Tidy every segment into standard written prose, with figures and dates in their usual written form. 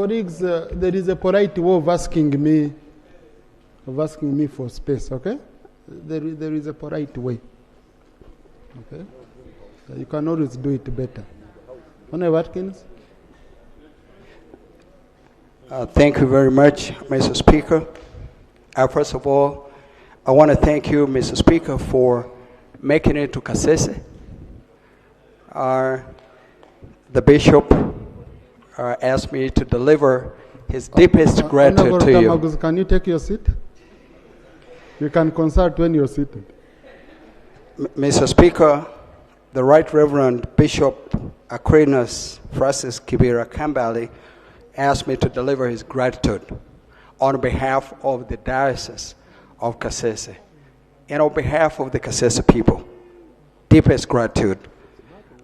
colleagues, there is a polite way of asking me for space, okay? There is a polite way, okay? You can always do it better. Honorable Watkins? Thank you very much, Mr. Speaker. First of all, I want to thank you, Mr. Speaker, for making it to Kasese. The bishop asked me to deliver his deepest gratitude to you. Tamaguzi, can you take your seat? You can consult when you're seated. Mr. Speaker, the Right Reverend Bishop Aquinas Francis Kibira Kambali asked me to deliver his gratitude on behalf of the Diocese of Kasese and on behalf of the Kasese people. Deepest gratitude,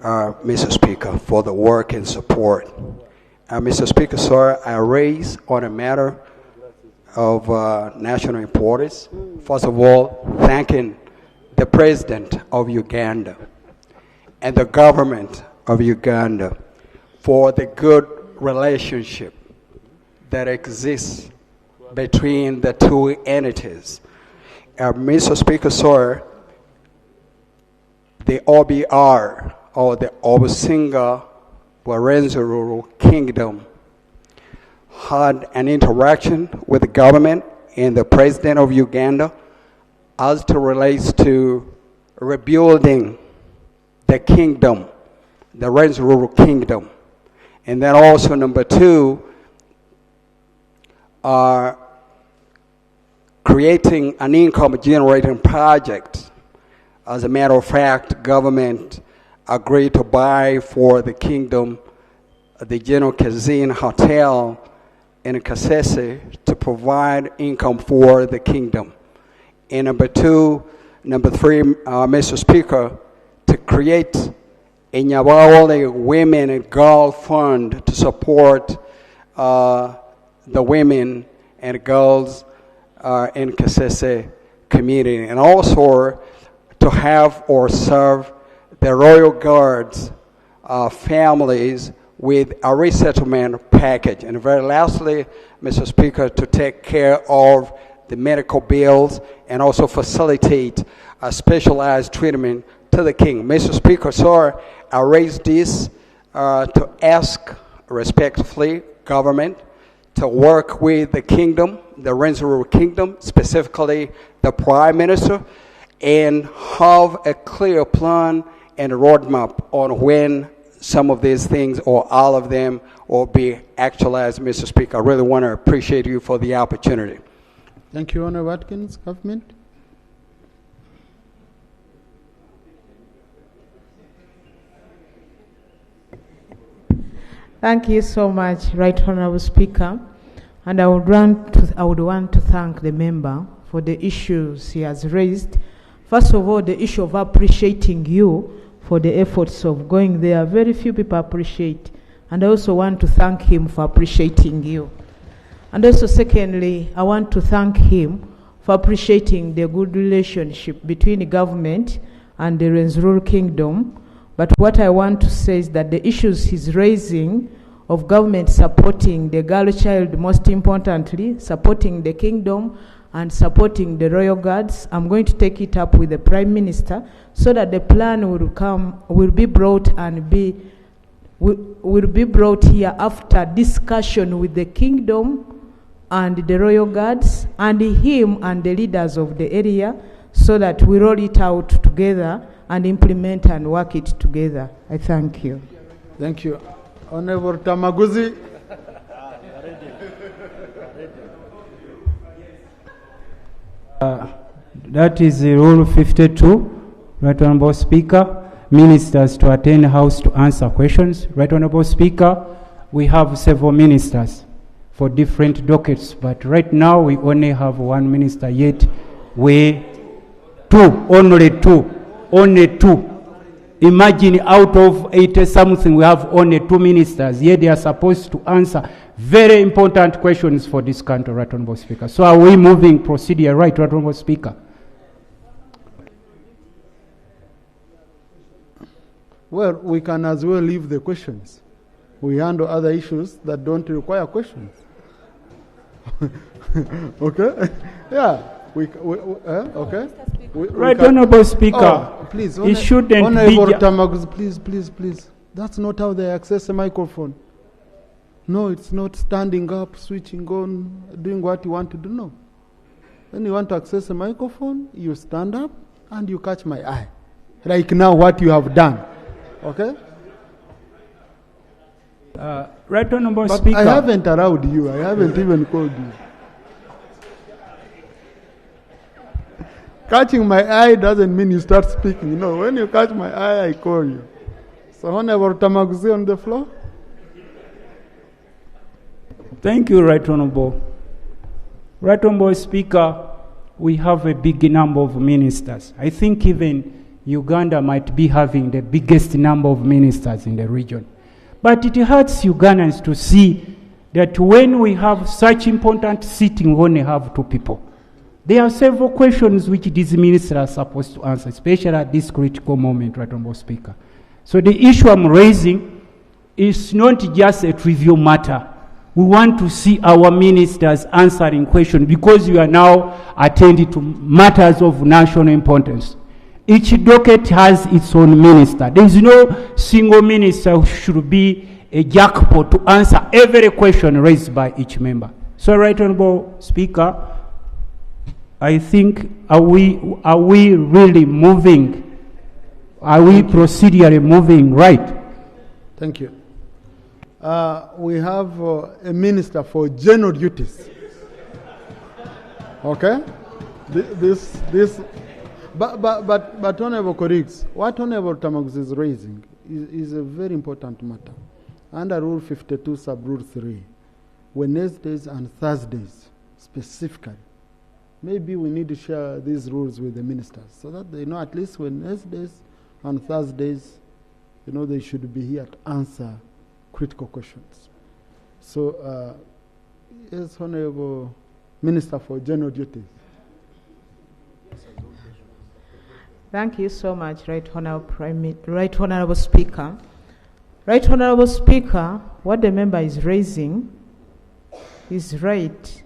Mr. Speaker, for the work and support. Mr. Speaker, sir, I raise on a matter of national importance. First of all, thanking the President of Uganda and the government of Uganda for the good relationship that exists between the two entities. Mr. Speaker, sir, the OBR, or the Obusinga Warenza Rural Kingdom, had an interaction with the government and the President of Uganda as it relates to rebuilding the kingdom, the Warenza Rural Kingdom. And then also, number two, creating an income-generating project. As a matter of fact, government agreed to buy for the kingdom the General Kazin Hotel in Kasese to provide income for the kingdom. And number three, Mr. Speaker, to create a Nyabawole Women and Girl Fund to support the women and girls in Kasese community, and also to have or serve the Royal Guards families with a resettlement package. And very lastly, Mr. Speaker, to take care of the medical bills and also facilitate a specialized treatment to the king. Mr. Speaker, sir, I raise this to ask respectfully government to work with the kingdom, the Warenza Kingdom, specifically the Prime Minister, and have a clear plan and a roadmap on when some of these things or all of them will be actualized. Mr. Speaker, I really want to appreciate you for the opportunity. Thank you, Honorable Watkins. Government? Thank you so much, Right Honorable Speaker. And I would want to thank the member for the issues he has raised. First of all, the issue of appreciating you for the efforts of going there. Very few people appreciate. And I also want to thank him for appreciating you. And also, secondly, I want to thank him for appreciating the good relationship between the government and the Warenza Kingdom. But what I want to say is that the issues he's raising of government supporting the girl child, most importantly, supporting the kingdom and supporting the royal guards, I'm going to take it up with the Prime Minister so that the plan will be brought here after discussion with the kingdom and the royal guards and him and the leaders of the area, so that we roll it out together and implement and work it together. I thank you. Thank you. Honorable Tamaguzi. That is Rule 52. Right Honorable Speaker, ministers to attend House to answer questions. Right Honorable Speaker, we have several ministers for different dockets, but right now we only have one minister, yet only two. Imagine out of 80 something, we have only 2 ministers, yet they are supposed to answer very important questions for this country, Right Honorable Speaker. So are we moving procedure right Honorable Speaker? Well, we can as well leave the questions. we handle other issues that don't require questions. Okay? Yeah. Okay? Right, Honorable Speaker. Oh, please, it shouldn't Honorable be... Tamaguzi, please. That's not how they access a microphone. No, it's not standing up, switching on, doing what you want to do. No. When you want to access a microphone, you stand up and you catch my eye. Like now, what you have done. Okay? Right, Honorable But Speaker. I haven't allowed you. I haven't even called you. Catching my eye doesn't mean you start speaking. No, when you catch my eye, I call you. So, Honorable Tamaguzi on the floor. Thank you, Right Honorable. Right Honorable Speaker, we have a big number of ministers. I think even Uganda might be having the biggest number of ministers in the region. But it hurts Ugandans to see that when we have such important sitting, we only have 2 people. There are several questions which these ministers are supposed to answer, especially at this critical moment, Right Honorable Speaker. So the issue I'm raising is not just a trivial matter. We want to see our ministers answering questions because we are now attending to matters of national importance. Each docket has its own minister. There is no single minister who should be a jackpot to answer every question raised by each member. So, Right Honorable Speaker, I think, are we really moving? Are we procedurally moving right? Thank you. We have a minister for general duties. Okay? But Honorable colleagues, what Honorable Tamaguzi is raising is a very important matter. Under Rule 52, Sub-Rule 3, Wednesdays and Thursdays specifically, maybe we need to share these rules with the ministers so that they know at least Wednesdays and Thursdays, they should be here to answer critical questions. So, yes, Honorable Minister for General Duties. Thank you so much, Right Honorable Speaker. Right Honorable Speaker, what the member is raising is right,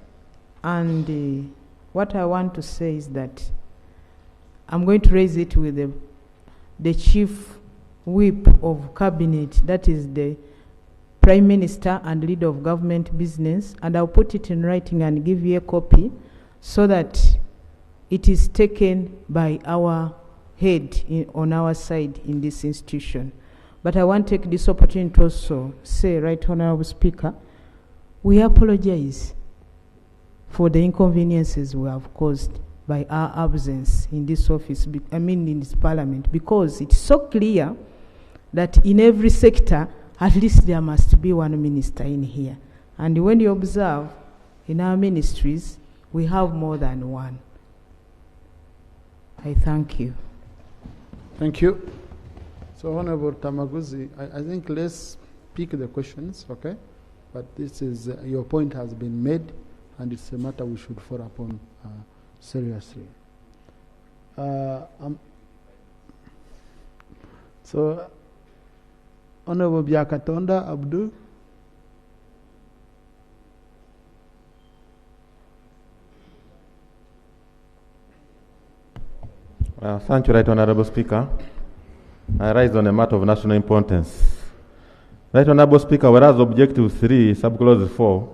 and what I want to say is that I'm going to raise it with the Chief Whip of Cabinet, that is the Prime Minister and Leader of Government Business, and I'll put it in writing and give you a copy so that it is taken by our head on our side in this institution. But I want to take this opportunity to also say, Right Honorable Speaker, we apologize for the inconveniences we have caused by our absence in this office, in this parliament, because it's so clear that in every sector, at least there must be one minister in here. And when you observe, in our ministries, we have more than one. I thank you. Thank you. So, Honorable Tamaguzi, I think let's pick the questions, okay? But this is, your point has been made, and it's a matter we should follow upon seriously. So, Honorable Byakatonda Abdul. Thank you, Right Honorable Speaker. I rise on a matter of national importance. Right Honorable Speaker, whereas Objective 3, Subclause 4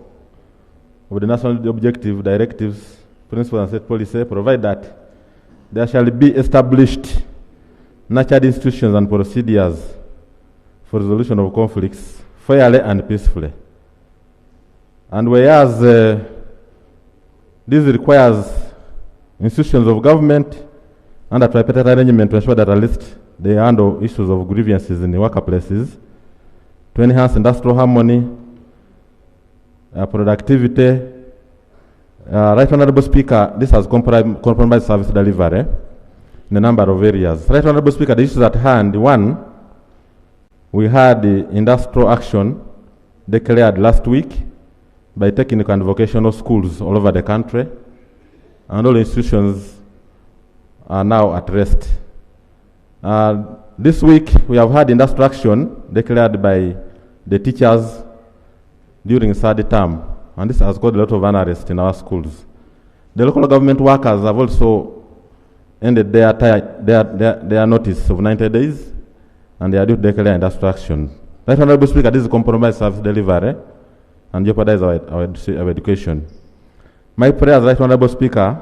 of the National Objective Directives, Principles and State Policy provide that there shall be established nurtured institutions and procedures for resolution of conflicts fairly and peacefully. And whereas this requires institutions of government under tripartite arrangement to ensure that at least they handle issues of grievances in the workplaces, to enhance industrial harmony, productivity. Right Honorable Speaker, this has compromised service delivery in a number of areas. Right Honorable Speaker, the issues at hand, one, we had the industrial action declared last week by technical and vocational schools all over the country, and all institutions are now at rest. This week, we have had industrial action declared by the teachers during third term, and this has caused a lot of unrest in our schools. The local government workers have also ended their notice of 90 days, and they are due to declare industrial action. Right, Honorable Speaker, this is compromise service delivery and jeopardize our education. My prayers, Right Honorable Speaker,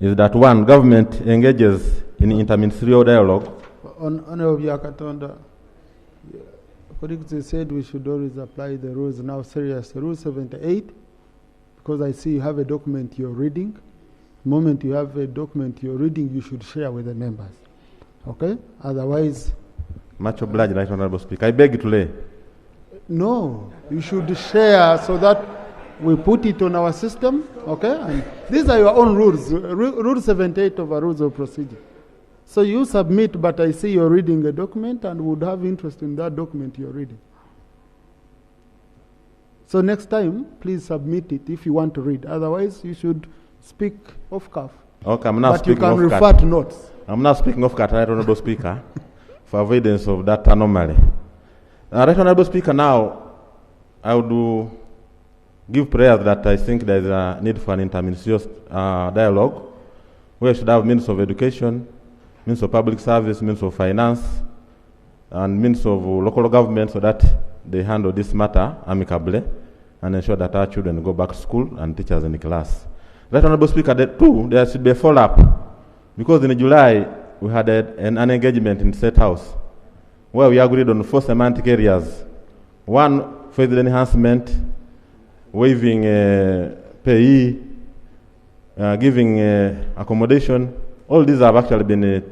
is that one, government engages in interministerial dialogue. Honorable Yakatonda, colleagues said we should always apply the rules now seriously. Rule 78, because I see you have a document you're reading. The moment you have a document you're reading, you should share with the members. Okay? Otherwise... Much obliged, Right Honorable Speaker. I beg you to lay. No, you should share so that we put it on our system. Okay? And these are your own rules. Rule 78 of our rules of procedure. So you submit, but I see you're reading a document and would have interest in that document you're reading. So next time, please submit it if you want to read. Otherwise, you should speak off cuff. Okay, I'm not but you speaking can off refer cut. to notes. I'm not speaking off cut, Right Honorable Speaker, for avoidance of that anomaly. Right Honorable Speaker, now I would give prayers that I think there is a need for an interministerial dialogue where we should have means of education, means of public service, means of finance, and means of local government, so that they handle this matter amicably and ensure that our children go back to school and teachers in the class. Right Honorable Speaker, there should be a follow-up, because in July we had an engagement in State House where we agreed on 4 semantic areas. One, phased enhancement, waiving payee, giving accommodation. All these have actually been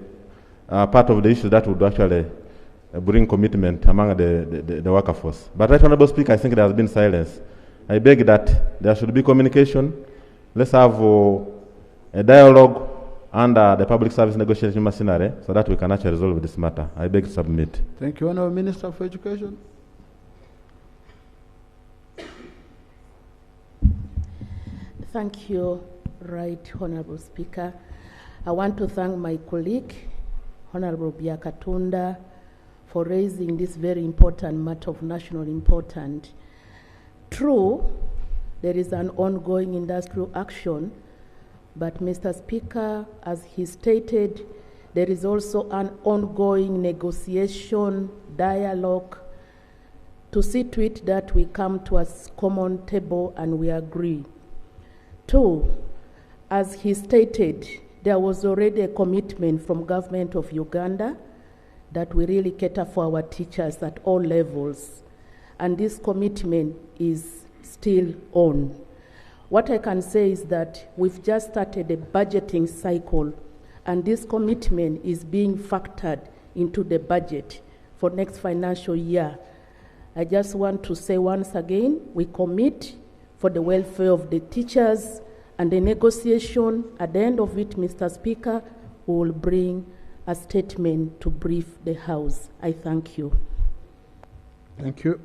part of the issues that would actually bring commitment among the workforce. But Right Honorable Speaker, I think there has been silence. I beg that there should be communication. Let's have a dialogue under the public service negotiation machinery so that we can actually resolve this matter. I beg to submit. Thank you, Honourable Minister for Education. Thank you, Right Honourable Speaker. I want to thank my colleague, Honourable Byakatunda, for raising this very important matter of national importance. True, there is an ongoing industrial action, but Mr. Speaker, as he stated, there is also an ongoing negotiation, dialogue, to see to it that we come to a common table and we agree. Two, as he stated, there was already a commitment from government of Uganda that we really cater for our teachers at all levels. And this commitment is still on. What I can say is that we've just started a budgeting cycle, and this commitment is being factored into the budget for next financial year. I just want to say once again, we commit for the welfare of the teachers, and the negotiation, at the end of it, Mr. Speaker, will bring a statement to brief the House. I thank you. Thank you.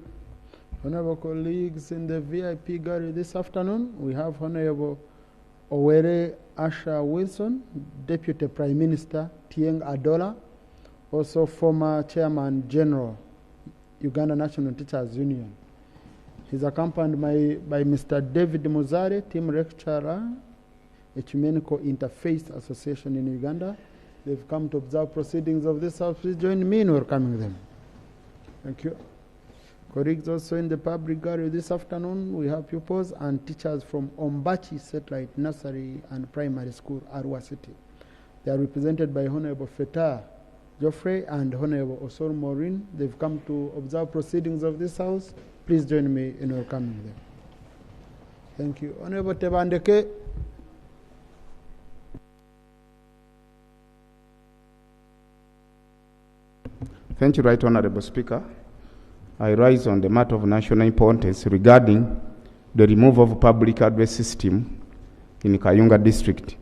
Honourable colleagues, in the VIP gallery this afternoon, we have Honourable Owere Asha Wilson, Deputy Prime Minister Tieng Adola, also former Chairman General, Uganda National Teachers Union. He's accompanied by Mr. David Muzare, Team Lecturer, Ecumenical Interfaith Association in Uganda. They've come to observe proceedings of this House. Please join me in welcoming them. Thank you. Colleagues, also in the public gallery this afternoon, we have pupils and teachers from Ombachi Satellite Nursery and Primary School, Arua City. They are represented by Honorable Feta Geoffrey and Honorable Osor Maureen. They've come to observe proceedings of this House. Please join me in welcoming them. Thank you. Honorable Tebandeke. Thank you, Right Honorable Speaker. I rise on the matter of national importance regarding the removal of public address system in Kayunga district.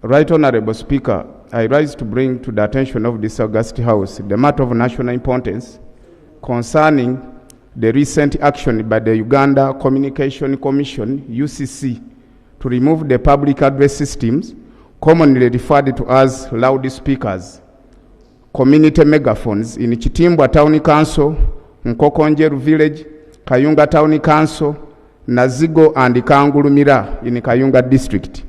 Right Honorable Speaker, I rise to bring to the attention of this august House the matter of national importance concerning the recent action by the Uganda Communication Commission, UCC, to remove the public address systems, commonly referred to as loudspeakers, community megaphones in Chitimbwa Town Council, Nkokonjeru Village, Kayunga Town Council, Nazigo and Kangulumira in Kayunga District.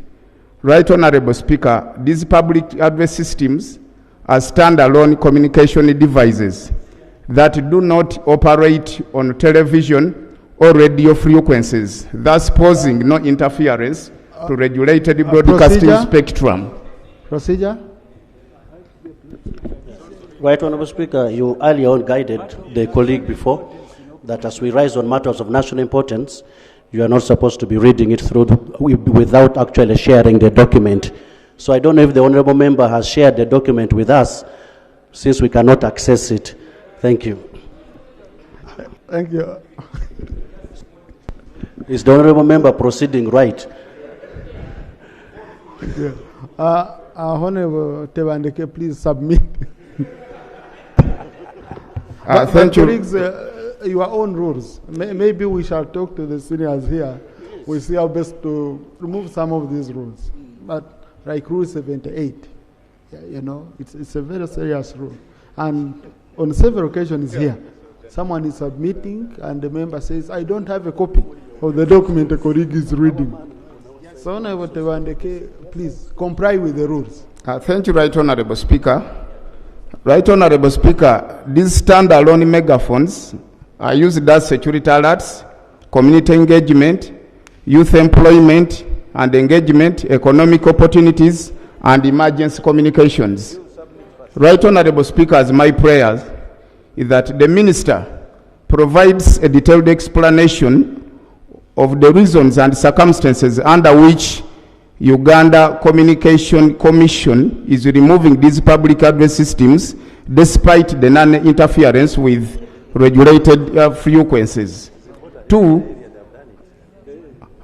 Right Honorable Speaker, these public address systems are standalone communication devices that do not operate on television or radio frequencies, thus posing no interference to regulated broadcasting spectrum. Procedure? Right Honorable Speaker, you earlier on guided the colleague before that as we rise on matters of national importance, you are not supposed to be reading it through without actually sharing the document. So I don't know if the honorable member has shared the document with us, since we cannot access it. Thank you. Thank you. Is the honorable member proceeding right? Yeah. Honorable Tebandeke, please submit. Thank you. Colleagues, your own rules. Maybe we shall talk to the seniors here. We see how best to remove some of these rules. But like Rule 78, you know, it's a very serious rule. And on several occasions here, someone is submitting and the member says, I don't have a copy of the document the colleague is reading. So, Honorable Tebandeke, please comply with the rules. Thank you, Right Honorable Speaker. Right Honorable Speaker, these standalone megaphones are used as security alerts, community engagement, youth employment and engagement, economic opportunities, and emergency communications. Right Honorable Speaker, as my prayers is that the Minister provides a detailed explanation of the reasons and circumstances under which Uganda Communication Commission is removing these public address systems despite the non-interference with regulated frequencies. 2,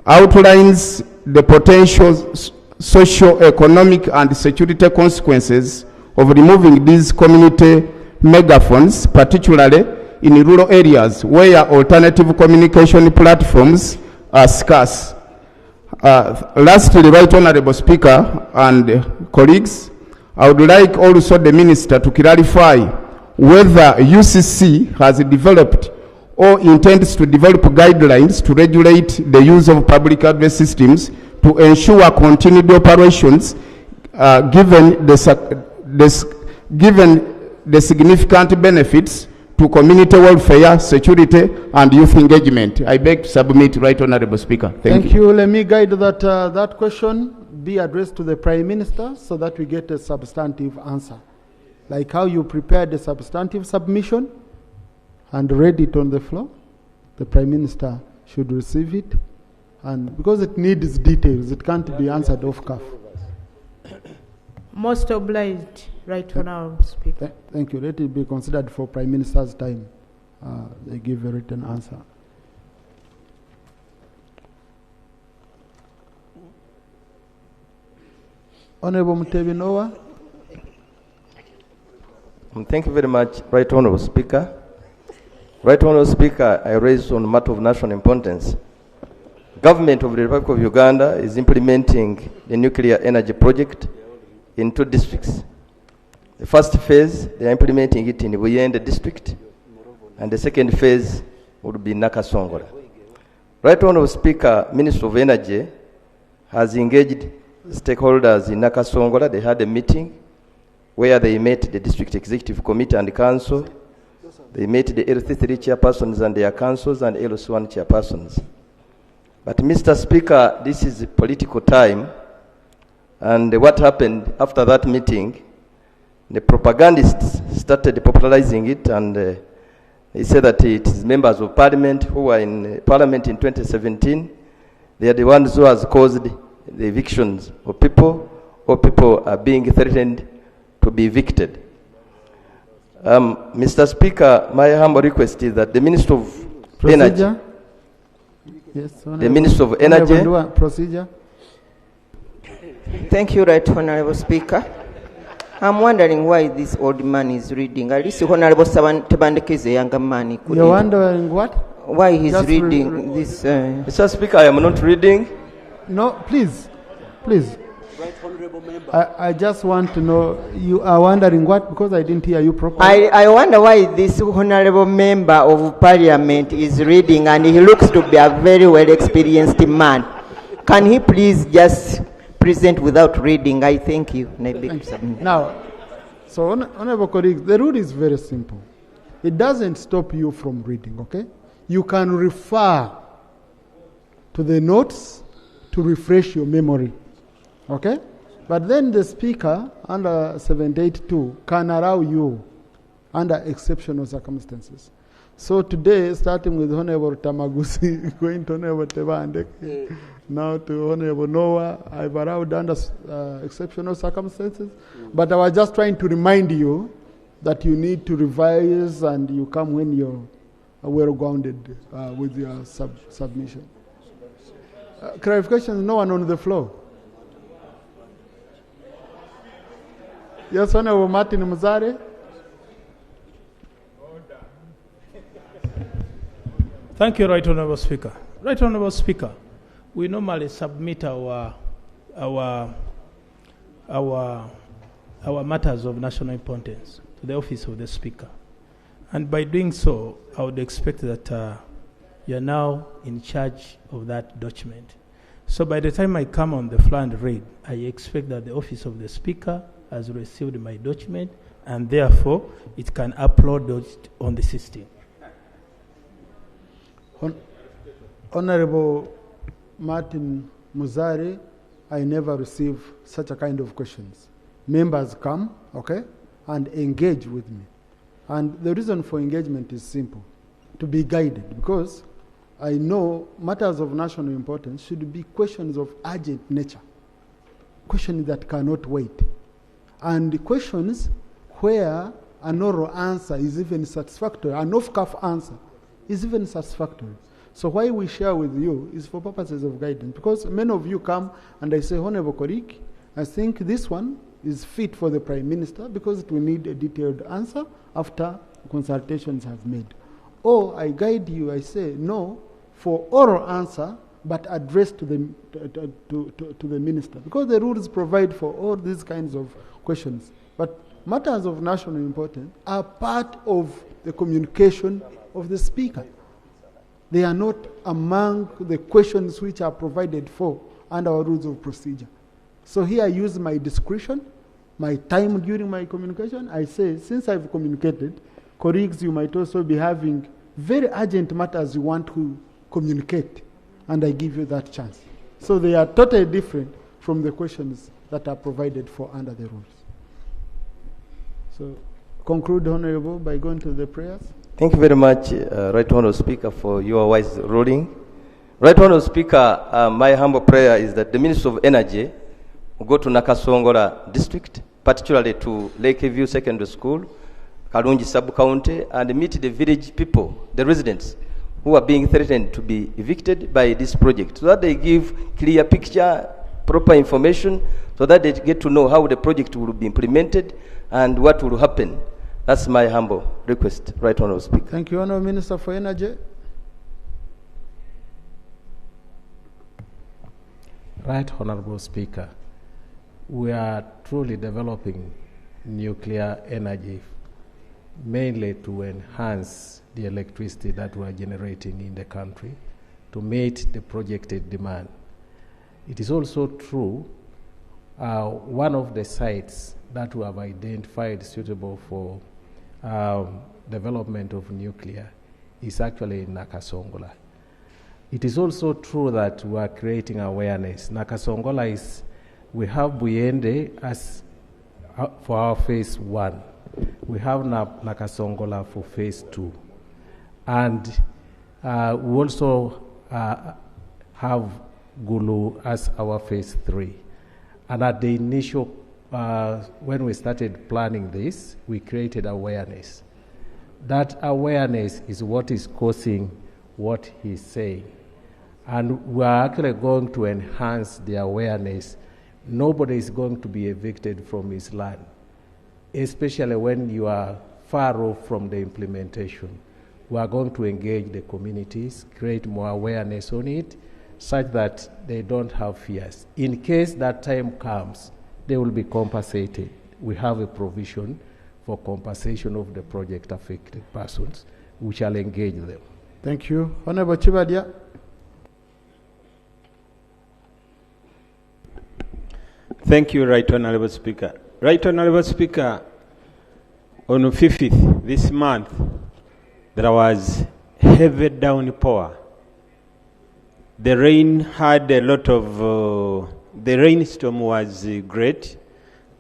outlines the potential socio-economic and security consequences of removing these community megaphones, particularly in rural areas where alternative communication platforms are scarce. Lastly, Right Honorable Speaker and colleagues, I would like also the Minister to clarify whether UCC has developed or intends to develop guidelines to regulate the use of public address systems to ensure continued operations given the significant benefits to community welfare, security, and youth engagement. I beg to submit, Right Honorable Speaker. Thank you. Let me guide that question be addressed to the Prime Minister so that we get a substantive answer. Like how you prepared the substantive submission and read it on the floor, the Prime Minister should receive it. And because it needs details, it can't be answered off cuff. Most obliged, Right Honorable Speaker. Thank you. Let it be considered for Prime Minister's time. They give a written answer. Honorable Mutebinowa. Thank you very much, Right Honorable Speaker. Right Honorable Speaker, I raise on a matter of national importance. Government of the Republic of Uganda is implementing the nuclear energy project in 2 districts. The first phase, they are implementing it in Buyende district, and the second phase would be Nakasongola. Right Honorable Speaker, Minister of Energy has engaged stakeholders in Nakasongola. They had a meeting where they met the district executive committee and council. They met the LC3 chairpersons and their councils and LC1 chairpersons. But Mr. Speaker, this is a political time, and what happened after that meeting, the propagandists started popularizing it, and they said that it is members of parliament who were in parliament in 2017. They are the ones who has caused the evictions of people, or people are being threatened to be evicted. Mr. Speaker, my humble request is that the Minister of Energy, yes, the Minister of Energy, procedure. Thank you, Right Honorable Speaker. I'm wondering why this old man is reading. At least Honorable Tebandeke is a younger man. You're wondering what? Why he's reading this? Mr. Speaker, I am not reading. No, please. Please. Right Honorable I just want to know, you are wondering what? Because I didn't hear you properly. I wonder why this honorable member of parliament is reading, and he looks to be a very well experienced man. Can he please just present without reading? I thank you. Now, so honorable colleagues, the rule is very simple. It doesn't stop you from reading, okay? You can refer to the notes to refresh your memory, okay? But then the speaker under 782 can allow you under exceptional circumstances. So today, starting with Honorable Tamagusi, going to Honorable Tebande, now to Honorable Noah, I've allowed under exceptional circumstances. But I was just trying to remind you that you need to revise and you come when you're well-grounded with your submission. Clarifications, no one on the floor. Yes, Honorable Martin Muzare. Thank you, Right Honorable Speaker. Right Honorable Speaker, we normally submit our matters of national importance to the office of the Speaker. And by doing so, I would expect that you are now in charge of that document. So by the time I come on the floor and read, I expect that the office of the Speaker has received my document, and therefore it can upload it on the system. Honorable Martin Muzari, I never receive such a kind of questions. Members come, okay, and engage with me. And the reason for engagement is simple, to be guided, because I know matters of national importance should be questions of urgent nature, questions that cannot wait, and questions where an oral answer is even satisfactory, an off-cuff answer is even satisfactory. So why we share with you is for purposes of guidance, because many of you come and I say, Honorable colleague, I think this one is fit for the Prime Minister because it will need a detailed answer after consultations have made. Or I guide you, I say, no, for oral answer, but addressed to the Minister, because the rules provide for all these kinds of questions. But matters of national importance are part of the communication of the Speaker. They are not among the questions which are provided for under our rules of procedure. So here I use my discretion, my time during my communication. I say, since I've communicated, colleagues, you might also be having very urgent matters you want to communicate, and I give you that chance. So they are totally different from the questions that are provided for under the rules. So conclude, Honorable, by going to the prayers. Thank you very much, Right Honourable Speaker, for your wise ruling. Right Honourable Speaker, my humble prayer is that the Minister of Energy will go to Nakasongola district, particularly to Lakeview Secondary School, Kalungi Sub-County, and meet the village people, the residents, who are being threatened to be evicted by this project, so that they give clear picture, proper information, so that they get to know how the project will be implemented and what will happen. That's my humble request, Right Honourable Speaker. Thank you, Honourable Minister for Energy. Right Honourable Speaker, we are truly developing nuclear energy mainly to enhance the electricity that we are generating in the country to meet the projected demand. It is also true, one of the sites that we have identified suitable for development of nuclear is actually in Nakasongola. It is also true that we are creating awareness. Nakasongola is, we have Buyende as for our phase 1. We have Nakasongola for phase 2. And we also have Gulu as our phase 3. And at the initial when we started planning this, we created awareness. That awareness is what is causing what he's saying. And we are actually going to enhance the awareness. Nobody is going to be evicted from his land, especially when you are far off from the implementation. We are going to engage the communities, create more awareness on it, such that they don't have fears. In case that time comes, they will be compensated. We have a provision for compensation of the project affected persons. We shall engage them. Thank you. Honorable Chibadia. Thank you, Right Honorable Speaker. Right Honorable Speaker, on the 5th this month, there was heavy downpour. The rain had a lot of, the rainstorm was great,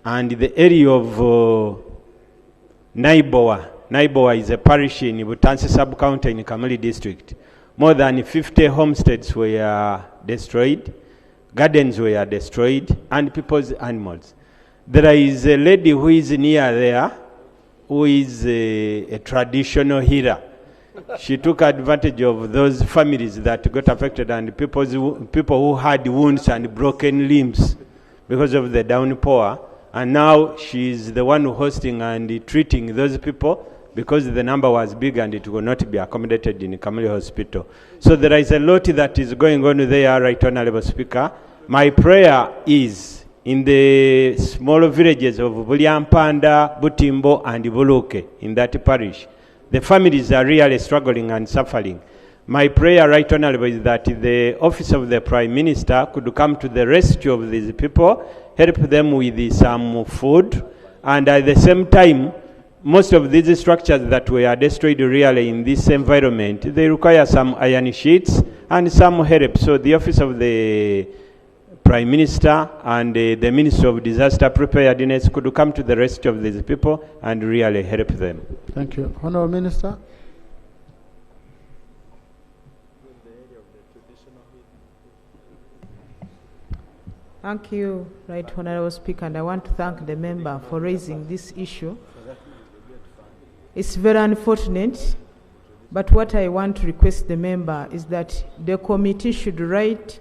and the area of Naiboa is a parish in Butansi sub-county in Kamali district. More than 50 homesteads were destroyed, gardens were destroyed, and people's animals. There is a lady who is near there, who is a traditional healer. She took advantage of those families that got affected and people who had wounds and broken limbs because of the downpour. And now she is the one hosting and treating those people because the number was big and it will not be accommodated in Kamali Hospital. So there is a lot that is going on there, Right Honorable Speaker. My prayer is in the small villages of Bulyampanda, Butimbo, and Buluke in that parish. The families are really struggling and suffering. My prayer, Right Honorable, is that the Office of the Prime Minister could come to the rescue of these people, help them with some food, and at the same time, most of these structures that were destroyed really in this environment, they require some iron sheets and some help. So the Office of the Prime Minister and the Minister of Disaster Preparedness could come to the rescue of these people and really help them. Thank you. Honorable Minister. Thank you, Right Honorable Speaker, and I want to thank the member for raising this issue. It's very unfortunate, but what I want to request the member is that the committee should write,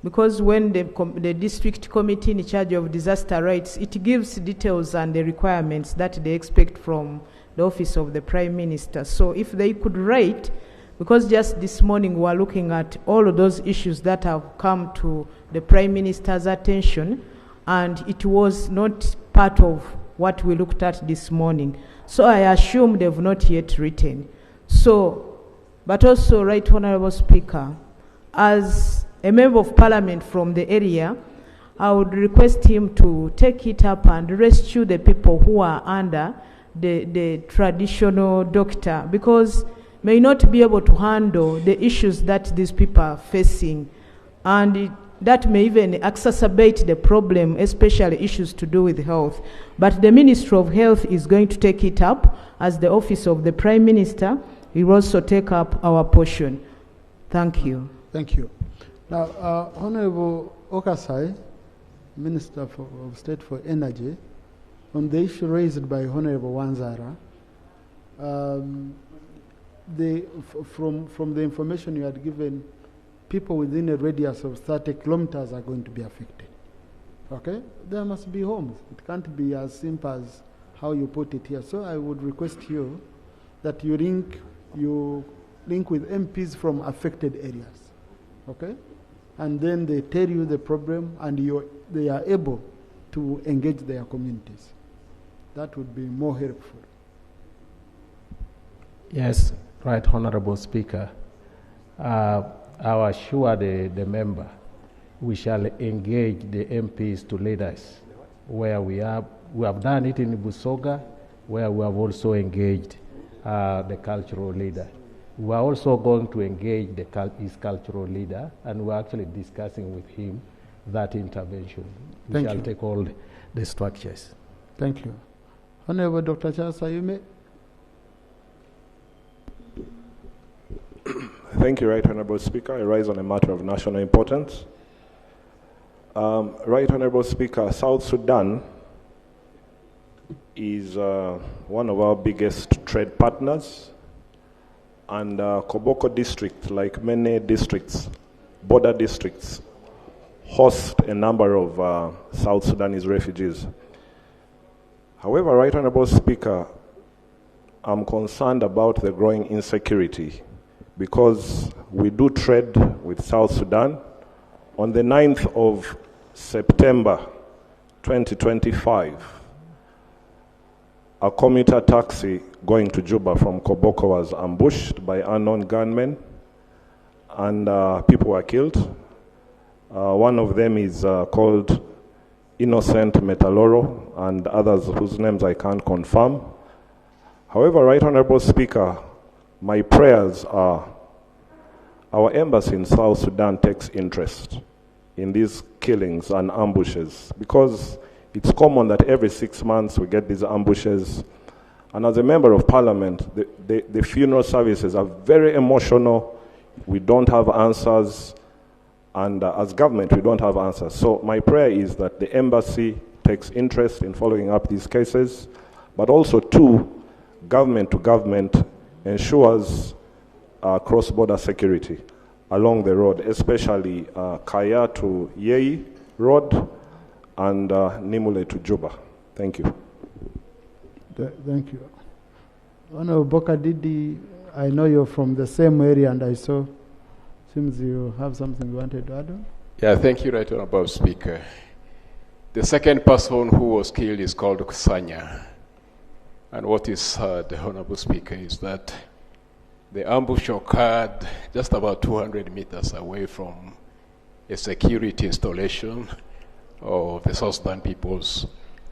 because when the district committee in charge of disaster writes, it gives details and the requirements that they expect from the Office of the Prime Minister. So if they could write, because just this morning we are looking at all of those issues that have come to the Prime Minister's attention, and it was not part of what we looked at this morning. So I assume they've not yet written. So, but also, Right Honorable Speaker, as a member of Parliament from the area, I would request him to take it up and rescue the people who are under the traditional doctor, because may not be able to handle the issues that these people are facing, and that may even exacerbate the problem, especially issues to do with health. But the Ministry of Health is going to take it up as the Office of the Prime Minister. We will also take up our portion. Thank you. Thank you. Now, Honorable Okasai, Minister of State for Energy, on the issue raised by Honorable Wanzara, from the information you had given, people within a radius of 30 kilometers are going to be affected. Okay? There must be homes. It can't be as simple as how you put it here. So I would request you that you link with MPs from affected areas. Okay? And then they tell you the problem and they are able to engage their communities. That would be more helpful. Yes, Right Honorable Speaker. I assure the member we shall engage the MPs to lead us where we have done it in Busoga, where we have also engaged the cultural leader. We are also going to engage his cultural leader, and we're actually discussing with him that intervention. We shall take all the structures. Thank you. Honorable Dr. Charles Ayume. Thank you, Right Honorable Speaker. I rise on a matter of national importance. Right Honorable Speaker, South Sudan is one of our biggest trade partners, and Koboko district, like many districts, border districts, host a number of South Sudanese refugees. However, Right Honorable Speaker, I'm concerned about the growing insecurity because we do trade with South Sudan. On the 9th of September 2025, a commuter taxi going to Juba from Koboko was ambushed by unknown gunmen, and people were killed. One of them is called Innocent Metaloro, and others whose names I can't confirm. However, Right Honorable Speaker, my prayers are our embassy in South Sudan takes interest in these killings and ambushes, because it's common that every 6 months we get these ambushes. And as a member of parliament, the funeral services are very emotional. We don't have answers. And as government, we don't have answers. So my prayer is that the embassy takes interest in following up these cases, but also, two, government to government ensures cross-border security along the road, especially Kaya to Yei Road and Nimule to Juba. Thank you. Thank you. Honorable Bokadidi, I know you're from the same area, and I saw, seems you have something you wanted to add on? Yeah, thank you, Right Honorable Speaker. The second person who was killed is called Kusanya. And what is sad, Honorable Speaker, is that the ambush occurred just about 200 meters away from a security installation of the South Sudan People's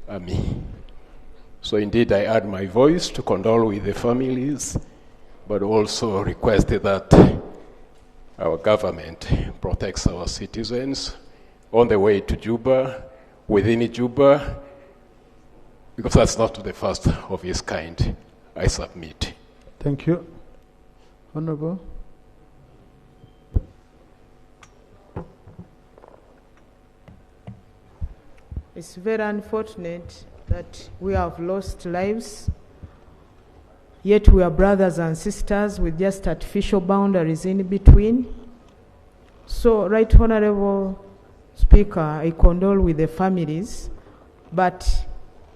Army. So indeed, I add my voice to condole with the families, but also requested that our government protects our citizens on the way to Juba, within Juba, because that's not the first of its kind. I submit. Thank you. Honorable. It's very unfortunate that we have lost lives, yet we are brothers and sisters with just artificial boundaries in between. So, Right Honorable Speaker, I condole with the families, but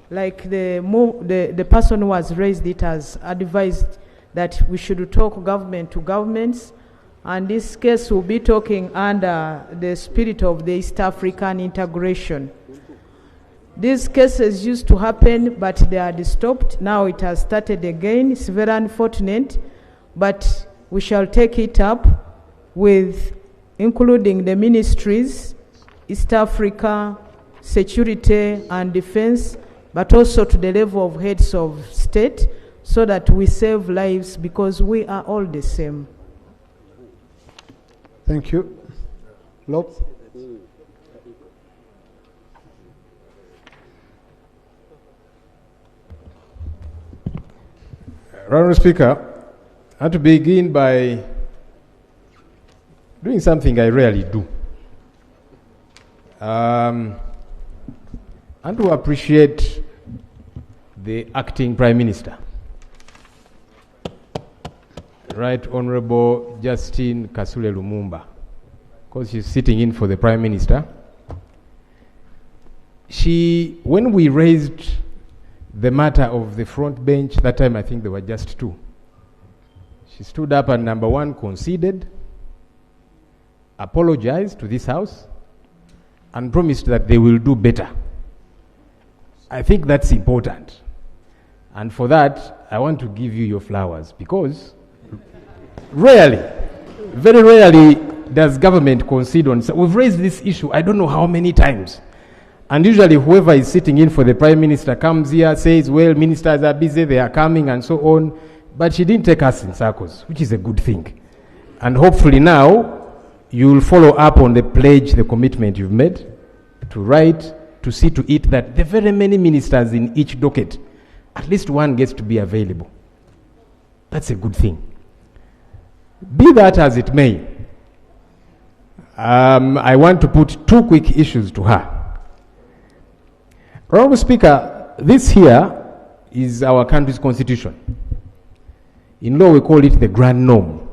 like the person who has raised it has advised that we should talk government to governments, and this case will be talking under the spirit of the East African integration. These cases used to happen, but they had stopped. Now it has started again. It's very unfortunate, but we shall take it up with including the ministries, East Africa, security and defense, but also to the level of heads of state, so that we save lives, because we are all the same. Thank you. Lop. Honorable Speaker, I want to begin by doing something I rarely do. And to appreciate the acting Prime Minister, Right Honorable Justine Kasule Lumumba, because she's sitting in for the Prime Minister. When we raised the matter of the front bench, that time I think there were just two. She stood up and number one conceded, apologized to this House, and promised that they will do better. I think that's important. And for that, I want to give you your flowers, because rarely, very rarely does government concede on. So we've raised this issue, I don't know how many times. And usually whoever is sitting in for the Prime Minister comes here, says, well, ministers are busy, they are coming, and so on. But she didn't take us in circles, which is a good thing. And hopefully now, you will follow up on the pledge, the commitment you've made, to write, to see to it that the very many ministers in each docket, at least one gets to be available. That's a good thing. Be that as it may, I want to put two quick issues to her. Honorable Speaker, this here is our country's constitution. In law, we call it the grand norm.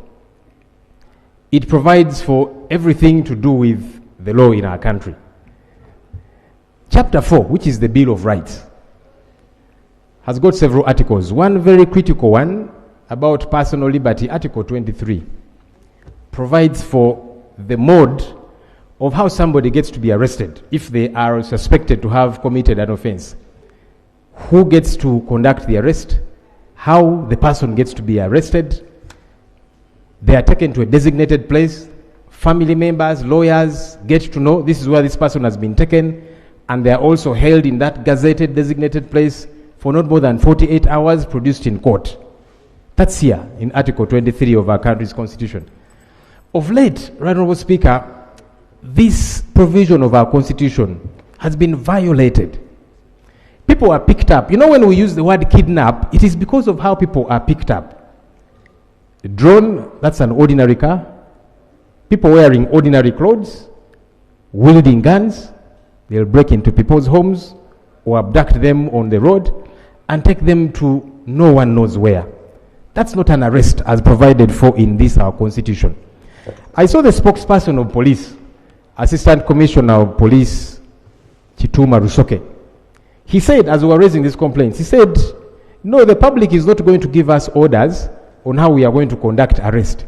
It provides for everything to do with the law in our country. Chapter 4, which is the Bill of Rights, has got several articles. One very critical one about personal liberty, Article 23, provides for the mode of how somebody gets to be arrested if they are suspected to have committed an offense. Who gets to conduct the arrest, how the person gets to be arrested. They are taken to a designated place. Family members, lawyers get to know this is where this person has been taken, and they are also held in that gazetted designated place for not more than 48 hours, produced in court. That's here in Article 23 of our country's constitution. Of late, Right Honourable Speaker, this provision of our constitution has been violated. People are picked up. You know, when we use the word kidnap, it is because of how people are picked up. A drone, that's an ordinary car. People wearing ordinary clothes, wielding guns, they'll break into people's homes or abduct them on the road and take them to no one knows where. That's not an arrest as provided for in this our constitution. I saw the spokesperson of police, Assistant Commissioner of Police, Chituma Rusoke. He said, as we were raising these complaints, he said, no, the public is not going to give us orders on how we are going to conduct arrest.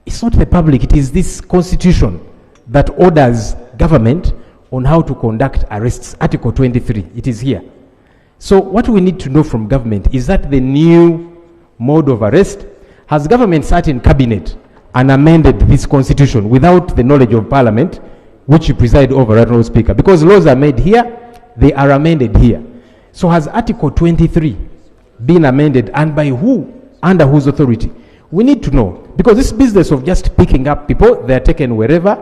It's not the public, it is this constitution that orders government on how to conduct arrests. Article 23, it is here. So what we need to know from government is that the new mode of arrest, has government sat in cabinet and amended this constitution without the knowledge of Parliament, which you preside over, Right Honourable Speaker? Because laws are made here, they are amended here. So has Article 23 been amended, and by who? Under whose authority? We need to know. Because this business of just picking up people, they are taken wherever,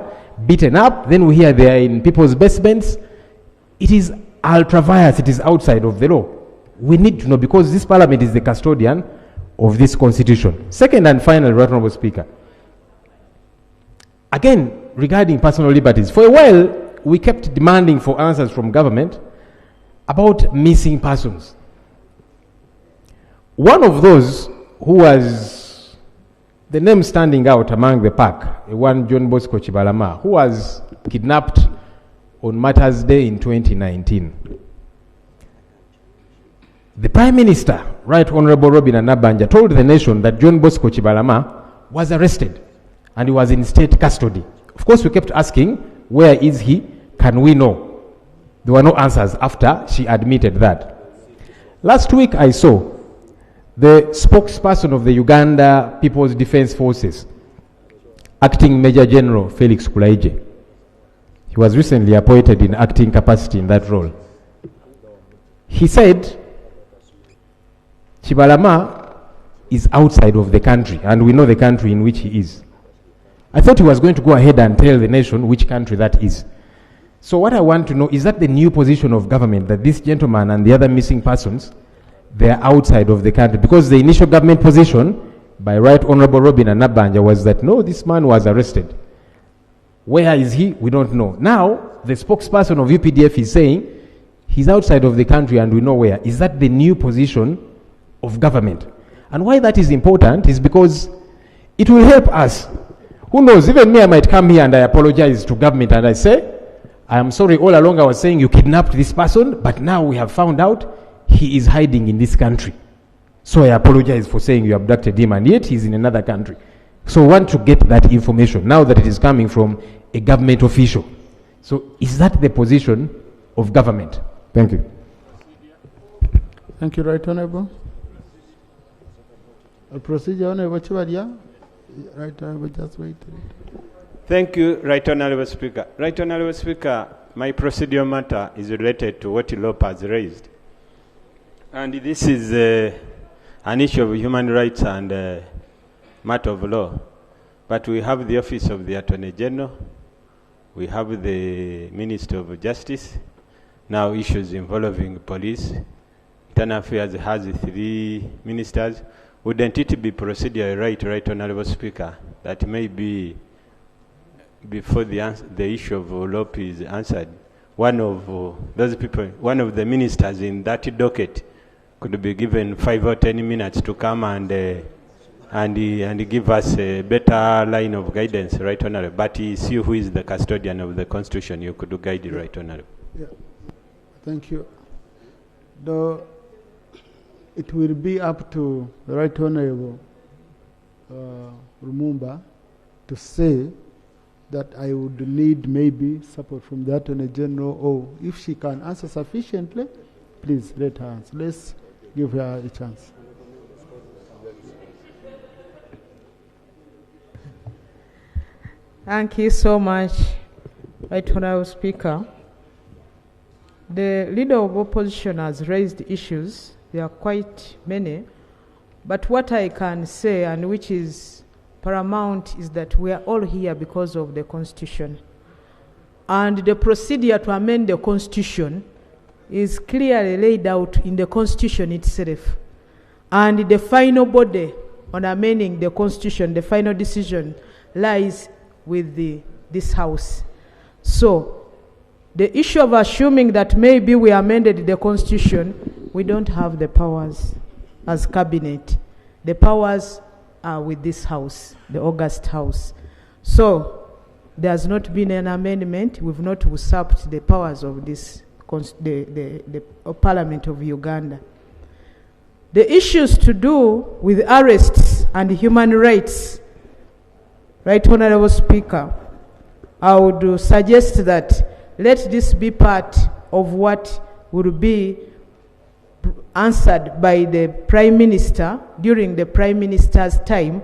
beaten up, then we hear they are in people's basements. It is ultra-vires, it is outside of the law. We need to know, because this Parliament is the custodian of this constitution. Second and final, Right Honourable Speaker. Again, regarding personal liberties, for a while, we kept demanding for answers from government about missing persons. One of those who was the name standing out among the pack, one John Bosco Chibalama, who was kidnapped on Martyrs' Day in 2019. The Prime Minister, Right Honourable Robin Anabanja, told the nation that John Bosco Chibalama was arrested and he was in state custody. Of course, we kept asking, where is he? Can we know? There were no answers after she admitted that. Last week, I saw the spokesperson of the Uganda People's Defence Forces, Acting Major General Felix Kulaije. He was recently appointed in acting capacity in that role. He said, Chibalama is outside of the country, and we know the country in which he is. I thought he was going to go ahead and tell the nation which country that is. So what I want to know, is that the new position of government, that this gentleman and the other missing persons, they are outside of the country? Because the initial government position by Right Honourable Robin Anabanja was that, no, this man was arrested. Where is he? We don't know. Now, the spokesperson of UPDF is saying he's outside of the country and we know where. Is that the new position of government? And why that is important is because it will help us. Who knows, even me, I might come here and I apologize to government and I say, I am sorry, all along I was saying you kidnapped this person, but now we have found out he is hiding in this country. So I apologize for saying you abducted him, and yet he's in another country. So we want to get that information now that it is coming from a government official. So is that the position of government? Thank you. Thank you, Right Honourable. A procedure, Honourable Chibadia. Right Honourable, just wait. Thank you, Right Honourable Speaker. Right Honourable Speaker, my procedural matter is related to what Lope has raised. And this is an issue of human rights and matter of law. But we have the Office of the Attorney General, we have the Minister of Justice, now issues involving police. Internal Affairs has 3 ministers. Wouldn't it be procedure right, Honourable Speaker, that maybe before the issue of Lope is answered, one of those people, one of the ministers in that docket could be given 5 or 10 minutes to come and give us a better line of guidance, Right Honourable. But it's you who is the custodian of the Constitution. You could guide it, Right Honourable. Yeah. Thank you. It will be up to the Right Honourable Lumumba to say that I would need maybe support from the Attorney General, or if she can answer sufficiently, please let her answer. Let's give her a chance. Thank you so much, Right Honourable Speaker. The Leader of Opposition has raised issues. There are quite many. But what I can say, and which is paramount, is that we are all here because of the Constitution. And the procedure to amend the Constitution is clearly laid out in the Constitution itself. And the final body on amending the Constitution, the final decision, lies with this House. So, the issue of assuming that maybe we amended the Constitution, we don't have the powers as Cabinet. The powers are with this House, the August House. So, there has not been an amendment. We've not usurped the powers of this, the Parliament of Uganda. The issues to do with arrests and human rights, Right Honourable Speaker, I would suggest that let this be part of what will be answered by the Prime Minister during the Prime Minister's time,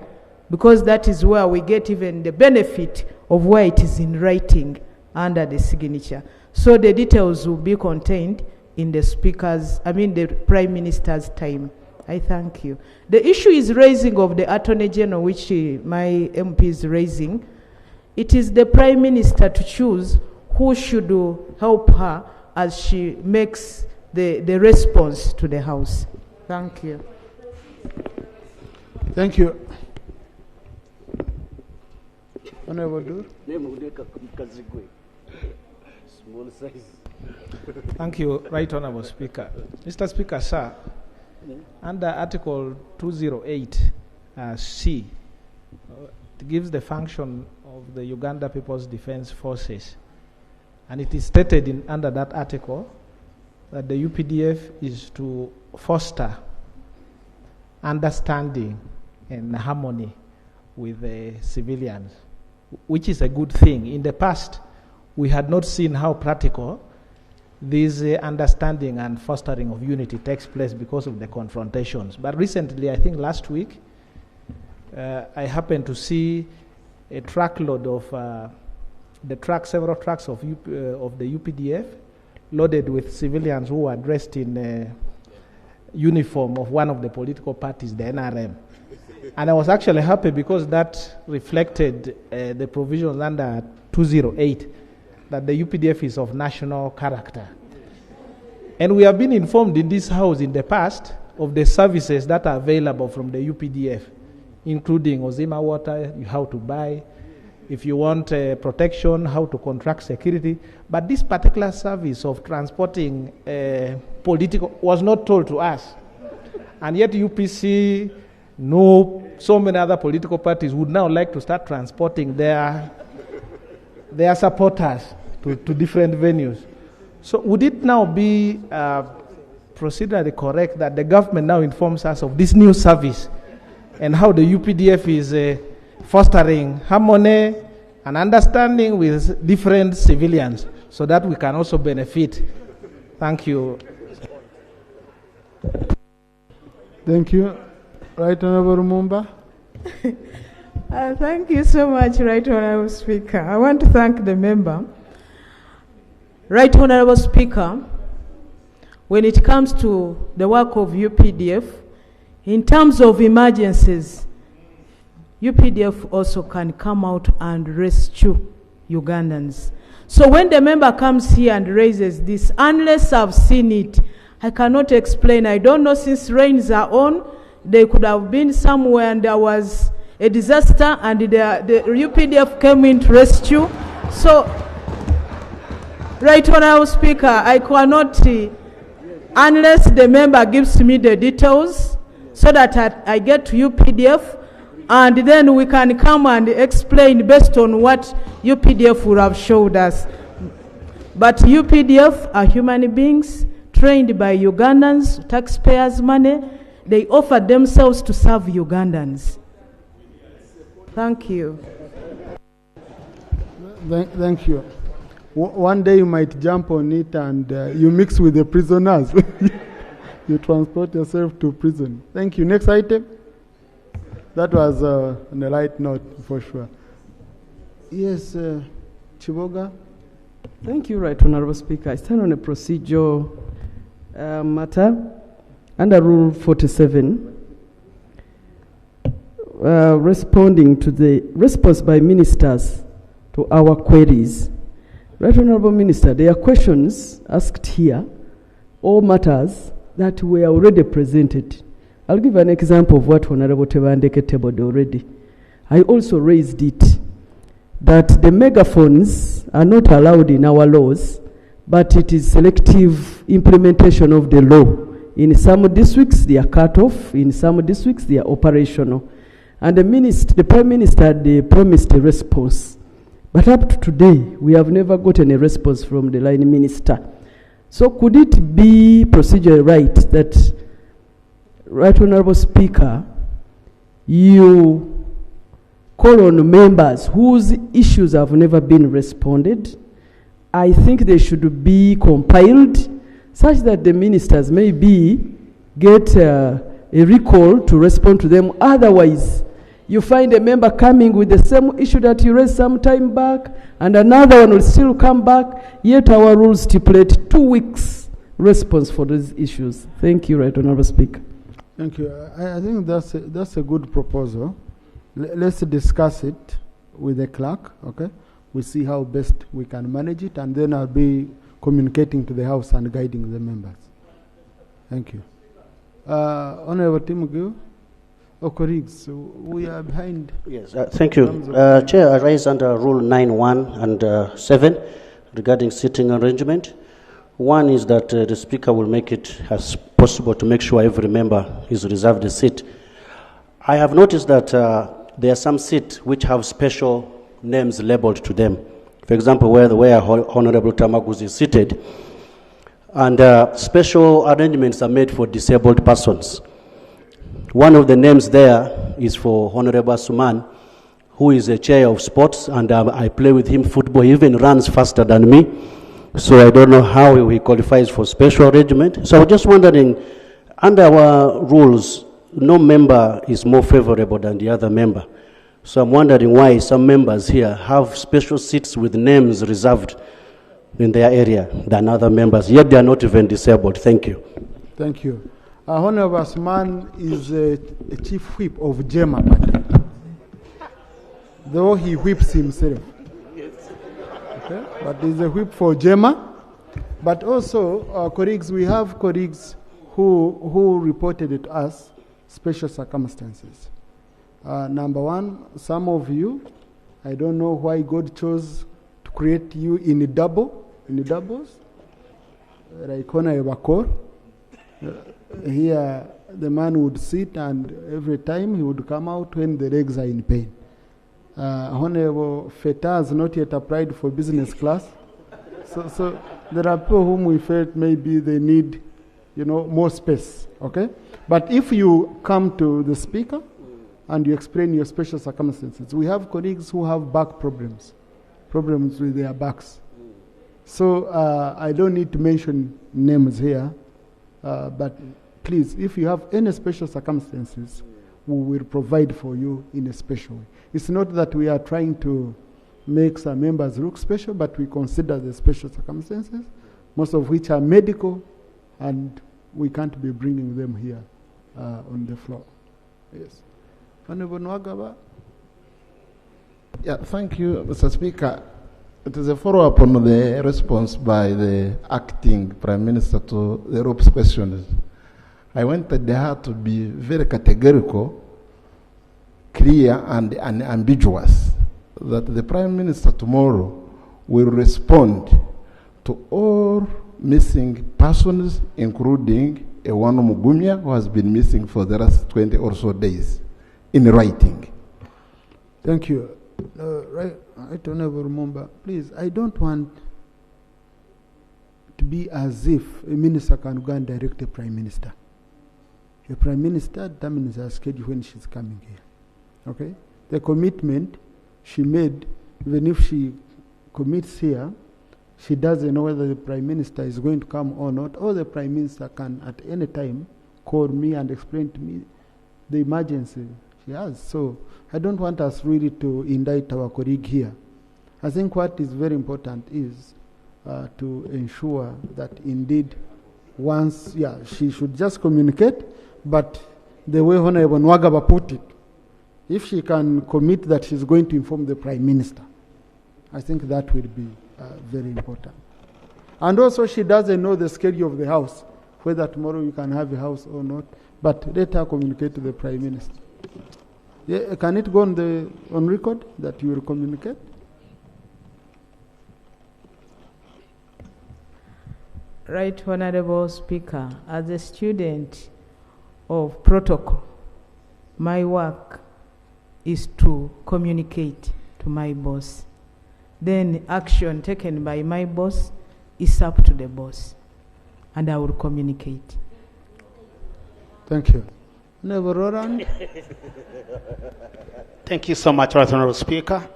because that is where we get even the benefit of where it is in writing under the signature. So the details will be contained in the Prime Minister's time. I thank you. The issue is raising of the Attorney General, which my MP is raising. It is the Prime Minister to choose who should help her as she makes the response to the House. Thank you. Thank you. Honorable Dur. Thank you, Right Honourable Speaker. Mr. Speaker, sir, under Article 208 C, it gives the function of the Uganda People's Defence Forces. And it is stated under that article that the UPDF is to foster understanding and harmony with the civilians, which is a good thing. In the past, we had not seen how practical this understanding and fostering of unity takes place because of the confrontations. But recently, I think last week, I happened to see a truckload of several trucks of the UPDF loaded with civilians who were dressed in uniform of one of the political parties, the NRM. And I was actually happy because that reflected the provisions under 208 that the UPDF is of national character. And we have been informed in this House in the past of the services that are available from the UPDF, including Ozima water, how to buy, if you want protection, how to contract security. But this particular service of transporting political was not told to us. And yet UPC, so many other political parties would now like to start transporting their supporters to different venues. So would it now be procedurally correct that the government now informs us of this new service and how the UPDF is fostering harmony and understanding with different civilians so that we can also benefit? Thank you. Thank you. Right Honourable Mumba. Thank you so much, Right Honourable Speaker. I want to thank the member. Right Honourable Speaker, when it comes to the work of UPDF, in terms of emergencies, UPDF also can come out and rescue Ugandans. So when the member comes here and raises this, unless I've seen it, I cannot explain. I don't know, since rains are on, they could have been somewhere and there was a disaster and the UPDF came in to rescue. So, Right Honourable Speaker, I cannot, unless the member gives me the details so that I get to UPDF, and then we can come and explain based on what UPDF would have showed us. But UPDF are human beings trained by Ugandans, taxpayers' money. They offer themselves to serve Ugandans. Thank you. Thank you. One day you might jump on it and you mix with the prisoners. You transport yourself to prison. Thank you. Next item. That was on a light note for sure. Yes, Chiboga. Thank you, Right Honourable Speaker. I stand on a procedural matter under Rule 47, responding to the response by ministers to our queries. Right Honourable Minister, there are questions asked here, all matters that were already presented. I'll give an example of what Honourable Tebandeke tabled already. I also raised it, that the megaphones are not allowed in our laws, but it is selective implementation of the law. In some districts, they are cut off. In some districts, they are operational. And the Prime Minister had promised a response. But up to today, we have never gotten a response from the line minister. So could it be procedurally right that, Right Honourable Speaker, you call on members whose issues have never been responded? I think they should be compiled such that the ministers maybe get a recall to respond to them. Otherwise, you find a member coming with the same issue that you raised some time back, and another one will still come back, yet our rules stipulate 2 weeks response for these issues. Thank you, Right Honourable Speaker. Thank you. I think that's a good proposal. Let's discuss it with the clerk, okay? We see how best we can manage it, and then I'll be communicating to the House and guiding the members. Thank you. Honourable Timugu, colleagues, we are behind. Yes, thank you. Chair, I raise under Rule 9(1) and 7 regarding seating arrangement. One is that the Speaker will make it as possible to make sure every member is reserved a seat. I have noticed that there are some seats which have special names labeled to them. For example, where Honorable Tamaguzi is seated, and special arrangements are made for disabled persons. One of the names there is for Honorable Suman, who is a chair of sports, and I play with him football. He even runs faster than me, so I don't know how he qualifies for special arrangement. So I'm just wondering, under our rules, no member is more favorable than the other member. So I'm wondering why some members here have special seats with names reserved in their area than other members, yet they are not even disabled. Thank you. Thank you. Honorable Asman is a chief whip of JEMA, though he whips himself. Okay? But he's a whip for JEMA. But also, colleagues, we have colleagues who reported to us special circumstances. Number one, some of you, I don't know why God chose to create you in doubles, like Honorable Bakor. Here, the man would sit, and every time he would come out when the legs are in pain. Honorable Feta has not yet applied for business class. So there are people whom we felt maybe they need, more space, okay? But if you come to the Speaker and you explain your special circumstances, we have colleagues who have back problems with their backs. So I don't need to mention names here, but please, if you have any special circumstances, we will provide for you in a special way. It's not that we are trying to make some members look special, but we consider the special circumstances, most of which are medical, and we can't be bringing them here on the floor. Yes. Honorable Nwagaba. Yeah, thank you, Mr. Speaker. It is a follow-up on the response by the acting Prime Minister to the ropes questions. I wanted her to be very categorical, clear, and unambiguous, that the Prime Minister tomorrow will respond to all missing persons, including a one Mugumya who has been missing for the last 20 or so days, in writing. Thank you. I don't ever remember. Please, I don't want to be as if a minister can go and direct the Prime Minister. The Prime Minister determines her schedule when she's coming here. Okay? The commitment she made, even if she commits here, she doesn't know whether the Prime Minister is going to come or not, or the Prime Minister can at any time call me and explain to me the emergency she has. So I don't want us really to indict our colleague here. I think what is very important is to ensure that indeed once, she should just communicate, but the way Honorable Nwagaba put it, if she can commit that she's going to inform the Prime Minister, I think that will be very important. And also she doesn't know the schedule of the House, whether tomorrow you can have a House or not, but let her communicate to the Prime Minister. Yeah, can it go on record that you will communicate? Right, Honorable Speaker, as a student of protocol, my work is to communicate to my boss. Then action taken by my boss is up to the boss, and I will communicate. Thank you. Honorable Roland. Thank you so much, Honorable Speaker.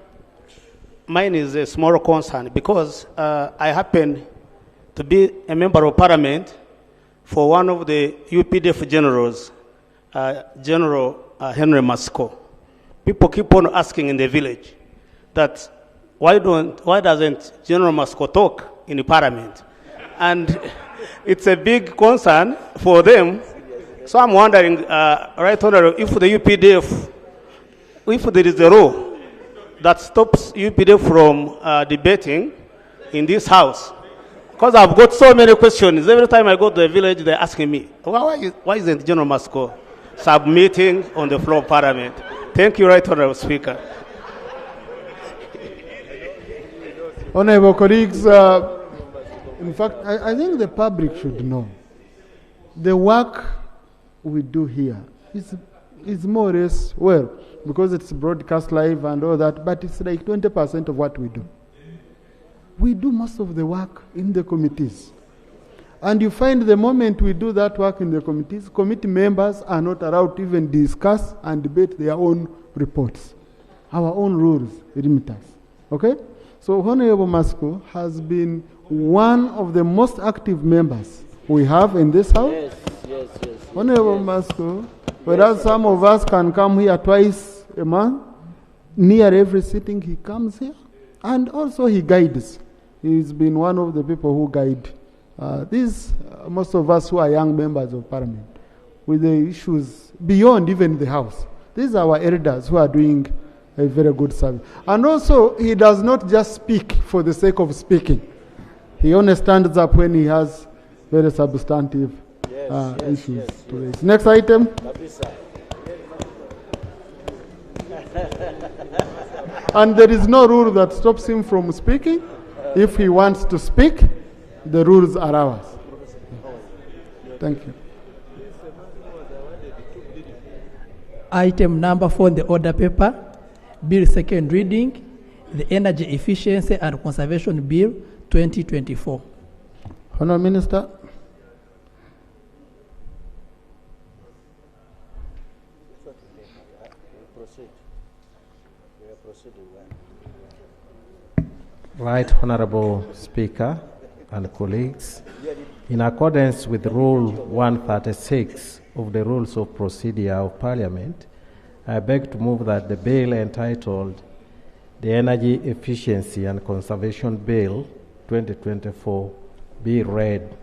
Mine is a small concern because I happen to be a member of Parliament for one of the UPDF generals, General Henry Masco. People keep on asking in the village that why doesn't General Masco talk in the Parliament? And it's a big concern for them. So I'm wondering, Right Honorable, if the UPDF, if there is a law that stops UPDF from debating in this House, because I've got so many questions. Every time I go to the village, they're asking me, why isn't General Masco submitting on the floor of Parliament? Thank you, Right Honorable Speaker. Honorable colleagues, in fact, I think the public should know the work we do here is more or less, well, because it's broadcast live and all that, but it's like 20% of what we do. We do most of the work in the committees. And you find the moment we do that work in the committees, committee members are not allowed to even discuss and debate their own reports. Our own rules limit us. Okay? So Honorable Masco has been one of the most active members we have in this House. Yes. Honorable Masco, whereas some of us can come here twice a month, near every sitting he comes here, and also he guides. He's been one of the people who guide most of us who are young members of Parliament with the issues beyond even the House. These are our elders who are doing a very good service. And also, he does not just speak for the sake of speaking. He only stands up when he has very substantive issues to raise. Next item. And there is no rule that stops him from speaking. If he wants to speak, the rules are ours. Thank you. Item number 4 in the order paper, Bill second reading, the Energy Efficiency and Conservation Bill 2024. Honourable Minister. Right, Honorable Speaker and colleagues, in accordance with Rule 136 of the Rules of Procedure of Parliament, I beg to move that the bill entitled the Energy Efficiency and Conservation Bill 2024 be read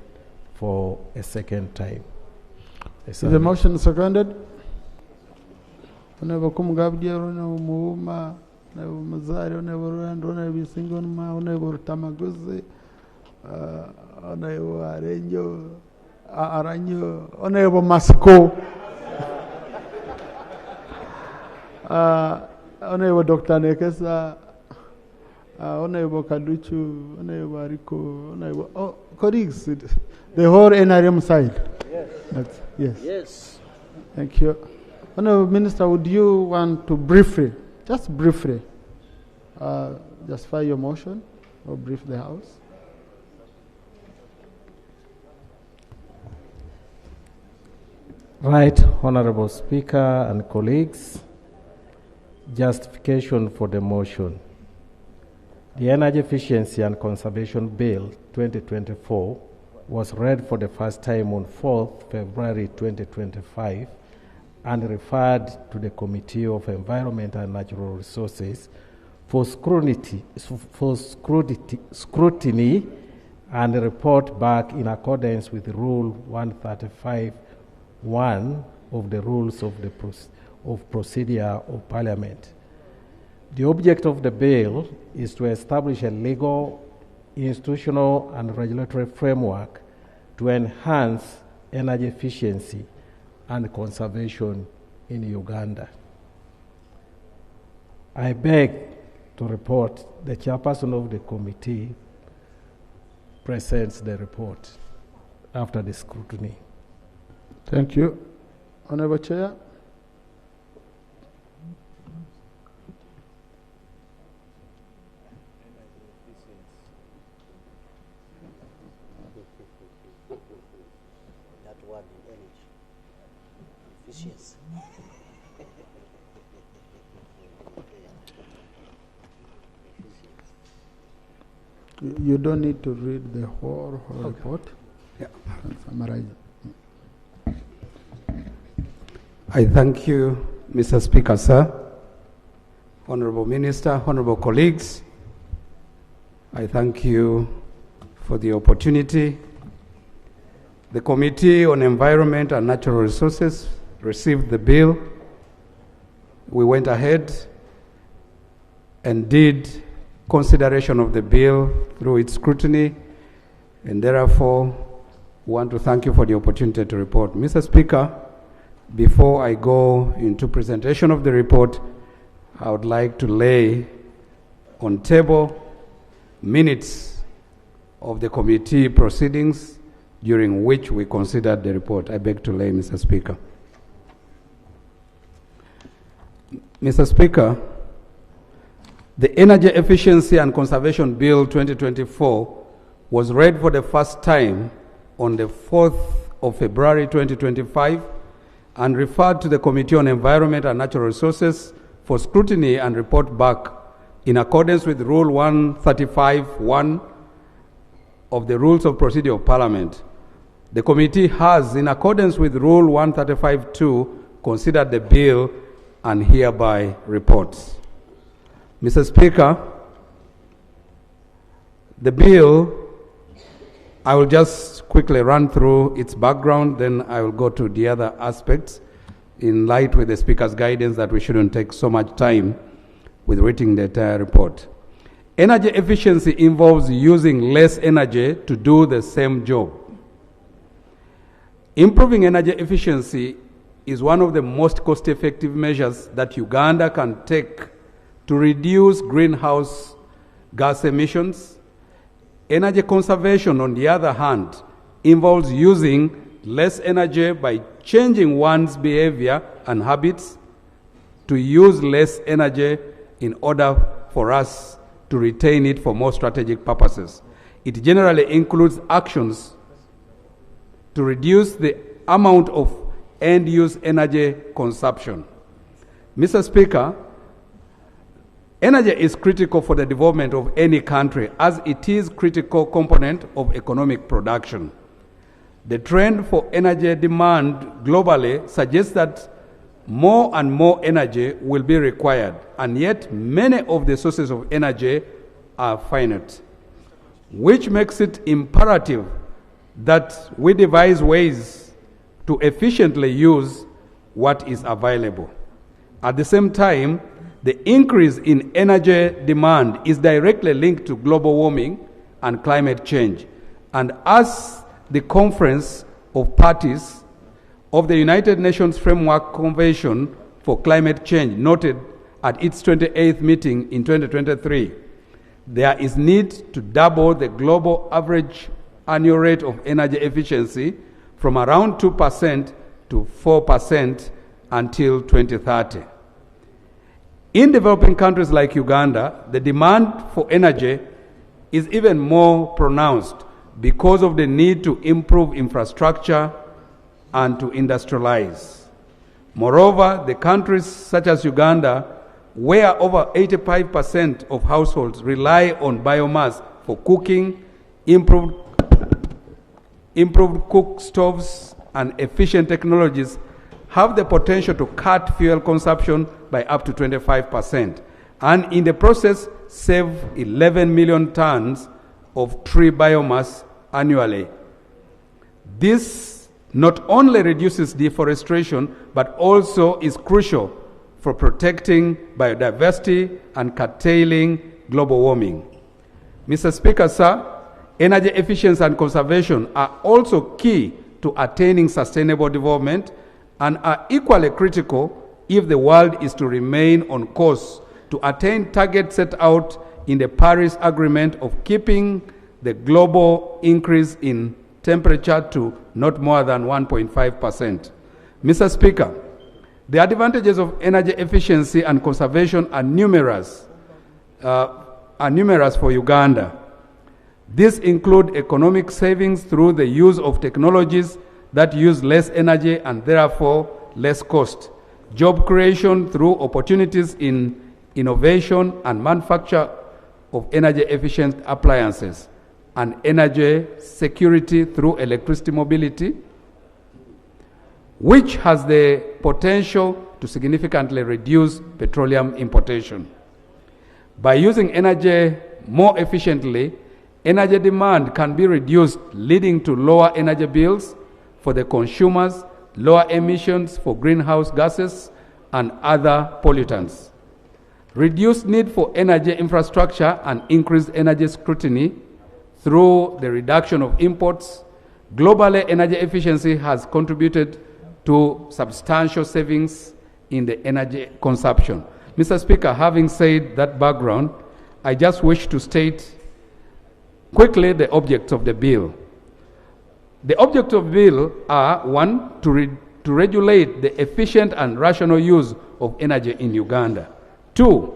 for a second time. Is the motion seconded? Honorable Kumgabdia, Honorable Muuma, Honorable Mazari, Honorable Rand, Honorable Singonma, Honorable Tamaguzi, Honorable Aranyo, Honorable Masco, Honorable Dr. Nekesa, Honorable Kaduchu, Honorable Ariko, Honorable colleagues, the whole NRM side. Yes. Yes. Thank you. Honorable Minister, would you want to briefly, just briefly, justify your motion or brief the House? Right, Honorable Speaker and colleagues, justification for the motion. The Energy Efficiency and Conservation Bill 2024 was read for the first time on 4th February 2025 and referred to the Committee of Environment and Natural Resources for scrutiny and a report back in accordance with Rule 135(1) of the Rules of Procedure of Parliament. The object of the bill is to establish a legal, institutional, and regulatory framework to enhance energy efficiency and conservation in Uganda. I beg to report the chairperson of the committee presents the report after the scrutiny. Thank you. Honorable Chair. That one in energy efficiency. You don't need to read the whole report. Yeah. And summarize it. I thank you, Mr. Speaker, sir. Honorable Minister, honorable colleagues, I thank you for the opportunity. The Committee on Environment and Natural Resources received the bill. We went ahead and did consideration of the bill through its scrutiny, and therefore want to thank you for the opportunity to report. Mr. Speaker, before I go into presentation of the report, I would like to lay on table minutes of the committee proceedings during which we considered the report. I beg to lay, Mr. Speaker. Mr. Speaker, the Energy Efficiency and Conservation Bill 2024 was read for the first time on the 4th of February 2025 and referred to the Committee on Environment and Natural Resources for scrutiny and report back in accordance with Rule 135(1) of the Rules of Procedure of Parliament. The committee has, in accordance with Rule 135(2), considered the bill and hereby reports. Mr. Speaker, the bill, I will just quickly run through its background, then I will go to the other aspects in light with the Speaker's guidance that we shouldn't take so much time with reading the entire report. Energy efficiency involves using less energy to do the same job. Improving energy efficiency is one of the most cost-effective measures that Uganda can take to reduce greenhouse gas emissions. Energy conservation, on the other hand, involves using less energy by changing one's behavior and habits to use less energy in order for us to retain it for more strategic purposes. It generally includes actions to reduce the amount of end-use energy consumption. Mr. Speaker, energy is critical for the development of any country as it is a critical component of economic production. The trend for energy demand globally suggests that more and more energy will be required, and yet many of the sources of energy are finite, which makes it imperative that we devise ways to efficiently use what is available. At the same time, the increase in energy demand is directly linked to global warming and climate change. And as the Conference of Parties of the United Nations Framework Convention for Climate Change noted at its 28th meeting in 2023, there is need to double the global average annual rate of energy efficiency from around 2% to 4% until 2030. In developing countries like Uganda, the demand for energy is even more pronounced because of the need to improve infrastructure and to industrialize. Moreover, the countries such as Uganda where over 85% of households rely on biomass for cooking, improved cook stoves, and efficient technologies have the potential to cut fuel consumption by up to 25%, and in the process save 11 million tons of tree biomass annually. This not only reduces deforestation, but also is crucial for protecting biodiversity and curtailing global warming. Mr. Speaker, sir, energy efficiency and conservation are also key to attaining sustainable development and are equally critical if the world is to remain on course to attain targets set out in the Paris Agreement of keeping the global increase in temperature to not more than 1.5%. Mr. Speaker, the advantages of energy efficiency and conservation are numerous for Uganda. These include economic savings through the use of technologies that use less energy and therefore less cost, job creation through opportunities in innovation and manufacture of energy efficient appliances, and energy security through electricity mobility, which has the potential to significantly reduce petroleum importation. By using energy more efficiently, energy demand can be reduced, leading to lower energy bills for the consumers, lower emissions for greenhouse gases and other pollutants, reduced need for energy infrastructure, and increased energy scrutiny through the reduction of imports. Globally, energy efficiency has contributed to substantial savings in the energy consumption. Mr. Speaker, having said that background, I just wish to state quickly the objects of the bill. The objects of the bill are: 1, to regulate the efficient and rational use of energy in Uganda. 2,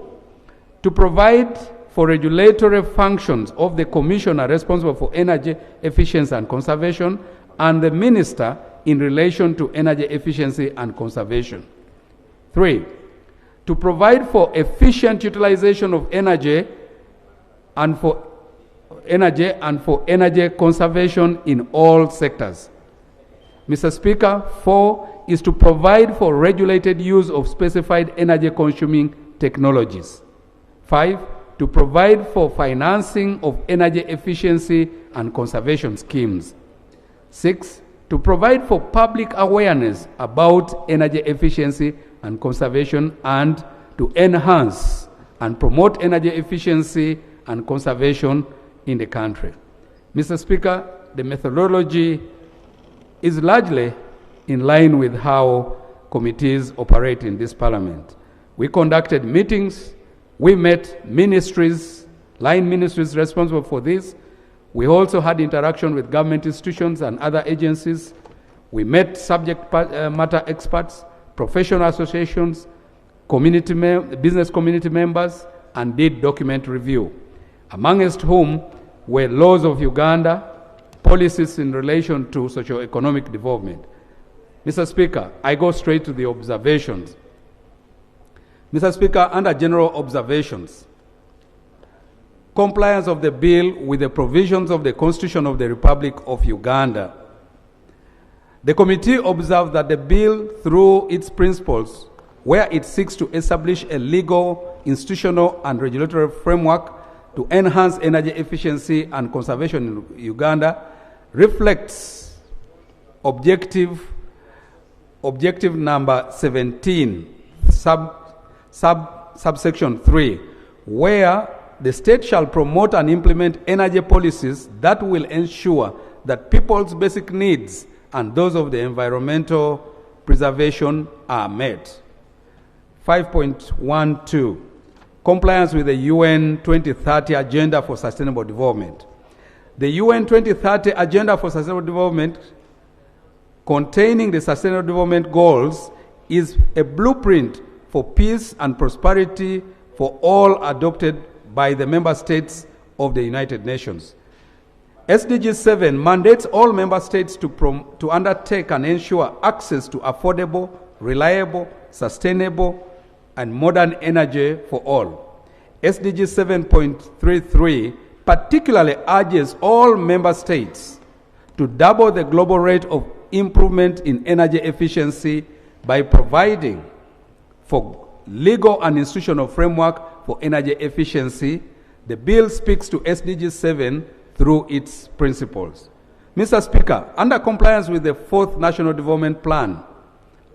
to provide for regulatory functions of the commissioner responsible for energy efficiency and conservation and the minister in relation to energy efficiency and conservation. 3, to provide for efficient utilization of energy and for energy conservation in all sectors. Mr. Speaker, 4 is to provide for regulated use of specified energy consuming technologies. 5, to provide for financing of energy efficiency and conservation schemes. 6, to provide for public awareness about energy efficiency and conservation and to enhance and promote energy efficiency and conservation in the country. Mr. Speaker, the methodology is largely in line with how committees operate in this Parliament. We conducted meetings, we met ministries, line ministries responsible for this. We also had interaction with government institutions and other agencies. We met subject matter experts, professional associations, business community members, and did document review, amongst whom were laws of Uganda, policies in relation to socio-economic development. Mr. Speaker, I go straight to the observations. Mr. Speaker, under general observations, compliance of the bill with the provisions of the Constitution of the Republic of Uganda. The committee observed that the bill, through its principles, where it seeks to establish a legal, institutional, and regulatory framework to enhance energy efficiency and conservation in Uganda, reflects objective number 17, subsection 3, where the state shall promote and implement energy policies that will ensure that people's basic needs and those of the environmental preservation are met. 5.12, compliance with the UN 2030 Agenda for Sustainable Development. The UN 2030 Agenda for Sustainable Development, containing the Sustainable Development Goals, is a blueprint for peace and prosperity for all, adopted by the member states of the United Nations. SDG 7 mandates all member states to undertake and ensure access to affordable, reliable, sustainable, and modern energy for all. SDG 7.33 particularly urges all member states to double the global rate of improvement in energy efficiency by providing for legal and institutional framework for energy efficiency. The bill speaks to SDG 7 through its principles. Mr. Speaker, under compliance with the 4th National Development Plan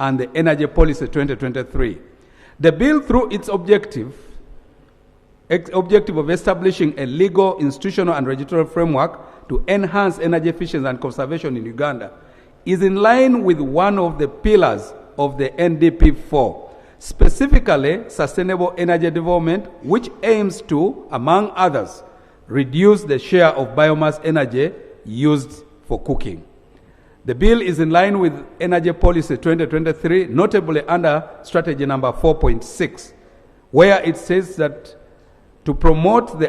and the Energy Policy 2023, the bill, through its objective of establishing a legal, institutional, and regulatory framework to enhance energy efficiency and conservation in Uganda, is in line with one of the pillars of the NDP4, specifically sustainable energy development, which aims to, among others, reduce the share of biomass energy used for cooking. The bill is in line with Energy Policy 2023, notably under strategy number 4.6, where it says that to promote the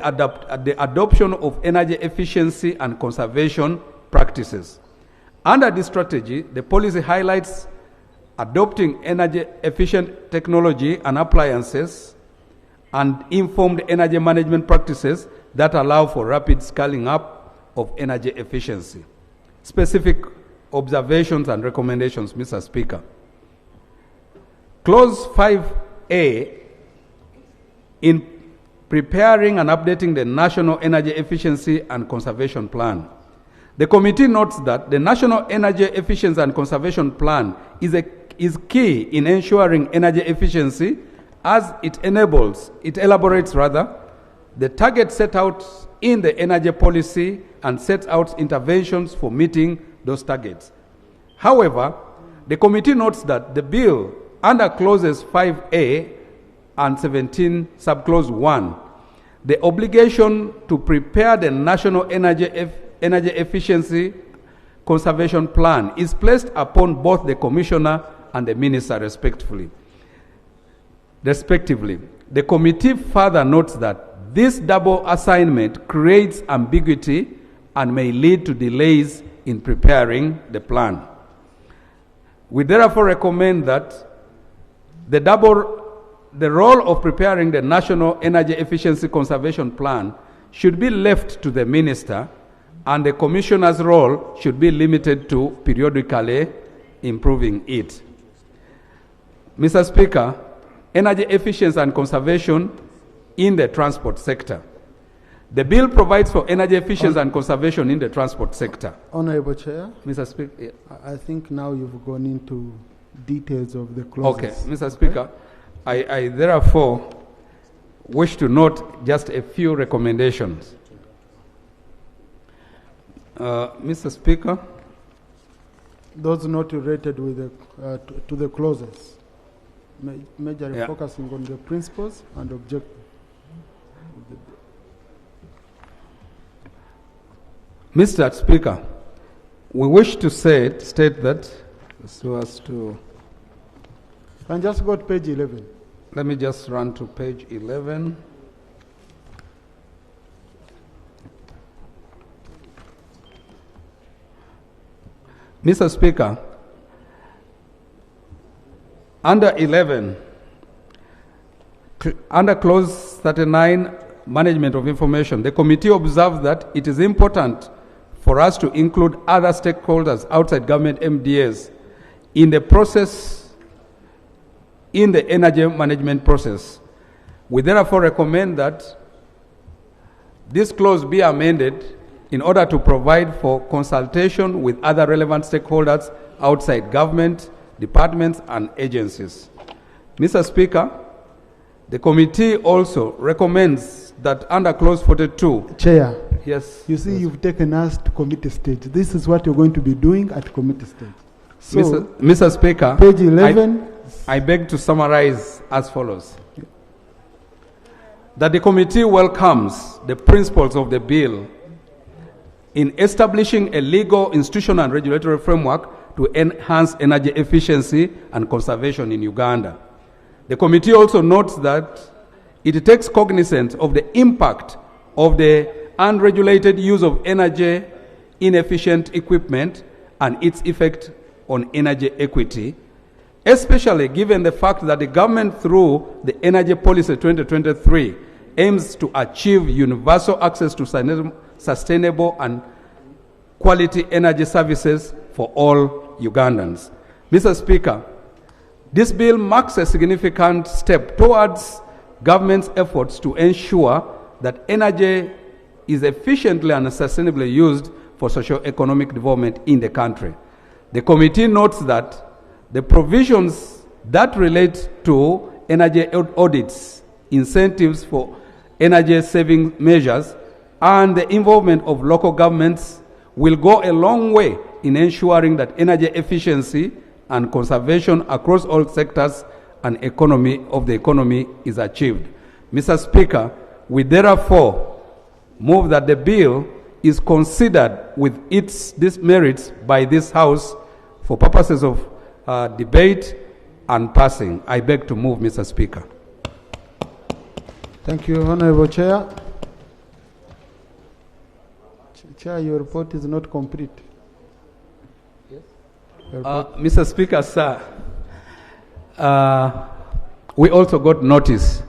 adoption of energy efficiency and conservation practices. Under this strategy, the policy highlights adopting energy efficient technology and appliances and informed energy management practices that allow for rapid scaling up of energy efficiency. Specific observations and recommendations, Mr. Speaker. Clause 5A, in preparing and updating the National Energy Efficiency and Conservation Plan. The committee notes that the National Energy Efficiency and Conservation Plan is key in ensuring energy efficiency, as it elaborates the targets set out in the energy policy and sets out interventions for meeting those targets. However, the committee notes that the bill, under clauses 5A and 17, subclause 1, the obligation to prepare the National Energy Efficiency Conservation Plan is placed upon both the Commissioner and the Minister respectively. The committee further notes that this double assignment creates ambiguity and may lead to delays in preparing the plan. We therefore recommend that the role of preparing the National Energy Efficiency Conservation Plan should be left to the Minister, and the Commissioner's role should be limited to periodically improving it. Mr. Speaker, energy efficiency and conservation in the transport sector. The bill provides for energy efficiency and conservation in the transport sector. Honorable Chair. Mr. Speaker. I think now you've gone into details of the clauses. Okay, Mr. Speaker, I therefore wish to note just a few recommendations. Mr. Speaker. Those not related with to the clauses, majorly focusing on the principles and objectives. Mr. Speaker, we wish to state that so as to... And just go to page 11. Let me just run to page 11. Mr. Speaker, under 11, under clause 39, management of information, the committee observed that it is important for us to include other stakeholders outside government MDAs in the process, in the energy management process. We therefore recommend that this clause be amended in order to provide for consultation with other relevant stakeholders outside government, departments, and agencies. Mr. Speaker, the committee also recommends that under clause 42... Chair. Yes. You see, you've taken us to committee stage. This is what you're going to be doing at committee stage. So, Mr. Speaker, page 11... I beg to summarize as follows. That the committee welcomes the principles of the bill in establishing a legal, institutional, and regulatory framework to enhance energy efficiency and conservation in Uganda. The committee also notes that it takes cognizance of the impact of the unregulated use of energy inefficient equipment and its effect on energy equity, especially given the fact that the government through the Energy Policy 2023 aims to achieve universal access to sustainable and quality energy services for all Ugandans. Mr. Speaker, this bill marks a significant step towards government's efforts to ensure that energy is efficiently and sustainably used for socio-economic development in the country. The committee notes that the provisions that relate to energy audits, incentives for energy saving measures, and the involvement of local governments will go a long way in ensuring that energy efficiency and conservation across all sectors and economy of the economy is achieved. Mr. Speaker, we therefore move that the bill is considered with its merits by this House for purposes of debate and passing. I beg to move, Mr. Speaker. Thank you, Honorable Chair. Chair, your report is not complete. Yes. Mr. Speaker, sir, we also got notice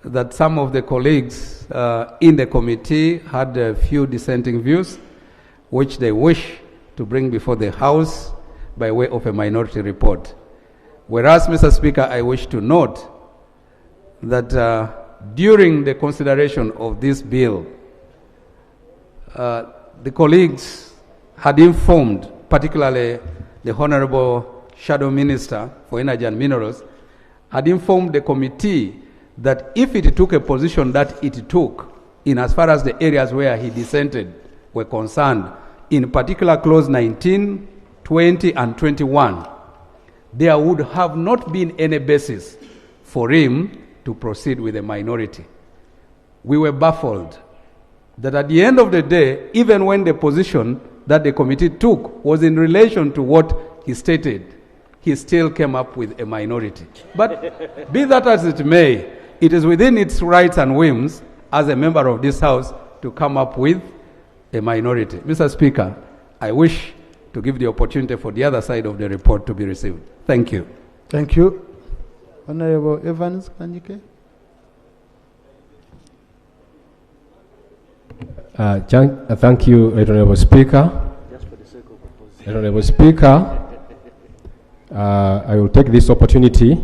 that some of the colleagues in the committee had a few dissenting views, which they wish to bring before the House by way of a minority report. Whereas, Mr. Speaker, I wish to note that during the consideration of this bill, the colleagues had informed, particularly the Honorable Shadow Minister for Energy and Minerals, had informed the committee that if it took a position that it took in as far as the areas where he dissented were concerned, in particular clause 19, 20, and 21, there would have not been any basis for him to proceed with a minority. We were baffled that at the end of the day, even when the position that the committee took was in relation to what he stated, he still came up with a minority. But be that as it may, it is within its rights and whims as a member of this House to come up with a minority. Mr. Speaker, I wish to give the opportunity for the other side of the report to be received. Thank you. Thank you. Honorable Evans Kanyike. Thank you, Honorable Speaker. Honorable Speaker, I will take this opportunity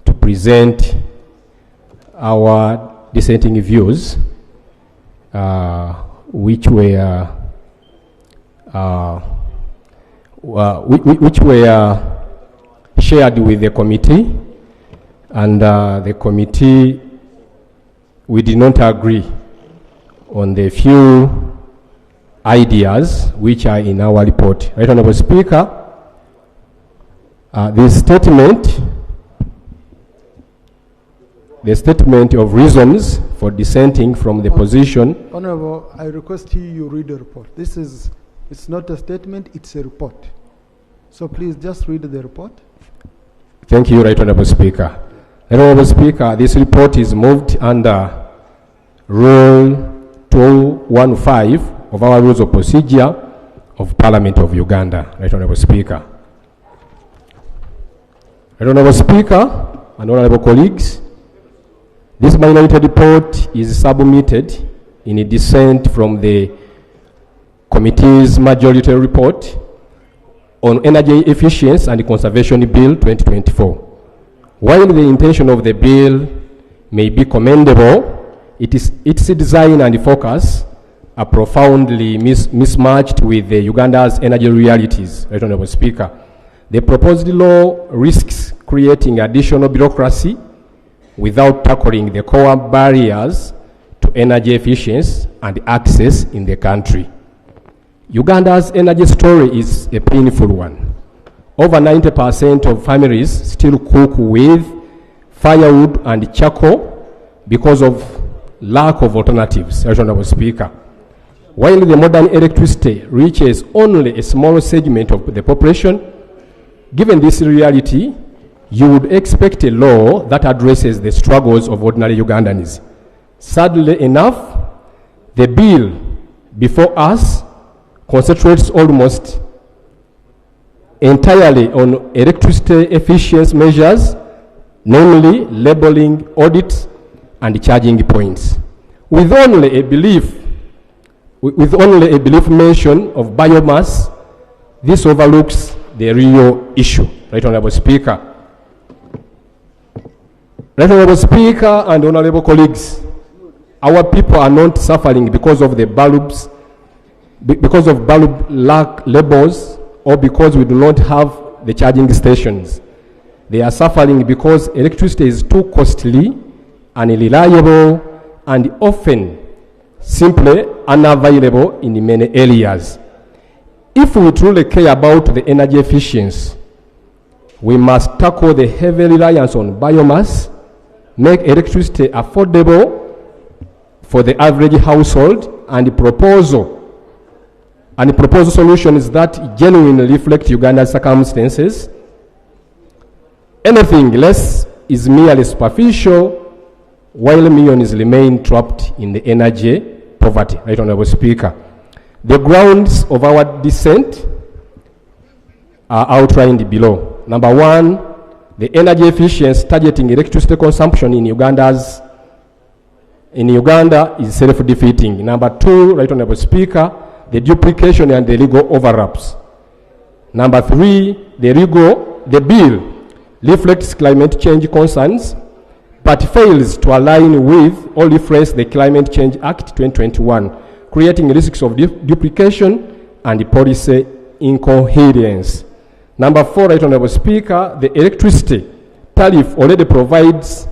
to present our dissenting views, which were shared with the committee, and the committee, we did not agree on the few ideas which are in our report. Right, Honorable Speaker, the statement of reasons for dissenting from the position. Honorable, I request you read the report. It's not a statement, it's a report. So please just read the report. Thank you, Right Honorable Speaker. Honorable Speaker, this report is moved under Rule 215 of our Rules of Procedure of Parliament of Uganda. Right Honorable Speaker. Right Honorable Speaker and Honorable colleagues, this minority report is submitted in a dissent from the committee's majority report on Energy Efficiency and Conservation Bill 2024. While the intention of the bill may be commendable, its design and focus are profoundly mismatched with the Uganda's energy realities. Right Honorable Speaker. The proposed law risks creating additional bureaucracy without tackling the core barriers to energy efficiency and access in the country. Uganda's energy story is a painful one. Over 90% of families still cook with firewood and charcoal because of lack of alternatives, Right Honorable Speaker. While the modern electricity reaches only a small segment of the population, given this reality, you would expect a law that addresses the struggles of ordinary Ugandans. Sadly enough, the bill before us concentrates almost entirely on electricity efficiency measures, namely labeling, audits, and charging points. With only a belief mention of biomass, this overlooks the real issue. Right Honourable Speaker. Right Honourable Speaker and Honourable colleagues, our people are not suffering because of the bulbs, because of bulb lack labels, or because we do not have the charging stations. They are suffering because electricity is too costly, unreliable, and often simply unavailable in many areas. If we truly care about the energy efficiency, we must tackle the heavy reliance on biomass, make electricity affordable for the average household, and propose solutions that genuinely reflect Uganda's circumstances. Anything less is merely superficial, while millions remain trapped in the energy poverty. Right Honourable Speaker. The grounds of our dissent are outlined below. Number one, the energy efficiency targeting electricity consumption in Uganda is self-defeating. Number two, Right Honourable Speaker, the duplication and the legal overlaps. Number three, the bill reflects climate change concerns, but fails to align with or reference the Climate Change Act 2021, creating risks of duplication and policy incoherence. Number four, Right Honourable Speaker, the electricity tariff already provides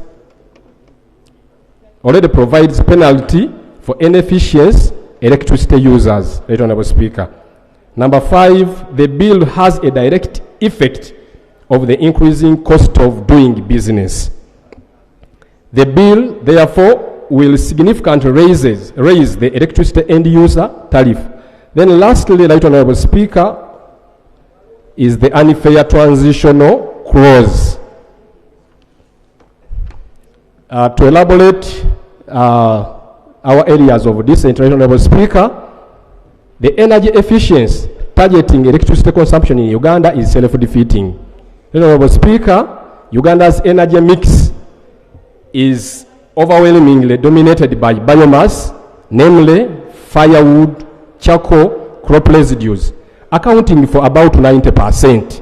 penalty for inefficient electricity users. Right Honourable Speaker. Number five, the bill has a direct effect of the increasing cost of doing business. The bill, therefore, will significantly raise the electricity end user tariff. Then lastly, Right Honourable Speaker, is the unfair transitional clause. To elaborate our areas of dissent, Right Honourable Speaker, the energy efficiency targeting electricity consumption in Uganda is self-defeating. Right Honourable Speaker, Uganda's energy mix is overwhelmingly dominated by biomass, namely firewood, charcoal, crop residues, accounting for about 90%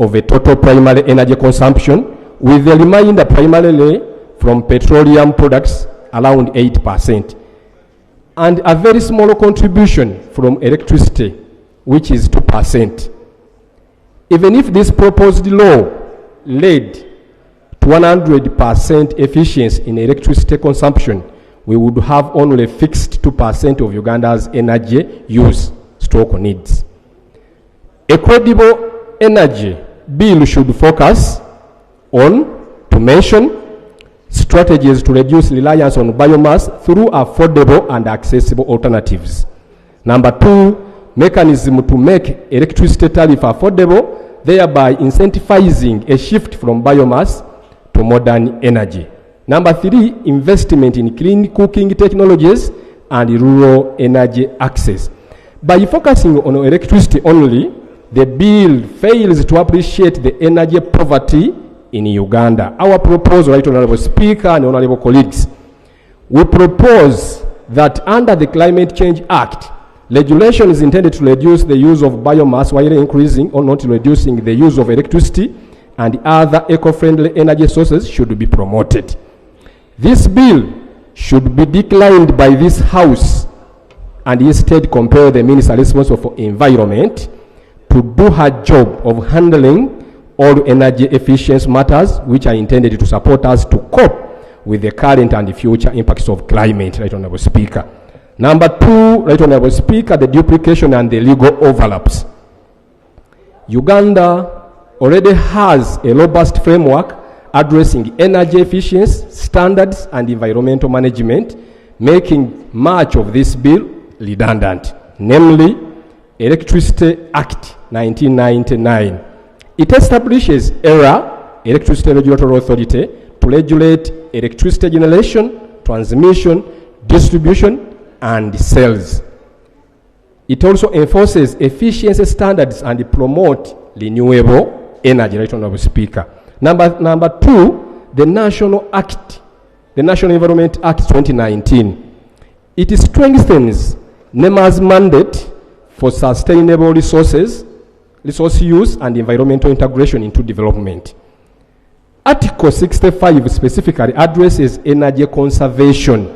of the total primary energy consumption, with the remainder primarily from petroleum products, around 8%, and a very small contribution from electricity, which is 2%. Even if this proposed law led to 100% efficiency in electricity consumption, we would have only fixed 2% of Uganda's energy use stock needs. A credible energy bill should focus on, to mention, strategies to reduce reliance on biomass through affordable and accessible alternatives. Number two, mechanism to make electricity tariff affordable, thereby incentivizing a shift from biomass to modern energy. Number three, investment in clean cooking technologies and rural energy access. By focusing on electricity only, the bill fails to appreciate the energy poverty in Uganda. Our proposal, Right Honourable Speaker and Honourable colleagues, we propose that under the Climate Change Act, legislation is intended to reduce the use of biomass while increasing or not reducing the use of electricity, and other eco-friendly energy sources should be promoted. This bill should be declined by this House and instead compel the Minister responsible for environment to do her job of handling all energy efficiency matters which are intended to support us to cope with the current and the future impacts of climate. Right Honourable Speaker. Number two, Right Honourable Speaker, the duplication and the legal overlaps. Uganda already has a robust framework addressing energy efficiency standards and environmental management, making much of this bill redundant, namely Electricity Act 1999. It establishes ERA, Electricity Regulatory Authority, to regulate electricity generation, transmission, distribution, and sales. It also enforces efficiency standards and promote renewable energy, Right Honorable Speaker. Number two, the National Act, the National Environment Act 2019. It strengthens NEMA's mandate for sustainable resource use and environmental integration into development. Article 65 specifically addresses energy conservation.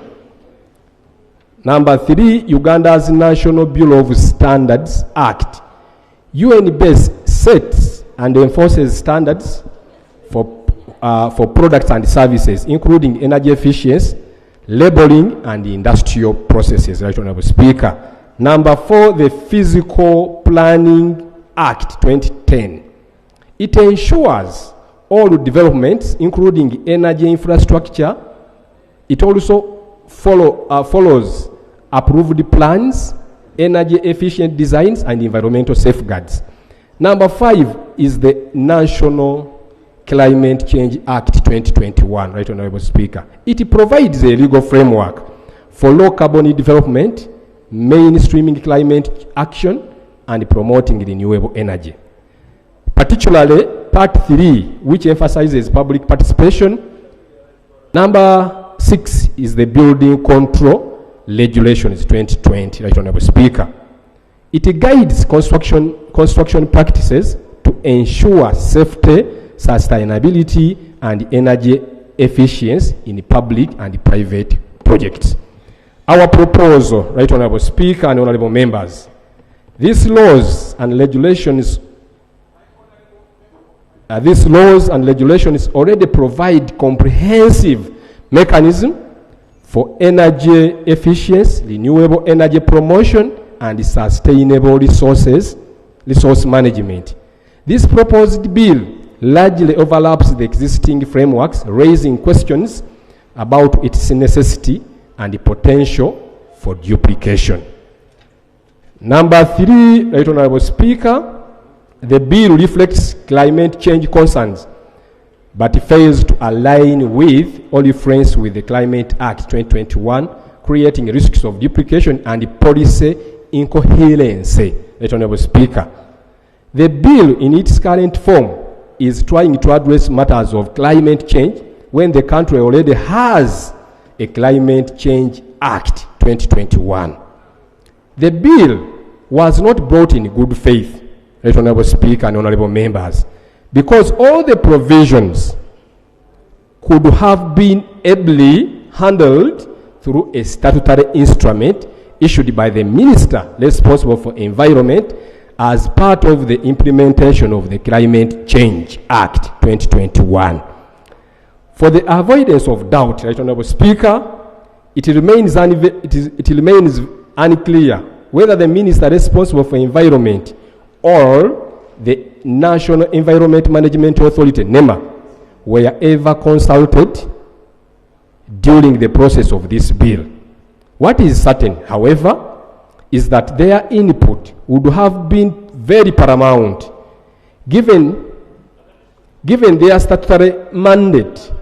Number three, Uganda's National Bureau of Standards Act. UN-based sets and enforces standards for products and services, including energy efficiency, labeling, and industrial processes, Right Honorable Speaker. Number four, the Physical Planning Act 2010. It ensures all developments, including energy infrastructure. It also follows approved plans, energy efficient designs, and environmental safeguards. Number five is the National Climate Change Act 2021, Right Honorable Speaker. It provides a legal framework for low carbon development, mainstreaming climate action, and promoting renewable energy. Particularly Part 3, which emphasizes public participation. Number 6 is the Building Control Regulations 2020, Right Honorable Speaker. It guides construction practices to ensure safety, sustainability, and energy efficiency in public and private projects. Our proposal, Right Honorable Speaker and honorable members, these laws and regulations already provide comprehensive mechanism for energy efficiency, renewable energy promotion, and sustainable resource management. This proposed bill largely overlaps the existing frameworks, raising questions about its necessity and the potential for duplication. Number 3, Right Honorable Speaker, the bill reflects climate change concerns, but fails to align with or reference with the Climate Act 2021, creating risks of duplication and policy incoherence. Right Honorable Speaker, the bill in its current form is trying to address matters of climate change when the country already has a Climate Change Act 2021. The bill was not brought in good faith, Right Honorable Speaker and honorable members, because all the provisions could have been ably handled through a statutory instrument issued by the minister responsible for environment as part of the implementation of the Climate Change Act 2021. For the avoidance of doubt, Right Honorable Speaker, it remains unclear whether the minister responsible for environment or the National Environment Management Authority, NEMA, were ever consulted during the process of this bill. What is certain, however, is that their input would have been very paramount given their statutory mandate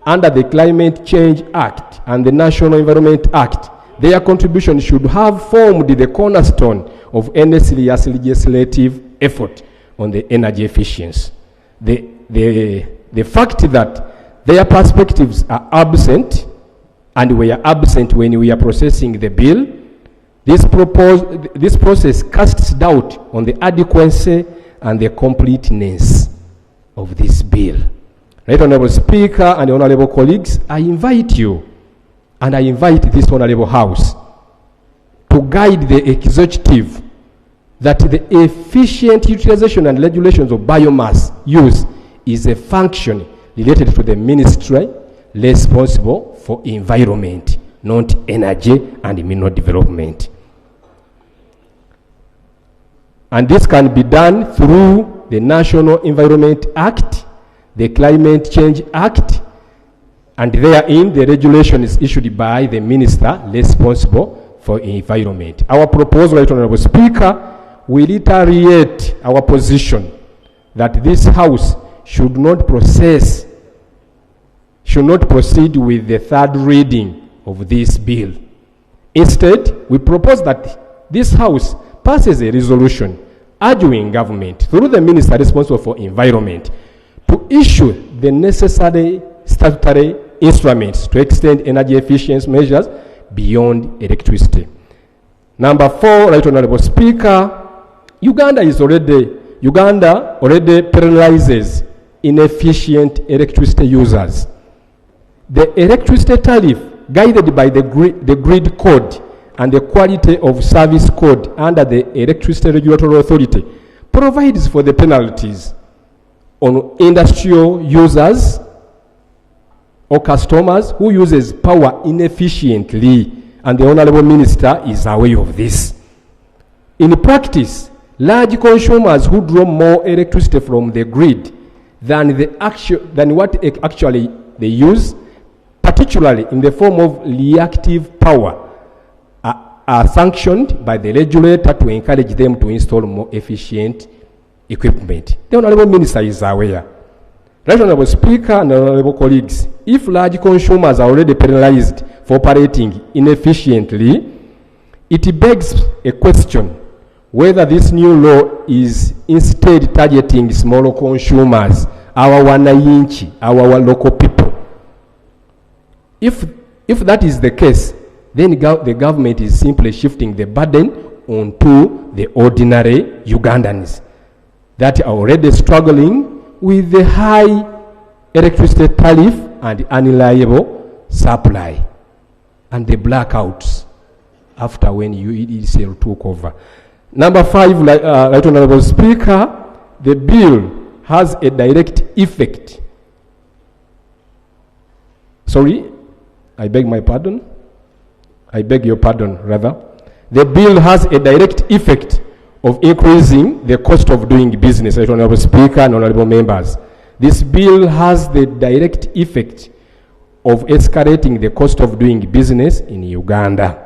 under the Climate Change Act and the National Environment Act. Their contribution should have formed the cornerstone of any serious legislative effort on the energy efficiency. The fact that their perspectives are absent and were absent when we are processing the bill, this process casts doubt on the adequacy and the completeness of this bill. Right Honorable Speaker and honorable colleagues, I invite you and I invite this honorable House to guide the executive that the efficient utilization and regulations of biomass use is a function related to the ministry responsible for environment, not energy and mineral development. And this can be done through the National Environment Act, the Climate Change Act, and therein the regulation is issued by the minister responsible for environment. Our proposal, Right Honorable Speaker, we reiterate our position that this House should not proceed with the third reading of this bill. Instead, we propose that this House passes a resolution urging government, through the minister responsible for environment, to issue the necessary statutory instruments to extend energy efficiency measures beyond electricity. Number 4, Right Honorable Speaker, Uganda already penalizes inefficient electricity users. The electricity tariff, guided by the grid code and the quality of service code under the Electricity Regulatory Authority, provides for the penalties on industrial users or customers who uses power inefficiently, and the Honorable Minister is aware of this. In practice, large consumers who draw more electricity from the grid than what actually they use, particularly in the form of reactive power, are sanctioned by the regulator to encourage them to install more efficient equipment. The Honorable Minister is aware. Right Honorable Speaker and Honorable colleagues, if large consumers are already penalized for operating inefficiently, it begs a question whether this new law is instead targeting smaller consumers, our wananchi, our local people. If that is the case, then the government is simply shifting the burden onto the ordinary Ugandans that are already struggling with the high electricity tariff and unreliable supply and the blackouts after when UEDCL took over. Number 5, Right Honorable Speaker, the bill has a direct effect. Sorry, I beg my pardon. I beg your pardon, rather. The bill has a direct effect of increasing the cost of doing business, Right Honorable Speaker and Honorable Members. This bill has the direct effect of escalating the cost of doing business in Uganda.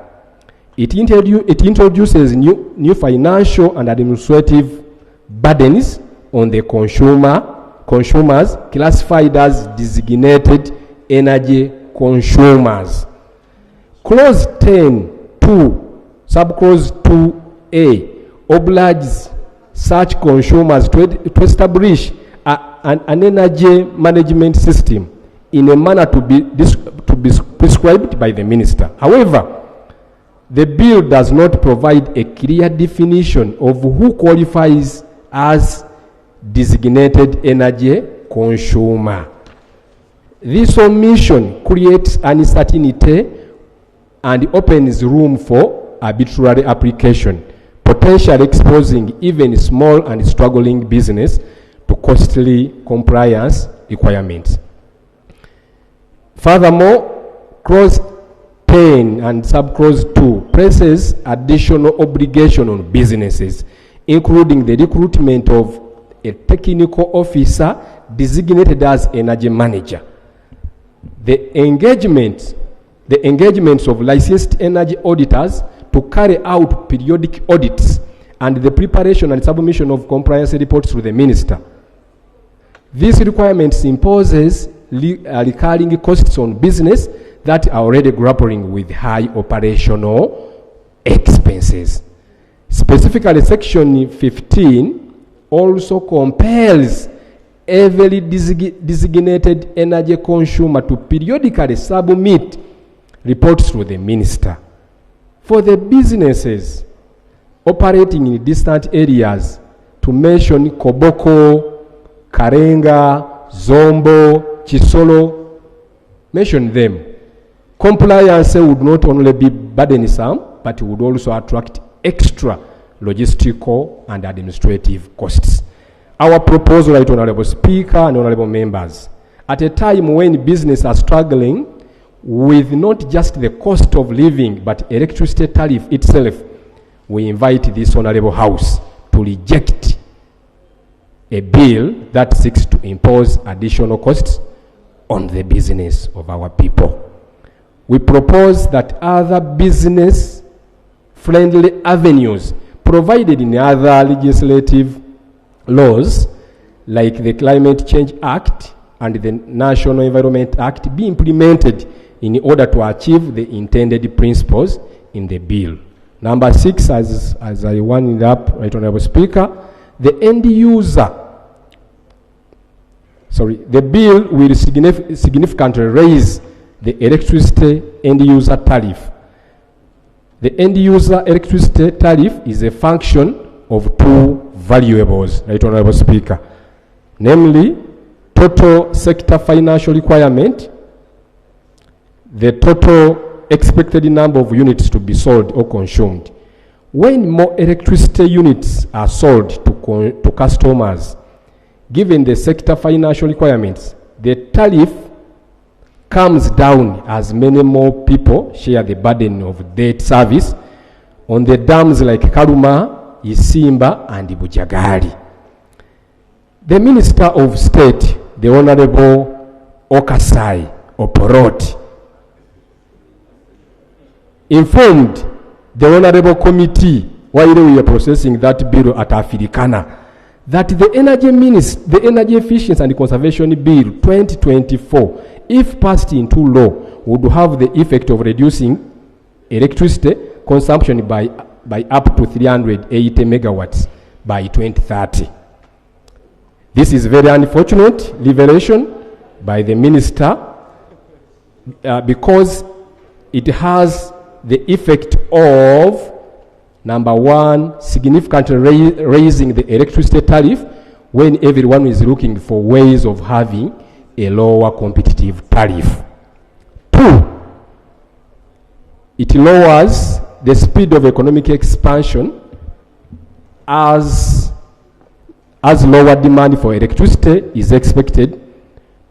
It introduces new financial and administrative burdens on the consumers classified as designated energy consumers. Clause 10(2), subclause 2A, obliges such consumers to establish an energy management system in a manner to be prescribed by the minister. However, the bill does not provide a clear definition of who qualifies as designated energy consumer. This omission creates uncertainty and opens room for arbitrary application, potentially exposing even small and struggling business to costly compliance requirements. Furthermore, clause 10 and subclause 2 places additional obligation on businesses, including the recruitment of a technical officer designated as energy manager. The engagements of licensed energy auditors to carry out periodic audits and the preparation and submission of compliance reports to the minister. These requirements imposes recurring costs on business that are already grappling with high operational expenses. Specifically, Section 15 also compels every designated energy consumer to periodically submit reports to the minister. For the businesses operating in distant areas, to mention Koboko, Karenga, Zombo, Chisolo, mention them. Compliance would not only be burdensome, but would also attract extra logistical and administrative costs. Our proposal, Right Honorable Speaker and Honorable Members, at a time when businesses are struggling with not just the cost of living, but electricity tariff itself, we invite this Honorable House to reject a bill that seeks to impose additional costs on the business of our people. We propose that other business-friendly avenues provided in other legislative laws, like the Climate Change Act and the National Environment Act, be implemented in order to achieve the intended principles in the bill. Number 6, as I wound up, Right Honorable Speaker, the end user, the bill will significantly raise the electricity end user tariff. The end user electricity tariff is a function of two variables, Right Honorable Speaker, namely total sector financial requirement, the total expected number of units to be sold or consumed. When more electricity units are sold to customers, given the sector financial requirements, the tariff comes down as many more people share the burden of debt service on the dams like Karuma, Isimba, and Bujagari. The Minister of State, the Honorable Okasai Oporot, informed the Honorable Committee while we were processing that bill at Africana that the Energy Efficiency and Conservation Bill 2024, if passed into law, would have the effect of reducing electricity consumption by up to 380 megawatts by 2030. This is very unfortunate revelation by the minister because it has the effect of, number one, significantly raising the electricity tariff when everyone is looking for ways of having a lower competitive tariff. 2, it lowers the speed of economic expansion as lower demand for electricity is expected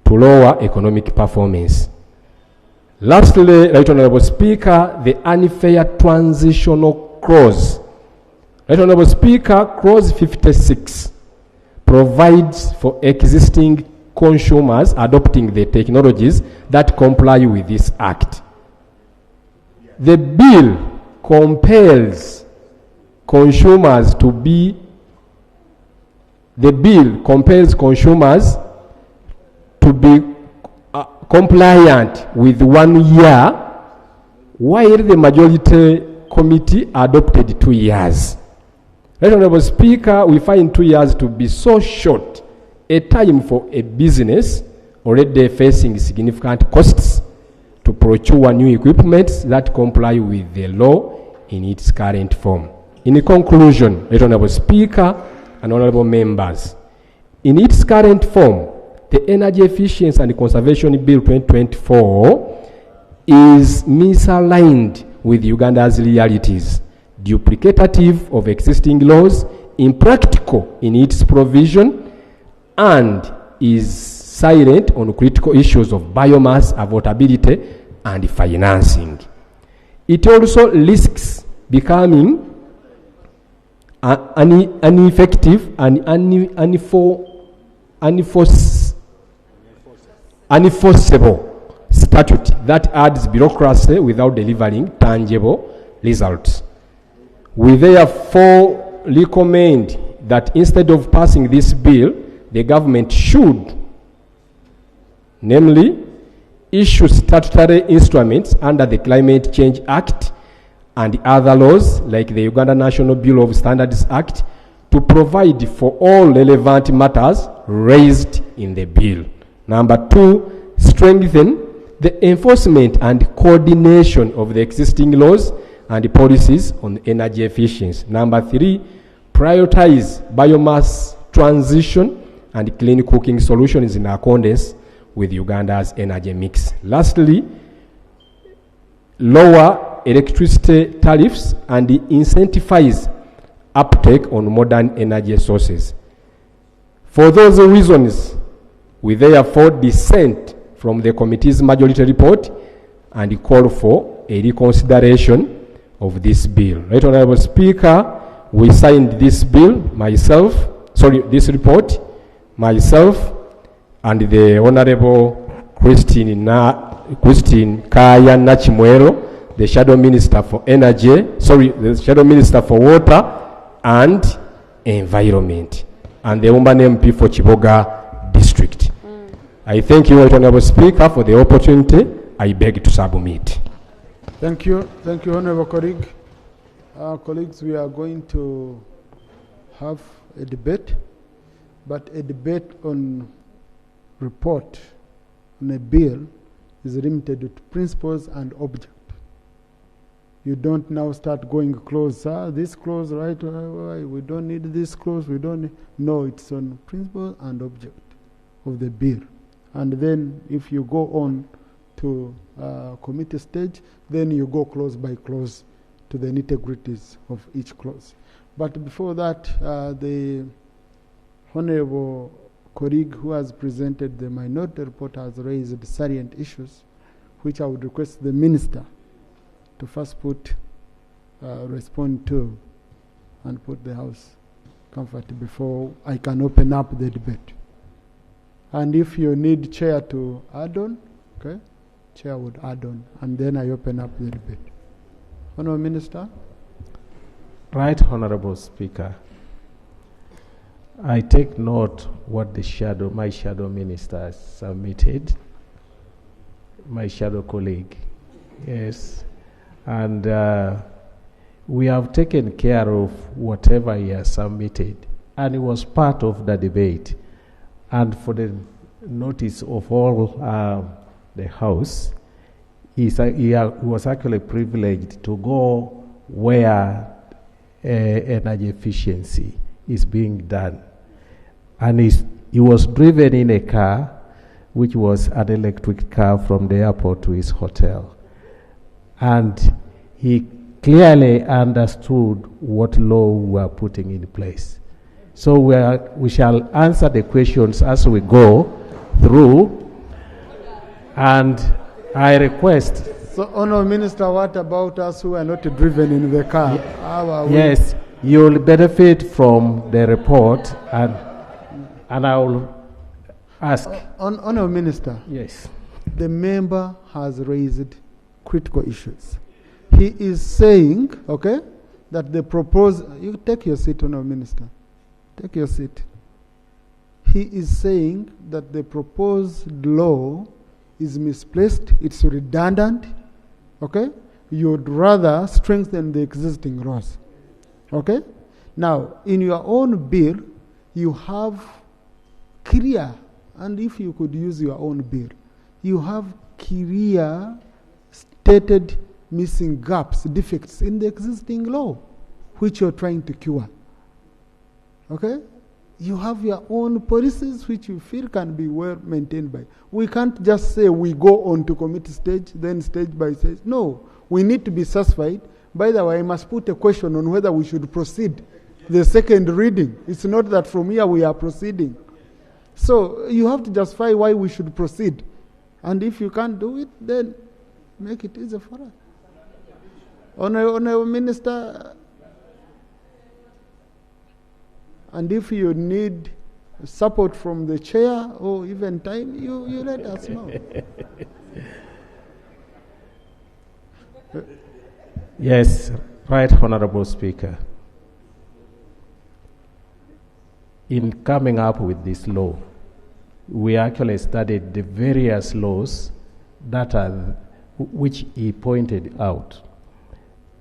to lower economic performance. Lastly, Right Honorable Speaker, the unfair transitional clause. Right Honorable Speaker, clause 56 provides for existing consumers adopting the technologies that comply with this act. The bill compels consumers to be compliant with 1 year, while the majority committee adopted 2 years. Right Honorable Speaker, we find 2 years to be so short a time for a business already facing significant costs to procure new equipment that comply with the law in its current form. In conclusion, Right Honorable Speaker and honorable members, in its current form, the Energy Efficiency and Conservation Bill 2024 is misaligned with Uganda's realities, duplicative of existing laws, impractical in its provision, and is silent on critical issues of biomass affordability and financing. It also risks becoming ineffective and unenforceable statute that adds bureaucracy without delivering tangible results. We therefore recommend that instead of passing this bill, the government should, namely, issue statutory instruments under the Climate Change Act and other laws like the Uganda National Bureau of Standards Act to provide for all relevant matters raised in the bill. Number 2, strengthen the enforcement and coordination of the existing laws and policies on energy efficiency. Number 3, prioritize biomass transition and clean cooking solutions in accordance with Uganda's energy mix. Lastly, lower electricity tariffs and incentivize uptake on modern energy sources. For those reasons, we therefore dissent from the committee's majority report and call for a reconsideration of this bill. Right Honorable Speaker, we signed this bill, this report, myself and the Honorable Christine Kaya Nachimwero, the Shadow Minister for the Shadow Minister for Water and Environment, and the Umban MP for Chiboga District. I thank you, Honorable Speaker, for the opportunity. I beg to submit. Thank you. Thank you, Honorable colleague. Colleagues, we are going to have a debate, but a debate on report on a bill is limited to principles and object. You don't now start going clause, this clause, right? We don't need this clause, we don't need. No, it's on principle and object of the bill. And then if you go on to committee stage, then you go clause by clause to the nitty-gritties of each clause. But before that, the Honorable colleague who has presented the minority report has raised salient issues, which I would request the Minister to first respond to and put the House comfort before I can open up the debate. And if you need Chair to add on, okay, Chair would add on, and then I open up the debate. Honourable Minister. Right, Honourable Speaker. I take note what my shadow minister submitted, my shadow colleague. Yes. And we have taken care of whatever he has submitted, and it was part of the debate. And for the notice of all the House, he was actually privileged to go where energy efficiency is being done. And he was driven in a car, which was an electric car from the airport to his hotel. And he clearly understood what law we are putting in place. So we shall answer the questions as we go through. And I request. So, Honourable Minister, what about us who are not driven in the car? Yes, you'll benefit from the report, and I will ask. Honourable Minister. Yes. The member has raised critical issues. He is saying, okay, that the proposed, you take your seat, Honourable Minister. Take your seat. He is saying that the proposed law is misplaced, it's redundant, okay? You would rather strengthen the existing laws, okay? Now, in your own bill, you have clear, and if you could use your own bill, you have clear stated missing gaps, defects in the existing law, which you're trying to cure. Okay? You have your own policies which you feel can be well maintained by. We can't just say we go on to committee stage, then stage by stage. No, we need to be satisfied. By the way, I must put a question on whether we should proceed the second reading. It's not that from here we are proceeding. So you have to justify why we should proceed. And if you can't do it, then make it easy for us. Honourable Minister, and if you need support from the chair or even time, you let us know. Yes, right, Honourable Speaker. In coming up with this law, we actually studied the various laws that are which he pointed out.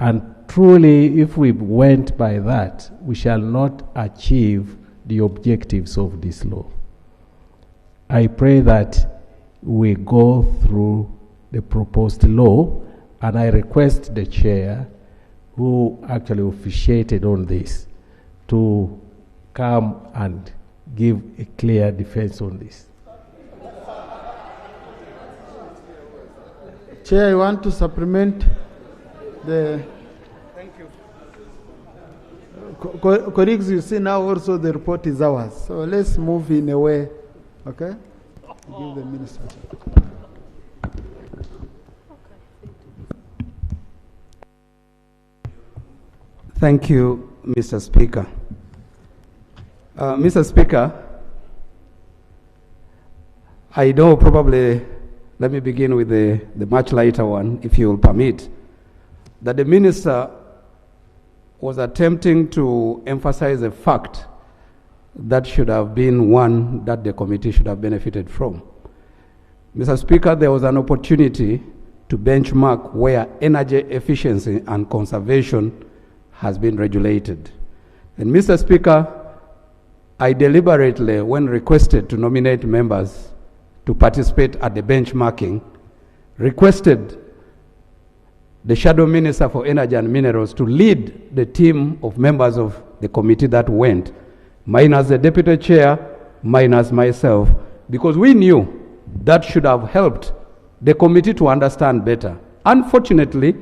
And truly, if we went by that, we shall not achieve the objectives of this law. I pray that we go through the proposed law, and I request the chair, who actually officiated on this, to come and give a clear defense on this. Chair, I want to supplement the... Thank you. Colleagues, you see now also the report is ours. So let's move in a way, okay? Give the minister. Thank you, Mr. Speaker. Mr. Speaker, I know probably, let me begin with the much lighter one, if you will permit, that the minister was attempting to emphasize a fact that should have been one that the committee should have benefited from. Mr. Speaker, there was an opportunity to benchmark where energy efficiency and conservation has been regulated. And Mr. Speaker, I deliberately, when requested to nominate members to participate at the benchmarking, requested the Shadow Minister for Energy and Minerals to lead the team of members of the committee that went, minus the Deputy Chair, minus myself, because we knew that should have helped the committee to understand better. Unfortunately,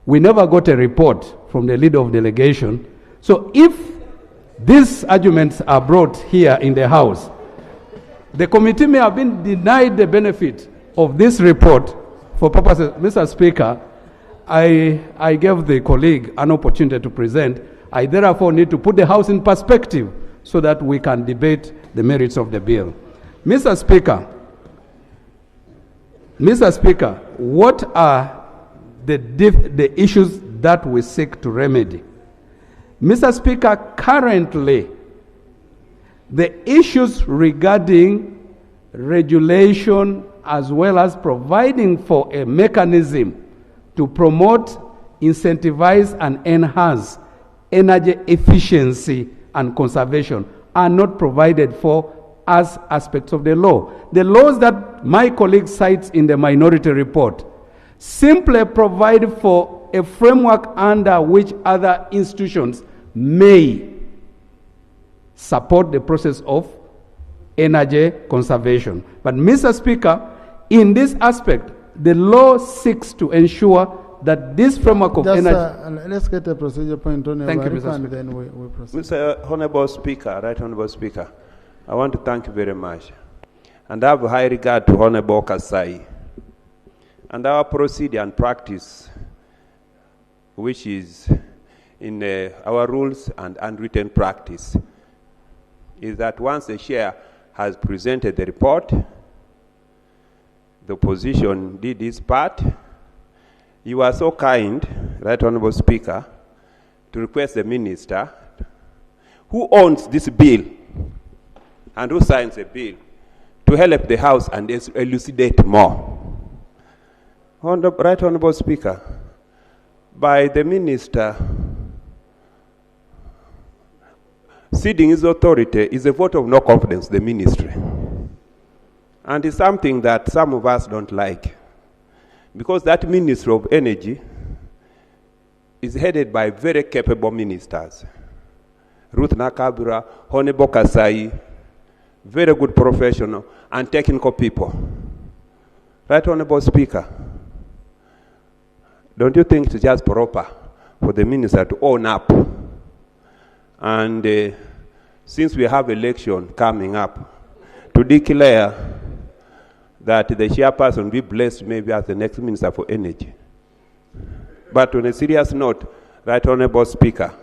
we never got a report from the leader of delegation. So if these arguments are brought here in the House, the committee may have been denied the benefit of this report for purposes. Mr. Speaker, I gave the colleague an opportunity to present. I therefore need to put the House in perspective so that we can debate the merits of the bill. Mr. Speaker, what are the issues that we seek to remedy? Mr. Speaker, currently, the issues regarding regulation as well as providing for a mechanism to promote, incentivize, and enhance energy efficiency and conservation are not provided for as aspects of the law. The laws that my colleague cites in the minority report simply provide for a framework under which other institutions may support the process of energy conservation. But Mr. Speaker, in this aspect, the law seeks to ensure that this framework of energy... let's get a procedure point on Thank you, Mr. and Speaker. then we proceed. Mr. Honorable Speaker, Right Honorable Speaker, I want to thank you very much. And I have high regard to Honorable Kasai. And our procedure and practice, which is in our rules and unwritten practice, is that once the chair has presented the report, the opposition did its part. You are so kind, Right Honorable Speaker, to request the minister who owns this bill and who signs the bill to help the House and elucidate more. Right Honorable Speaker, by the minister ceding his authority is a vote of no confidence, the ministry. And it's something that some of us don't like. Because that Ministry of Energy is headed by very capable ministers. Ruth Nakabura, Honorable Kasai, very good professional and technical people. Right Honorable Speaker, don't you think it's just proper for the minister to own up? And since we have election coming up, to declare that the chairperson be blessed maybe as the next Minister for Energy. But on a serious note, Right Honorable Speaker,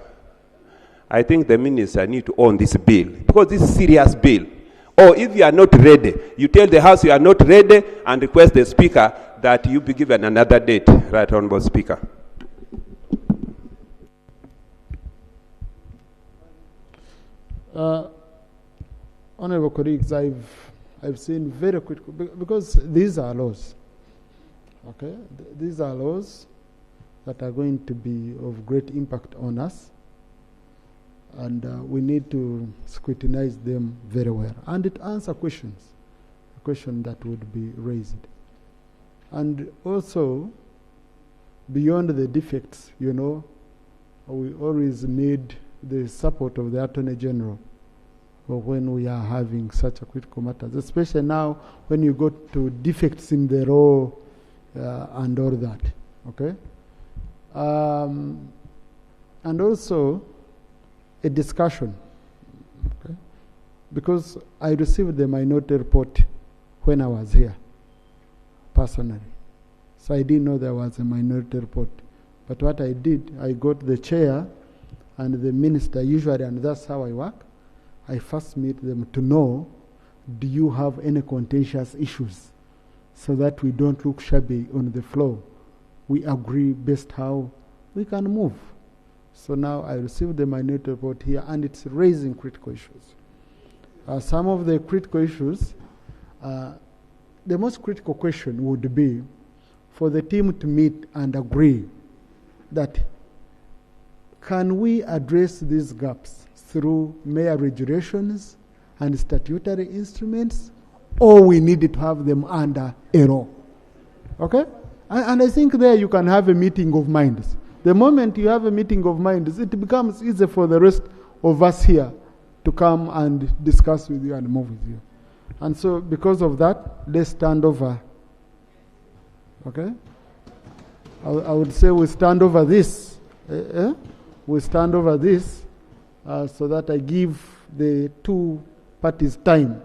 I think the minister need to own this bill because this is a serious bill. Or if you are not ready, you tell the House you are not ready and request the Speaker that you be given another date, Right Honorable Speaker. Honorable colleagues, I've seen very critical, because these are laws, okay? These are laws that are going to be of great impact on us, and we need to scrutinize them very well. And it answers questions, a question that would be raised. And also, beyond the defects, you know, we always need the support of the Attorney General when we are having such a critical matters, especially now when you go to defects in the law and all that, okay? And also a discussion, okay? Because I received the minority report when I was here, personally. So I didn't know there was a minority report. But what I did, I got the chair and the minister usually, and that's how I work. I first meet them to know, do you have any contentious issues, so that we don't look shabby on the floor. We agree best how we can move. So now I received the minority report here, and it's raising critical issues. Some of the critical issues, the most critical question would be for the team to meet and agree that can we address these gaps through mere regulations and statutory instruments, or we need to have them under a law? Okay? And I think there you can have a meeting of minds. The moment you have a meeting of minds, it becomes easy for the rest of us here to come and discuss with you and move with you. And so because of that, let's stand over. Okay? I would say we stand over this. We stand over this so that I give the two parties time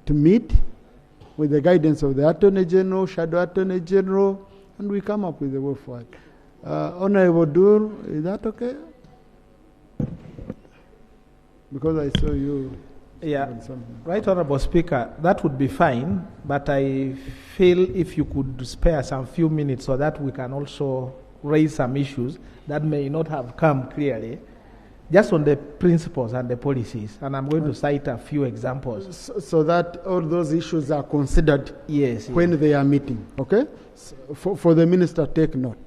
to meet with the guidance of the Attorney General, Shadow Attorney General, and we come up with a way forward. Honorable Dur, is that okay? Because I saw you. Yeah, right, Honorable Speaker, that would be fine, but I feel if you could spare some few minutes so that we can also raise some issues that may not have come clearly, just on the principles and the policies, and I'm going to cite a few examples. So that all those issues are considered when they are meeting, okay? So for the minister, take note.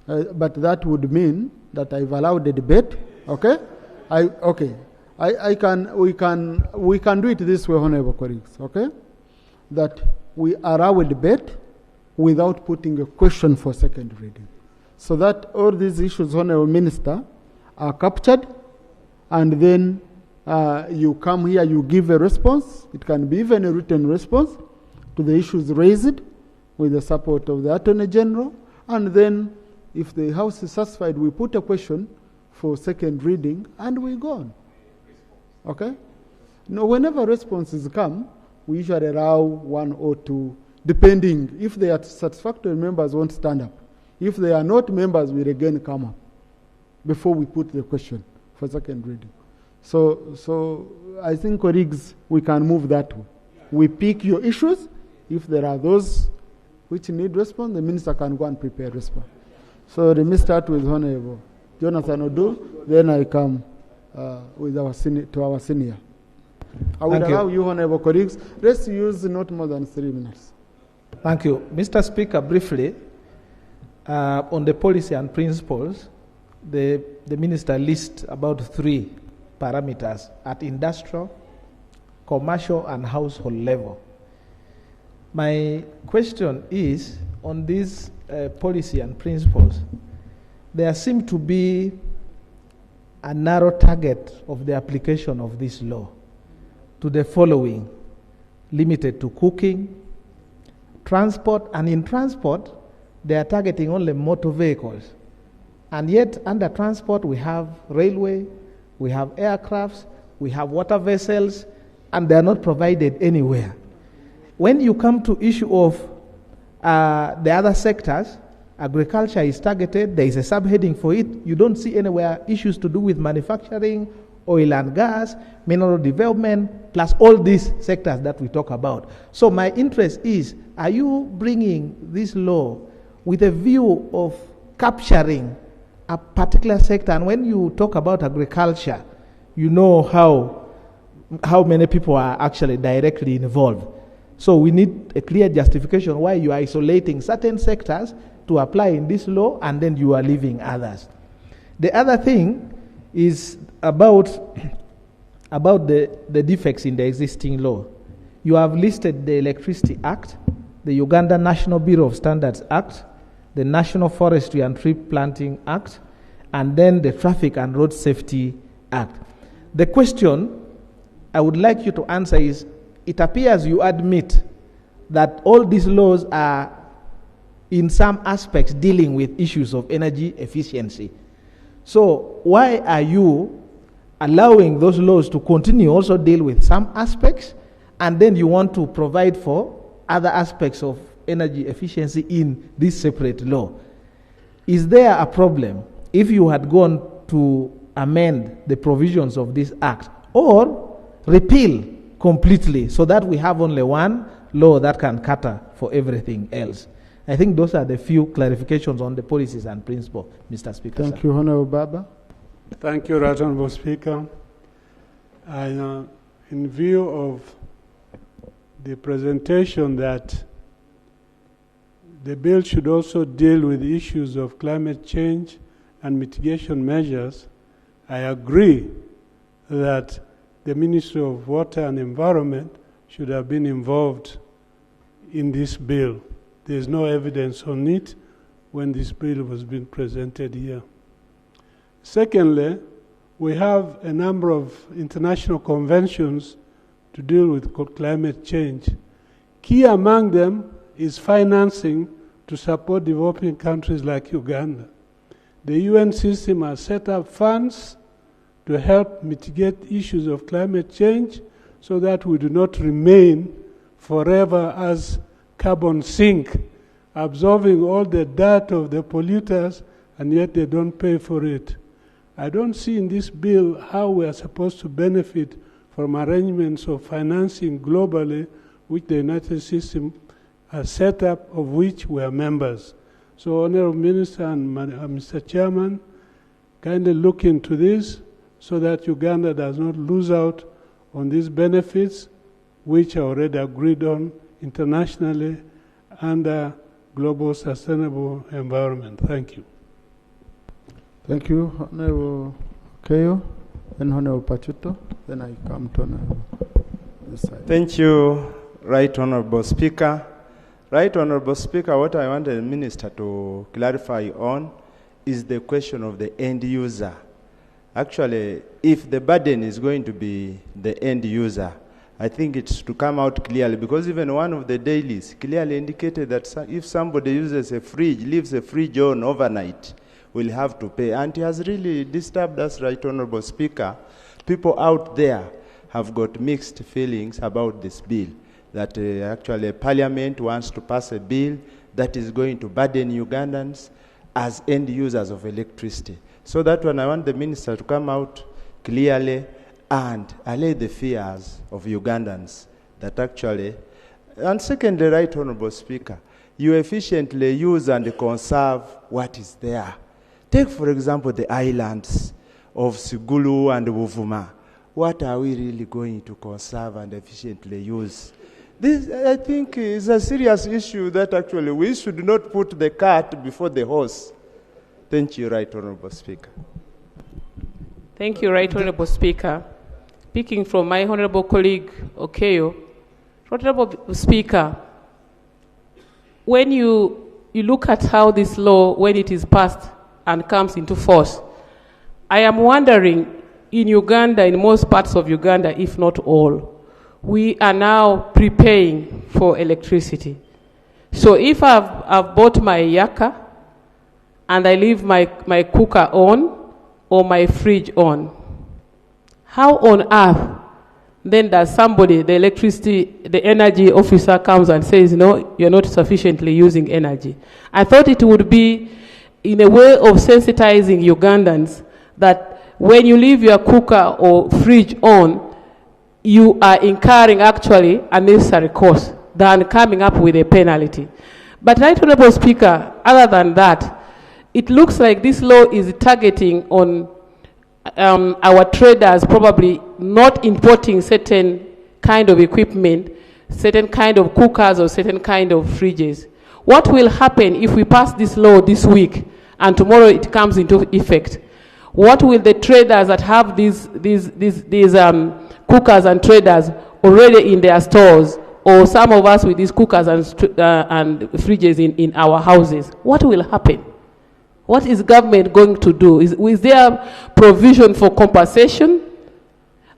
But that would mean that I've allowed the debate, okay? We can do it this way, honorable colleagues, okay? That we allow a debate without putting a question for second reading. So that all these issues, honorable minister, are captured, and then you come here, you give a response. It can be even a written response to the issues raised with the support of the Attorney General, and then if the House is satisfied, we put a question for second reading, and we go on. Okay? Now, whenever responses come, we usually allow one or two, depending. If they are satisfactory, members won't stand up. If they are not, members will again come up before we put the question for second reading. So I think, colleagues, we can move that way. We pick your issues. If there are those which need response, the minister can go and prepare response. So let me start with Honorable Jonathan Odu, then I come with our senior. I will allow you, honorable colleagues. Let's use not more than 3 minutes. Thank you. Mr. Speaker, briefly, on the policy and principles, the minister lists about 3 parameters at industrial, commercial, and household level. My question is, on these policy and principles, there seem to be a narrow target of the application of this law to the following: limited to cooking, transport, and in transport, they are targeting only motor vehicles. And yet, under transport, we have railway, we have aircrafts, we have water vessels, and they are not provided anywhere. When you come to issue of the other sectors, agriculture is targeted, there is a subheading for it. You don't see anywhere issues to do with manufacturing, oil and gas, mineral development, plus all these sectors that we talk about. So my interest is, are you bringing this law with a view of capturing a particular sector? And when you talk about agriculture, you know how many people are actually directly involved. So we need a clear justification why you are isolating certain sectors to apply in this law, and then you are leaving others. The other thing is about the defects in the existing law. You have listed the Electricity Act, the Uganda National Bureau of Standards Act, the National Forestry and Tree Planting Act, and then the Traffic and Road Safety Act. The question I would like you to answer is, it appears you admit that all these laws are in some aspects dealing with issues of energy efficiency. So why are you allowing those laws to continue also deal with some aspects, and then you want to provide for other aspects of energy efficiency in this separate law? Is there a problem if you had gone to amend the provisions of this act, or repeal completely so that we have only one law that can cater for everything else? I think those are the few clarifications on the policies and principles, Mr. Speaker. Thank you, Honorable Baba. Thank you, Right Honorable Speaker. In view of the presentation that the bill should also deal with issues of climate change and mitigation measures, I agree that the Ministry of Water and Environment should have been involved in this bill. There is no evidence on it when this bill was being presented here. Secondly, we have a number of international conventions to deal with climate change. Key among them is financing to support developing countries like Uganda. The UN system has set up funds to help mitigate issues of climate change so that we do not remain forever as carbon sink, absorbing all the dirt of the polluters, and yet they don't pay for it. I don't see in this bill how we are supposed to benefit from arrangements of financing globally, which the United System has set up, of which we are members. So, Honourable Minister and Mr. Chairman, kindly look into this so that Uganda does not lose out on these benefits, which are already agreed on internationally under global sustainable environment. Thank you. Thank you, Honourable Keyo, then Honourable Pachuto, then I come to Honourable this side. Thank you, Right Honourable Speaker. Right Honourable Speaker, what I want the Minister to clarify on is the question of the end user. Actually, if the burden is going to be the end user, I think it's to come out clearly, because even one of the dailies clearly indicated that if somebody uses a fridge, leaves a fridge on overnight, will have to pay. And it has really disturbed us, Right Honourable Speaker. People out there have got mixed feelings about this bill, that actually Parliament wants to pass a bill that is going to burden Ugandans as end users of electricity. So that one, I want the Minister to come out clearly and allay the fears of Ugandans that actually, and secondly, Right Honourable Speaker, you efficiently use and conserve what is there. Take, for example, the islands of Sigulu and Wuvuma. What are we really going to conserve and efficiently use? This, I think, is a serious issue that actually we should not put the cart before the horse. Thank you, Right Honourable Speaker. Thank you, Right Honourable Speaker. Speaking from my honourable colleague, Okeyo, Honourable Speaker, when you look at how this law, when it is passed and comes into force, I am wondering, in Uganda, in most parts of Uganda, if not all, we are now prepaying for electricity. So if I've bought my yaka and I leave my cooker on or my fridge on, how on earth then does somebody, the energy officer comes and says, no, you're not sufficiently using energy? I thought it would be in a way of sensitizing Ugandans that when you leave your cooker or fridge on, you are incurring actually unnecessary cost than coming up with a penalty. But Right Honourable Speaker, other than that, it looks like this law is targeting on our traders probably not importing certain kind of equipment, certain kind of cookers or certain kind of fridges. What will happen if we pass this law this week and tomorrow it comes into effect? What will the traders that have these cookers and traders already in their stores, or some of us with these cookers and fridges in our houses, what will happen? What is government going to do? Is there provision for compensation?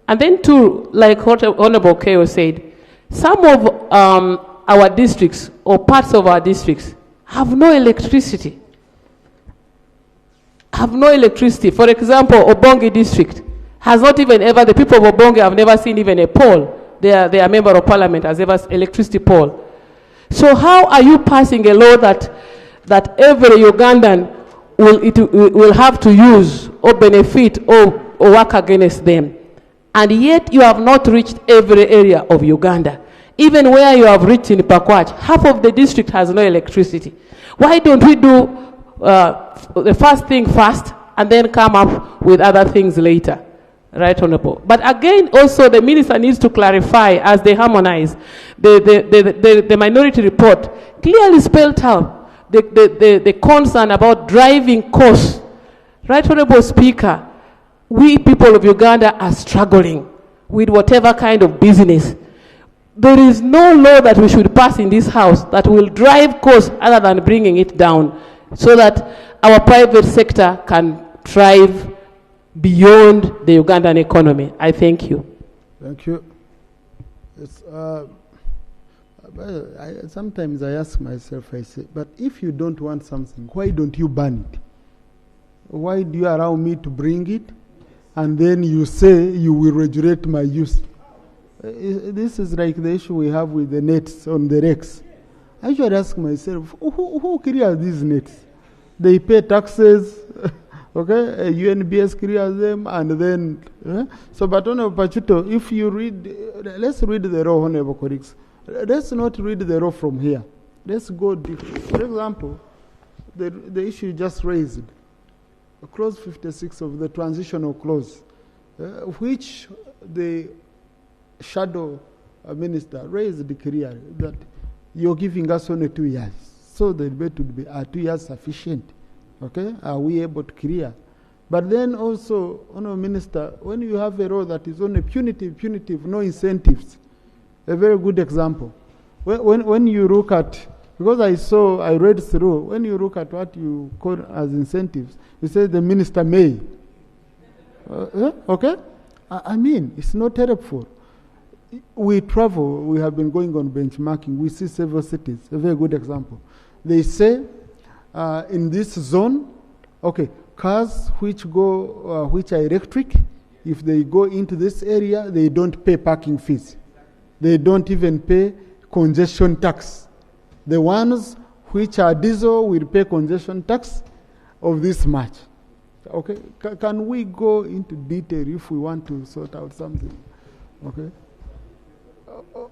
And then too, like Honourable Keyo said, some of our districts or parts of our districts have no electricity. For example, Obongi district has not even ever, the people of Obongi have never seen even a pole. Their member of parliament has ever electricity pole. So how are you passing a law that every Ugandan will have to use or benefit or work against them? And yet you have not reached every area of Uganda. Even where you have reached in Pakwach, half of the district has no electricity. Why don't we do the first thing first and then come up with other things later? Right Honourable. But again, also the minister needs to clarify as they harmonize. The minority report clearly spelled out the concern about driving costs Right Honorable Speaker, we people of Uganda are struggling with whatever kind of business. There is no law that we should pass in this house that will drive costs other than bringing it down so that our private sector can thrive beyond the Ugandan economy. I thank you. Thank you. It's, sometimes I ask myself, I say, but if you don't want something, why don't you ban it? Why do you allow me to bring it? And then you say you will regulate my use. This is like the issue we have with the nets on the wrecks. I should ask myself, who clears these nets? They pay taxes, okay? UNBS clears them, and then, so but Honorable Pachuto, if you read, let's read the law, Honorable colleagues. Let's not read the law from here. Let's go deep. For example, the issue you just raised, clause 56 of the transitional clause, which the shadow minister raised clearly that you're giving us only 2 years. So the debate would be, are 2 years sufficient? Okay, are we able to clear? But then also, Honourable Minister, when you have a law that is only punitive, no incentives, a very good example. When you look at, because I read through, when you look at what you call as incentives, you say the minister may. Okay? I mean, it's not helpful. We travel, we have been going on benchmarking, we see several cities, a very good example. They say in this zone, okay, cars which are electric, if they go into this area, they don't pay parking fees. They don't even pay congestion tax. The ones which are diesel will pay congestion tax of this much. Okay, can we go into detail if we want to sort out something? Okay.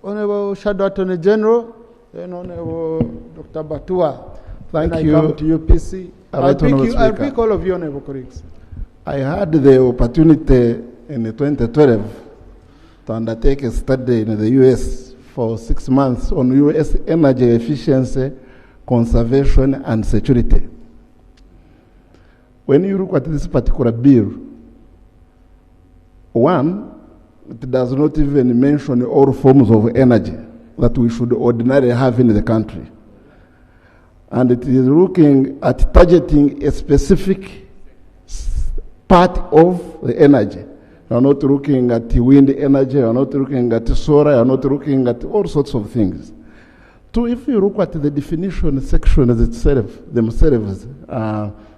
Honorable Shadow Attorney General, then Honorable Dr. Batua. Thank then you. I come to UPC. I'll pick all of you, Honorable colleagues. I had the opportunity in 2012 to undertake a study in the US for 6 months on US energy efficiency, conservation, and security. When you look at this particular bill, one, it does not even mention all forms of energy that we should ordinarily have in the country. And it is looking at targeting a specific part of the energy. You are not looking at wind energy, you are not looking at solar, you are not looking at all sorts of things. Two, if you look at the definition sections themselves,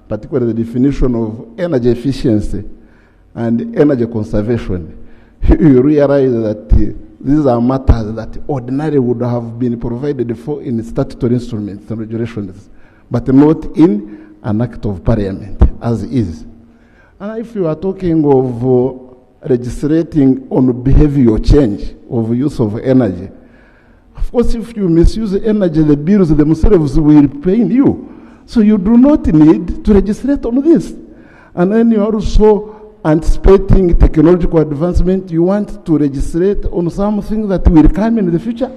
particularly the definition of energy efficiency and energy conservation, you realize that these are matters that ordinarily would have been provided for in statutory instruments and regulations, but not in an act of parliament, as is. And if you are talking of legislating on behavioral change of use of energy, of course, if you misuse energy, the bills themselves will pay you. So you do not need to legislate on this. And then you are also anticipating technological advancement, you want to legislate on something that will come in the future.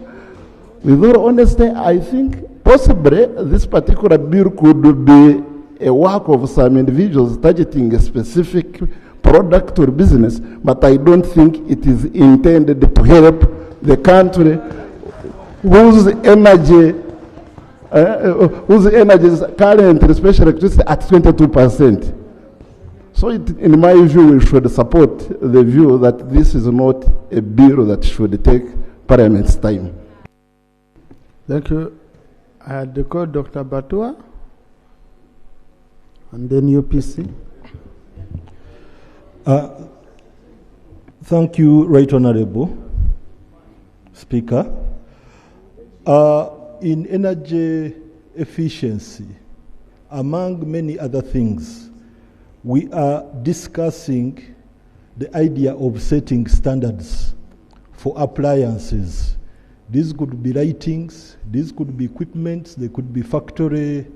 With all honesty, I think possibly this particular bill could be a work of some individuals targeting a specific product or business, but I don't think it is intended to help the country whose energy is currently, especially electricity, at 22%. So in my view, we should support the view that this is not a bill that should take Parliament's time. Thank you. I had called Dr. Batua and then UPC. Thank you, Right Honorable Speaker. In energy efficiency, among many other things, we are discussing the idea of setting standards for appliances. These could be lightings, these could be equipment, they could be factory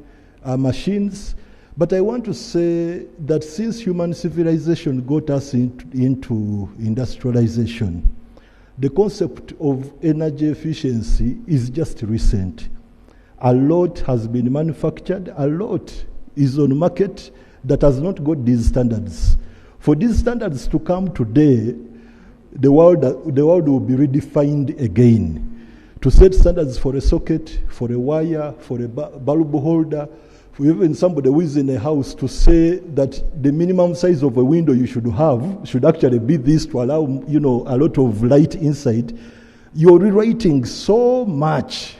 machines. But I want to say that since human civilization got us into industrialization, the concept of energy efficiency is just recent. A lot has been manufactured, a lot is on market. that has not got these standards. For these standards to come today, the world will be redefined again. To set standards for a socket, for a wire, for a bulb holder, for even somebody who is in a house to say that the minimum size of a window you should have should actually be this to allow, you know, a lot of light inside. You're rewriting so much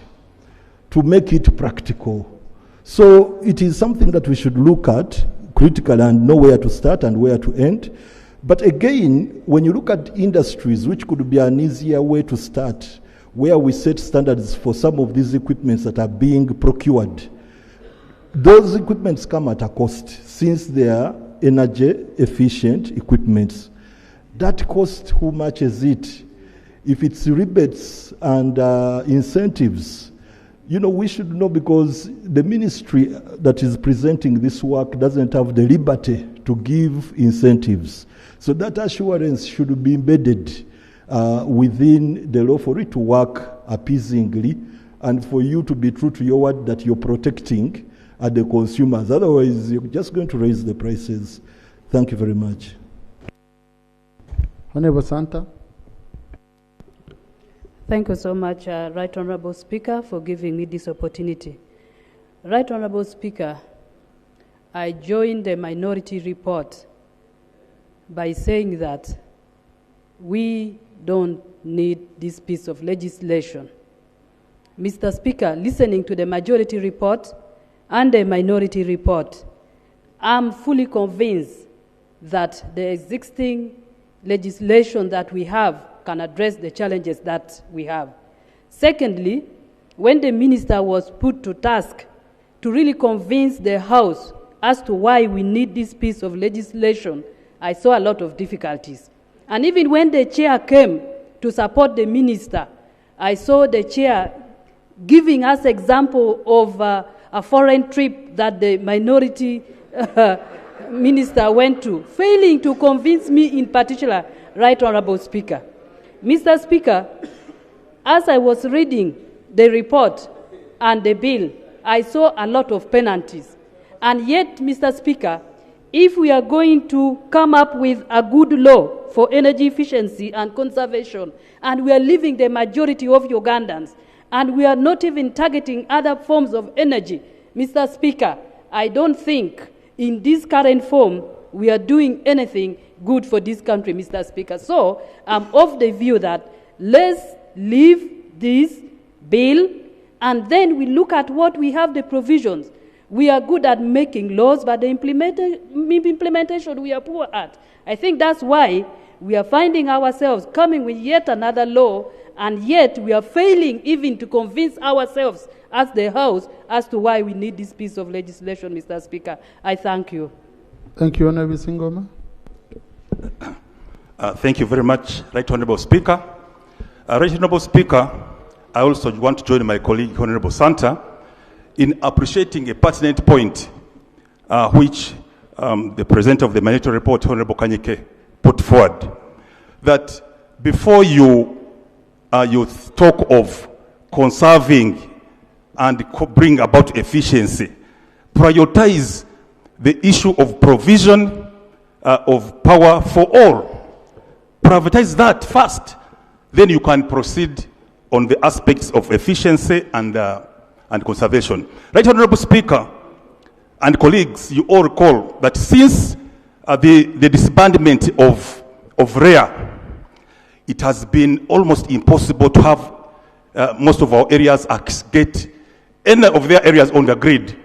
to make it practical. So it is something that we should look at critically and know where to start and where to end. But again, when you look at industries, which could be an easier way to start, where we set standards for some of these equipments that are being procured, those equipments come at a cost since they are energy efficient equipments. That cost, who much is it? If it's rebates and incentives, you know, we should know, because the ministry that is presenting this work doesn't have the liberty to give incentives. So that assurance should be embedded within the law for it to work appeasingly and for you to be true to your word that you're protecting the consumers. Otherwise, you're just going to raise the prices. Thank you very much. Honorable Santa. Thank you so much, Right Honorable Speaker, for giving me this opportunity. Right Honorable Speaker, I joined the minority report by saying that we don't need this piece of legislation. Mr. Speaker, listening to the majority report and the minority report, I'm fully convinced that the existing legislation that we have can address the challenges that we have. Secondly, when the minister was put to task to really convince the House as to why we need this piece of legislation, I saw a lot of difficulties. And even when the chair came to support the minister, I saw the chair giving us example of a foreign trip that the minority minister went to, failing to convince me in particular, Right Honorable Speaker. Mr. Speaker, as I was reading the report and the bill, I saw a lot of penalties. And yet, Mr. Speaker, if we are going to come up with a good law for energy efficiency and conservation, and we are leaving the majority of Ugandans, and we are not even targeting other forms of energy, Mr. Speaker, I don't think in this current form we are doing anything good for this country, Mr. Speaker. So I'm of the view that let's leave this bill and then we look at what we have the provisions. We are good at making laws, but the implementation we are poor at. I think that's why we are finding ourselves coming with yet another law, and yet we are failing even to convince ourselves as the House as to why we need this piece of legislation, Mr. Speaker. I thank you. Thank you, Honorable Singoma. Thank you very much, Right Honorable Speaker. Right Honorable Speaker, I also want to join my colleague, Honorable Santa, in appreciating a pertinent point which the presenter of the minority report, Honorable Kanyike, put forward, that before you talk of conserving and bring about efficiency, prioritize the issue of provision of power for all. Privatize that first, then you can proceed on the aspects of efficiency and conservation. Right Honorable Speaker and colleagues, you all recall that since the disbandment of REA, it has been almost impossible to have most of our areas get any of their areas on the grid.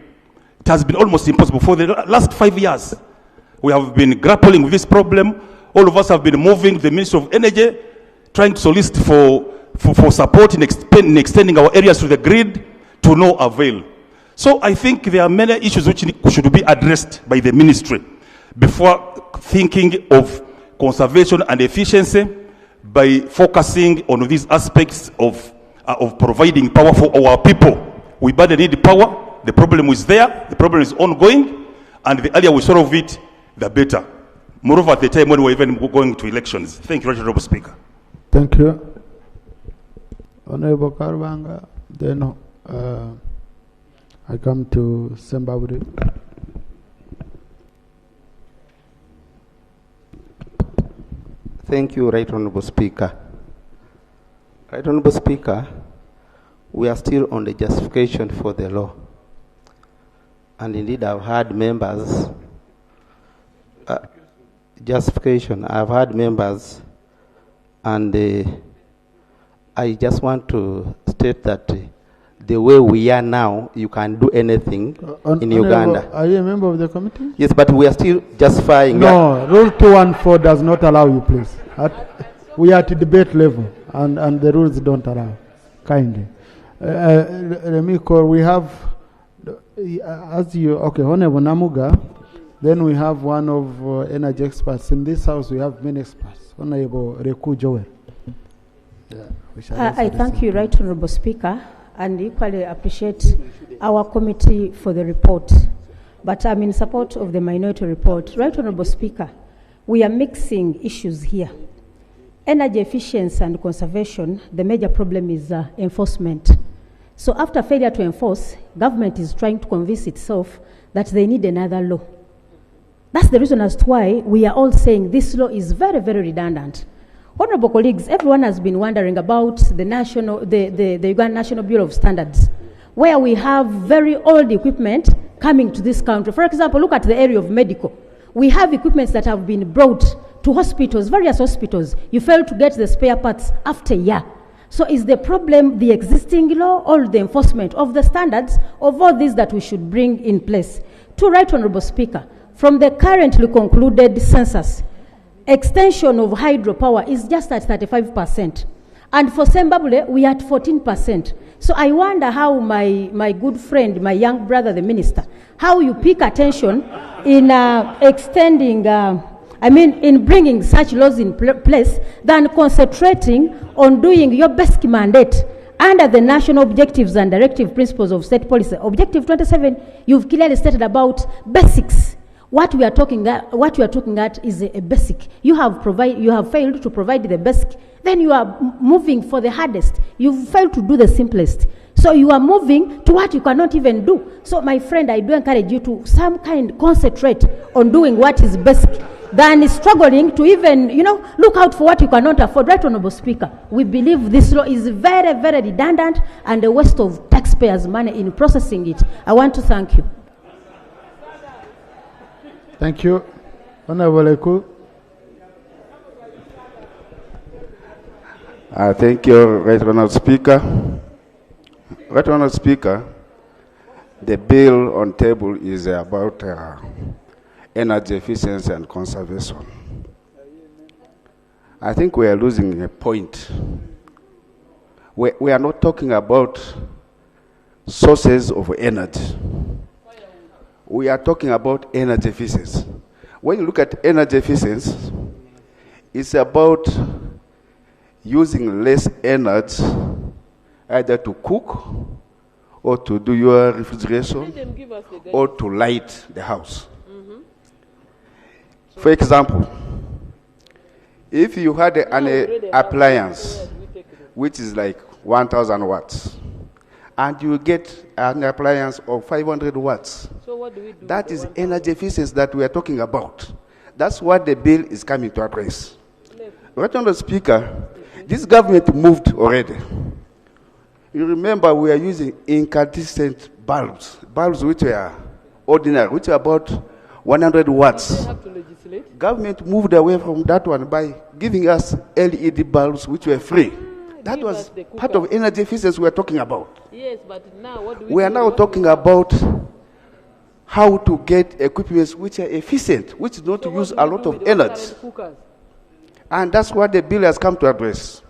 It has been almost impossible. For the last 5 years, we have been grappling with this problem. All of us have been moving the Ministry of Energy, trying to solicit for support in extending our areas to the grid, to no avail. So I think there are many issues which should be addressed by the ministry before thinking of conservation and efficiency, by focusing on these aspects of providing power for our people. We badly need power. The problem is there. The problem is ongoing. And the earlier we solve it, the better. Moreover, at the time when we're even going to elections. Thank you, Honorable Speaker. Thank you. Honorable Karwanga, then I come to Sembaburi. Thank you, Right Honorable Speaker. Right Honorable Speaker, we are still on the justification for the law. And indeed, I've had members, justification, I've had members, and I just want to state that the way we are now, you can do anything in Uganda. Are you a member of the committee? Yes, but we are still justifying. No, Rule 214 does not allow you, please. We are at debate level, and the rules don't allow. Kindly. Let me call, we have, Honorable Namuga, then we have one of energy experts. In this house, we have many experts. Honorable Reku Joel. I thank you, Right Honorable Speaker, and equally appreciate our committee for the report. But I'm in support of the minority report. Right Honorable Speaker, we are mixing issues here. Energy efficiency and conservation, the major problem is enforcement. So after failure to enforce, government is trying to convince itself that they need another law. That's the reason as to why we are all saying this law is very, very redundant. Honorable colleagues, everyone has been wondering about the Uganda National Bureau of Standards, where we have very old equipment coming to this country. For example, look at the area of medical. We have equipments that have been brought to hospitals, various hospitals. You fail to get the spare parts after a year. So is the problem the existing law or the enforcement of the standards of all these that we should bring in place? To Right Honorable Speaker, from the currently concluded census, extension of hydropower is just at 35%. And for Zimbabwe, we are at 14%. So I wonder how my good friend, my young brother, the minister, how you pick attention in extending, in bringing such laws in place than concentrating on doing your basic mandate under the national objectives and directive principles of state policy. Objective 27, you've clearly stated about basics. What we are talking at is a basic. You have failed to provide the basic. Then you are moving for the hardest. You've failed to do the simplest. So you are moving to what you cannot even do. So my friend, I do encourage you to concentrate on doing what is basic than struggling to even, look out for what you cannot afford. Right Honorable Speaker, we believe this law is very, very redundant and a waste of taxpayers' money in processing it. I want to thank you. Thank you. Honorable Eku. Thank you, Right Honorable Speaker. Right Honorable Speaker, the bill on table is about energy efficiency and conservation. I think we are losing a point. We are not talking about sources of energy. We are talking about energy efficiency. When you look at energy efficiency, it's about using less energy either to cook or to do your refrigeration or to light the house. For example, if you had an appliance which is like 1,000 watts, and you get an appliance of 500 watts. So what do we do? That is energy efficiency that we are talking about. That's what the bill is coming to address. Right on the Speaker, this government moved already. You remember we are using incandescent bulbs which are ordinary, which are about 100 watts. Government moved away from that one by giving us LED bulbs which were free. That was part of energy efficiency we are talking about. Yes, but now what do we are now talking about how to get equipment which are efficient, which do not use a lot of energy. And that's what the bill has come to address.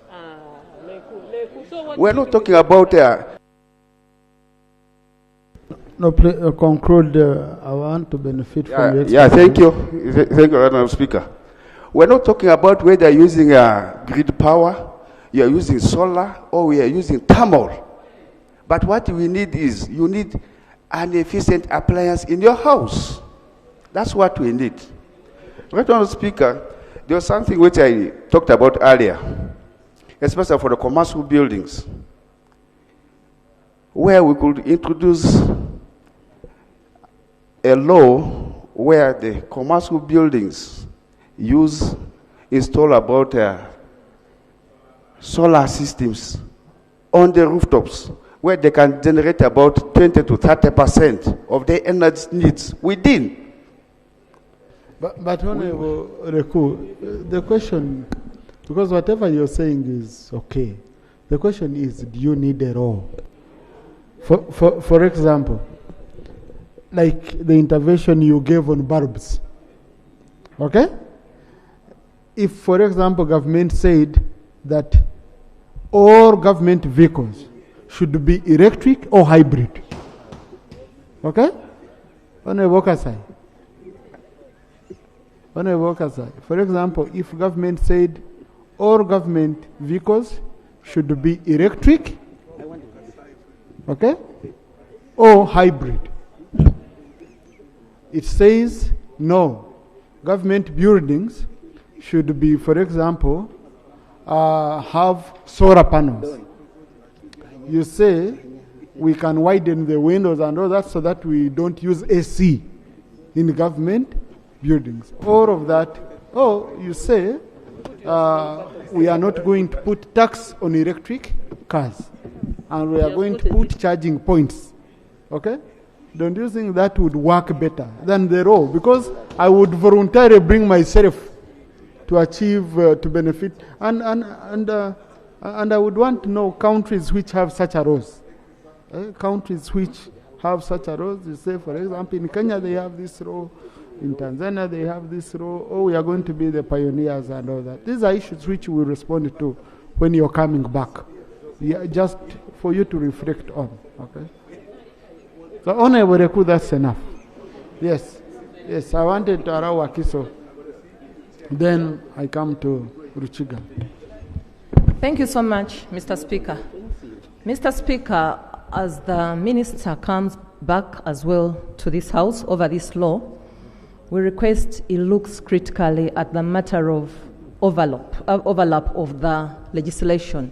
We are not talking about conclude. I want to benefit from your thank you. Thank you, Madam Speaker. We're not talking about whether you're using grid power, you are using solar, or we are using thermal. But what we need is, you need an efficient appliance in your house. That's what we need. Right on the Speaker, there was something which I talked about earlier, especially for the commercial buildings, where we could introduce a law where the commercial buildings use install about solar systems on the rooftops, where they can generate about 20 to 30% of their energy needs within. But Honorable Reku, the question, because whatever you're saying is okay, the question is, do you need a law? For example, like the intervention you gave on bulbs, okay? If, for example, government said that all government vehicles should be electric or hybrid, okay? Honorable Kasai. For example, if government said all government vehicles should be electric, okay, or hybrid, it says no, government buildings should be, for example, have solar panels. You say we can widen the windows and all that so that we don't use AC in government buildings. All of that. Oh, you say we are not going to put tax on electric cars, and we are going to put charging points. Okay? Don't you think that would work better than the law? Because I would voluntarily bring myself to achieve, to benefit, and I would want to know countries which have such a laws. Countries which have such a laws. You say, for example, in Kenya they have this law, in Tanzania they have this law. Oh, we are going to be the pioneers and all that. These are issues which we will respond to when you're coming back. Yeah, just for you to reflect on. Okay. So, Honorable Reku, that's enough. Yes. Yes, I wanted to allow Wakiso. Then I come to Ruchiga. Thank you so much, Mr. Speaker. Mr. Speaker, as the Minister comes back as well to this House over this law, we request he looks critically at the matter of overlap of the legislation.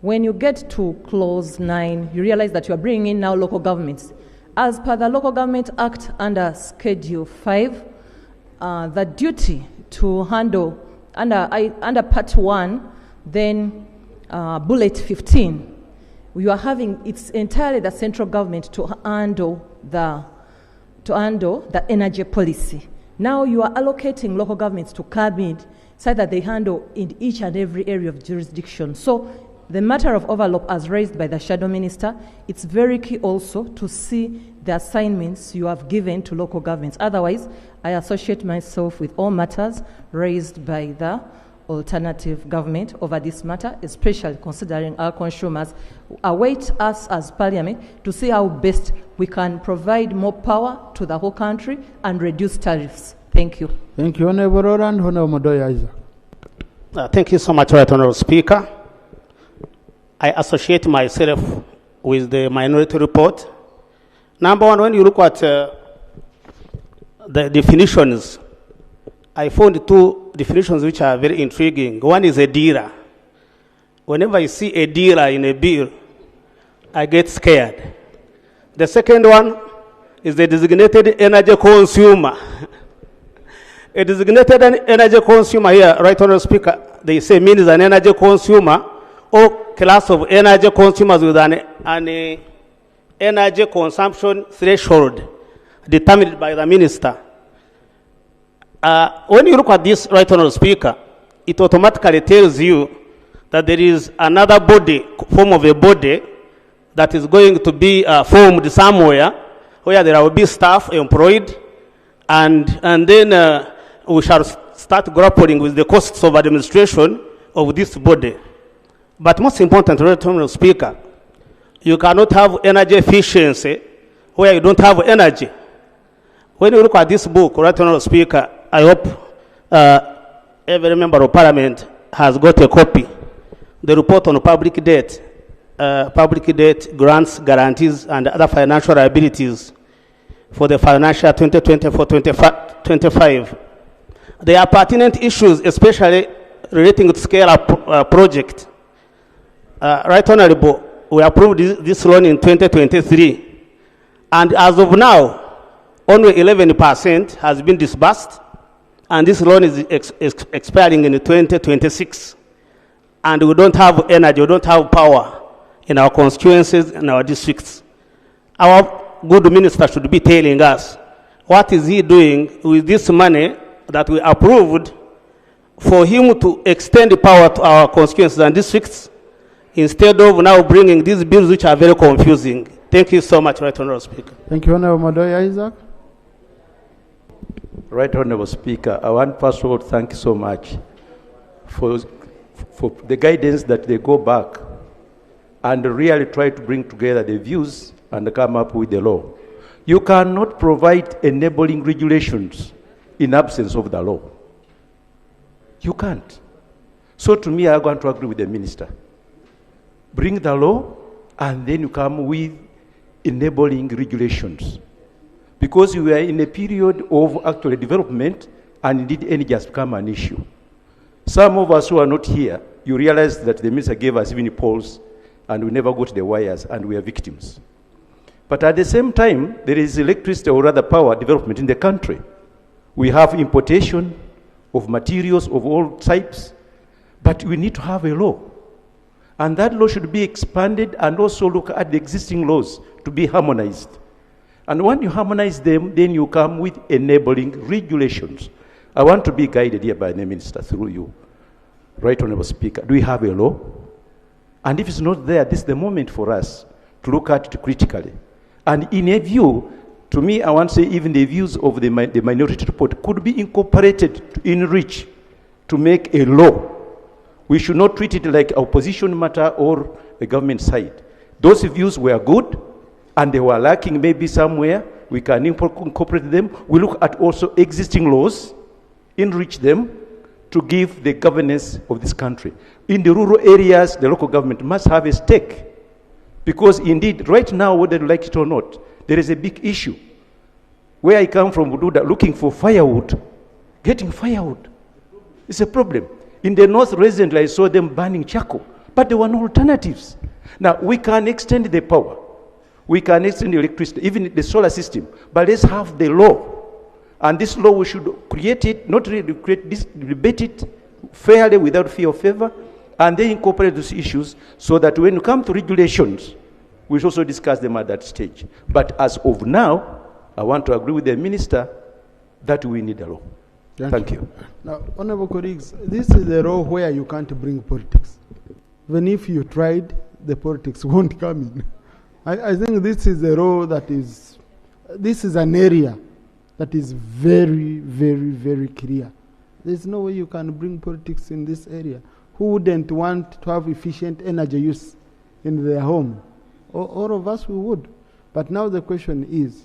When you get to clause 9, you realize that you are bringing in now local governments. As per the Local Government Act under Schedule 5, the duty to handle under Part 1, then Bullet 15, you are having, it's entirely the central government to handle the energy policy. Now you are allocating local governments to cabinet so that they handle in each and every area of jurisdiction. So the matter of overlap, as raised by the Shadow Minister, it's very key also to see the assignments you have given to local governments. Otherwise, I associate myself with all matters raised by the alternative government over this matter, especially considering our consumers await us as Parliament to see how best we can provide more power to the whole country and reduce tariffs. Thank you. Thank you, Honorable Roland. Honorable Modoya Isaac. Thank you so much, Right Honorable Speaker. I associate myself with the minority report. Number one, when you look at the definitions, I found two definitions which are very intriguing. One is a dealer. Whenever I see a dealer in a bill, I get scared. The second one is the designated energy consumer. A designated energy consumer here, Right Honorable Speaker, they say means an energy consumer or class of energy consumers with an energy consumption threshold determined by the minister. When you look at this, Right Honorable Speaker, it automatically tells you that there is another body, form of a body, that is going to be formed somewhere where there will be staff employed, and then we shall start grappling with the costs of administration of this body. But most important, Right Honorable Speaker, you cannot have energy efficiency where you don't have energy. When you look at this book, Right Honorable Speaker, I hope every member of Parliament has got a copy. The report on public debt, grants, guarantees, and other financial liabilities for the financial 2024-25. There are pertinent issues, especially relating to scale-up project. Right Honorable, we approved this loan in 2023, and as of now, only 11% has been disbursed, and this loan is expiring in 2026, and we don't have energy, we don't have power in our constituencies and our districts. Our good minister should be telling us what is he doing with this money that we approved for him to extend the power to our constituencies and districts, instead of now bringing these bills which are very confusing. Thank you so much, Right Honourable Speaker. Thank you, Honourable Madoya Isaac. Right Honourable Speaker, I want first of all to thank you so much for the guidance that they go back and really try to bring together the views and come up with the law. You cannot provide enabling regulations in absence of the law. You can't. So to me, I'm going to agree with the minister. Bring the law, and then you come with enabling regulations. Because we are in a period of actual development, and indeed energy has become an issue. Some of us who are not here, you realize that the minister gave us even poles, and we never got the wires, and we are victims. But at the same time, there is electricity or rather power development in the country. We have importation of materials of all types, but we need to have a law. And that law should be expanded and also look at the existing laws to be harmonized. And when you harmonize them, then you come with enabling regulations. I want to be guided here by the minister through you. Right Honourable Speaker, do we have a law? And if it's not there, this is the moment for us to look at it critically. And in a view, to me, I want to say even the views of the minority report could be incorporated to enrich, to make a law. We should not treat it like opposition matter or a government side. Those views were good, and they were lacking maybe somewhere. We can incorporate them. We look at also existing laws, enrich them to give the governance of this country. In the rural areas, the local government must have a stake. Because indeed, right now, whether you like it or not, there is a big issue. Where I come from, Bududa, looking for firewood, getting firewood, it's a problem. In the north recently, I saw them burning charcoal, but there were no alternatives. Now, we can extend the power. We can extend the electricity, even the solar system, but let's have the law. And this law, we should create it, not really create this, debate it fairly without fear of favor, and then incorporate those issues so that when you come to regulations, we should also discuss them at that stage. But as of now, I want to agree with the minister that we need a law. Thank you. Now, honorable colleagues, this is a law where you can't bring politics. Even if you tried, the politics won't come in. I think this is a law that is, this is an area that is very, very, very clear. There's no way you can bring politics in this area. Who wouldn't want to have efficient energy use in their home? All of us, we would. But now the question is,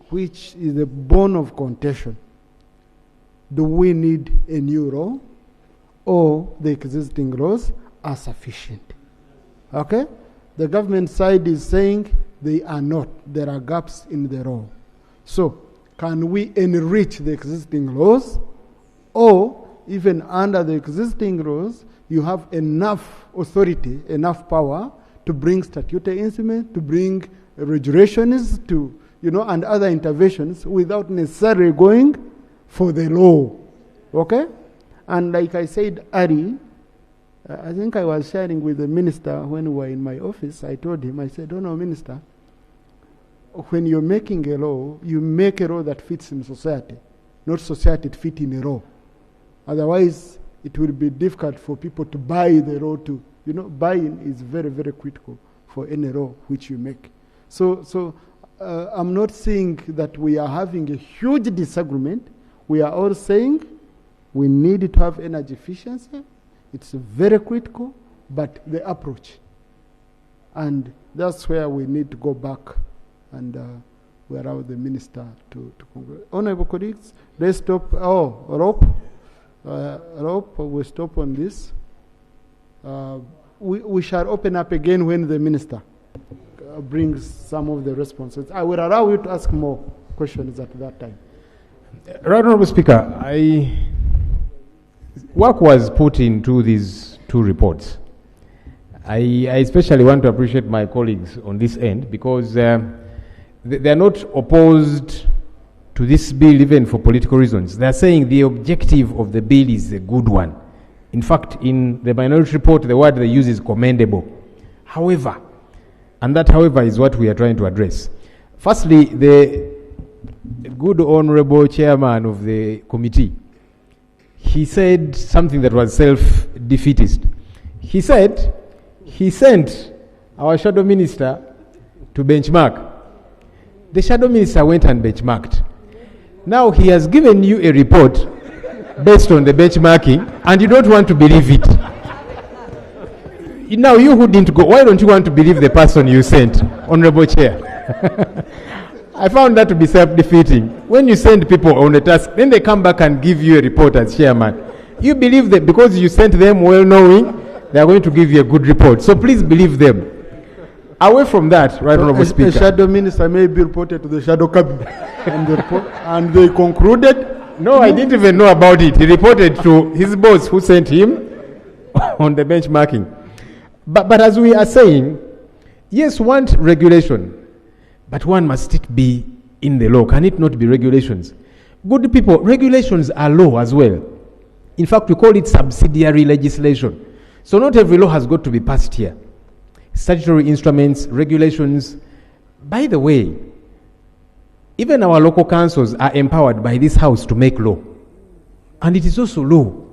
which is the bone of contention? Do we need a new law, or the existing laws are sufficient? Okay? The government side is saying they are not. There are gaps in the law. So, can we enrich the existing laws, or even under the existing laws, you have enough authority, enough power to bring statutory instruments, to bring regulations, to, and other interventions without necessarily going for the law. Okay? And like I said, Ari, I think I was sharing with the minister when we were in my office. I told him, I said, no, minister, when you're making a law, you make a law that fits in society, not society that fits in a law. Otherwise, it will be difficult for people to buy the law to, buying is very, very critical for any law which you make. So I'm not saying that we are having a huge disagreement. We are all saying we need to have energy efficiency. It's very critical, but the approach. And that's where we need to go back and we allow the minister to conclude. Honorable colleagues, let's stop. Rope, we'll stop on this. We shall open up again when the minister brings some of the responses. I will allow you to ask more questions at that time. Right Honourable Speaker, work was put into these two reports. I especially want to appreciate my colleagues on this end because they are not opposed to to this bill even for political reasons. They are saying the objective of the bill is a good one. In fact, in the minority report, the word they use is commendable. However, and that however is what we are trying to address. Firstly, the good honorable chairman of the committee, he said something that was self-defeatist. He said he sent our shadow minister to benchmark. The shadow minister went and benchmarked. Now he has given you a report based on the benchmarking, and you don't want to believe it. Now you who didn't go, why don't you want to believe the person you sent, Honorable Chair? I found that to be self-defeating. When you send people on a task, then they come back and give you a report as chairman. You believe that because you sent them well knowing, they are going to give you a good report. So please believe them. Away from that, Right Honorable Speaker. A shadow minister may be reported to the shadow cabinet and they concluded. No, I didn't even know about it. He reported to his boss who sent him on the benchmarking. But as we are saying, yes, want regulation, but one must it be in the law. Can it not be regulations? Good people, regulations are law as well. In fact, we call it subsidiary legislation. So not every law has got to be passed here. Statutory instruments, regulations. By the way, even our local councils are empowered by this house to make law. And it is also law.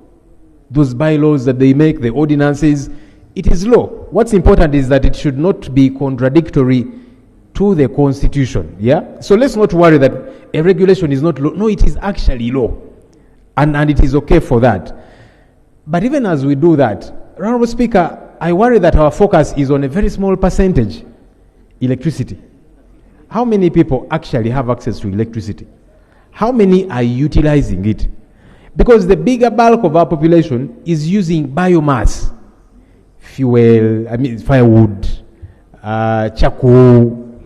Those bylaws that they make, the ordinances, it is law. What's important is that it should not be contradictory to the Constitution. Yeah? So let's not worry that a regulation is not law. No, it is actually law. And it is okay for that. But even as we do that, Honorable Speaker, I worry that our focus is on a very small percentage, electricity. How many people actually have access to electricity? How many are utilizing it? Because the bigger bulk of our population is using biomass, fuel, firewood, charcoal,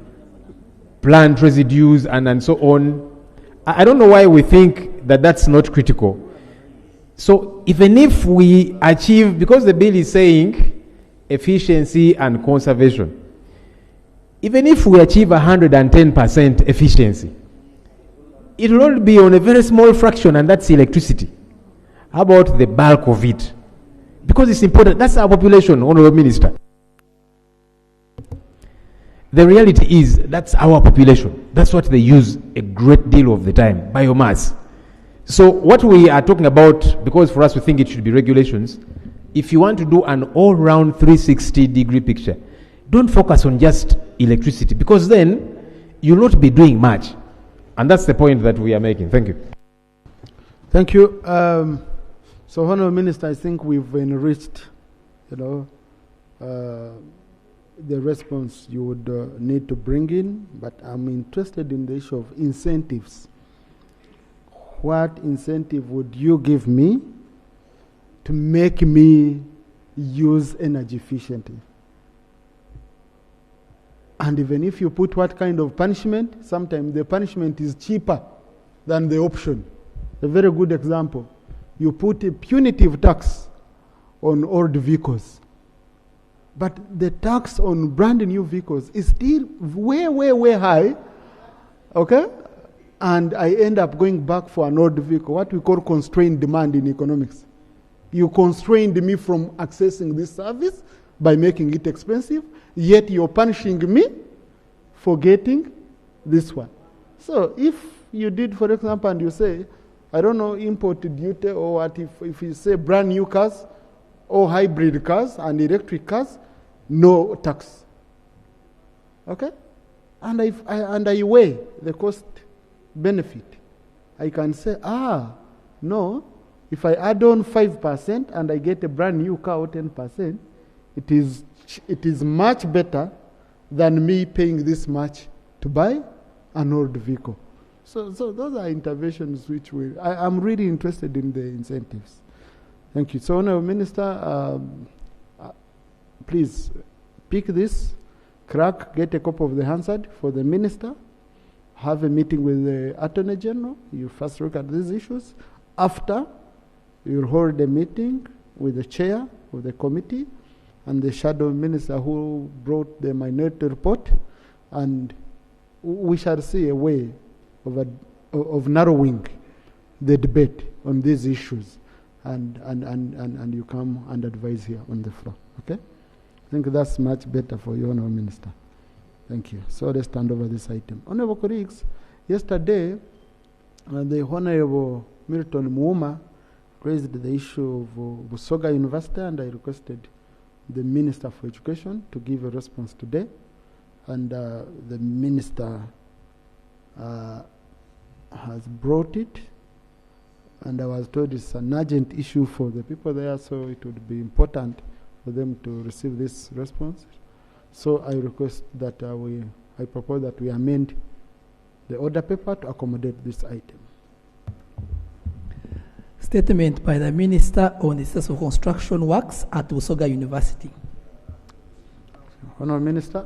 plant residues, and so on. I don't know why we think that that's not critical. So even if we achieve, because the bill is saying efficiency and conservation, even if we achieve 110% efficiency, it will only be on a very small fraction, and that's electricity. How about the bulk of it? Because it's important. That's our population, Honorable Minister. The reality is that's our population. That's what they use a great deal of the time, biomass. So what we are talking about, because for us we think it should be regulations, if you want to do an all-round 360-degree picture, don't focus on just electricity, because then you'll not be doing much. And that's the point that we are making. Thank you. Thank you. So, Honourable Minister, I think we've enriched, the response you would need to bring in, but I'm interested in the issue of incentives. What incentive would you give me to make me use energy efficiently? And even if you put what kind of punishment, sometimes the punishment is cheaper than the option. A very good example. You put a punitive tax on old vehicles, but the tax on brand new vehicles is still way, way, way high, okay? And I end up going back for an old vehicle, what we call constrained demand in economics. You constrained me from accessing this service by making it expensive, yet you're punishing me for getting this one. So if you did, for example, and you say, I don't know, import duty or what, if you say brand new cars or hybrid cars and electric cars, no tax. Okay? And I weigh the cost benefit. I can say, no, if I add on 5% and I get a brand new car or 10%, it is much better than me paying this much to buy an old vehicle. So those are interventions which I'm really interested in the incentives. Thank you. So, Honourable Minister, please pick this, get a copy of the Hansard for the Minister, have a meeting with the Attorney General, you first look at these issues. After, you'll hold a meeting with the chair of the committee and the shadow minister who brought the minority report, and we shall see a way of of narrowing the debate on these issues, and you come and advise here on the floor. Okay? I think that's much better for you, Honourable Minister. Thank you. So let's stand over this item. Honourable colleagues, yesterday, the Honourable Milton Muuma raised the issue of Busoga University, and I requested the Minister for Education to give a response today. And the Minister has brought it, and I was told it's an urgent issue for the people there, so it would be important for them to receive this response. So I request that I propose that we amend the order paper to accommodate this item. Statement by the Minister on the status of construction works at Busoga University. Honourable Minister.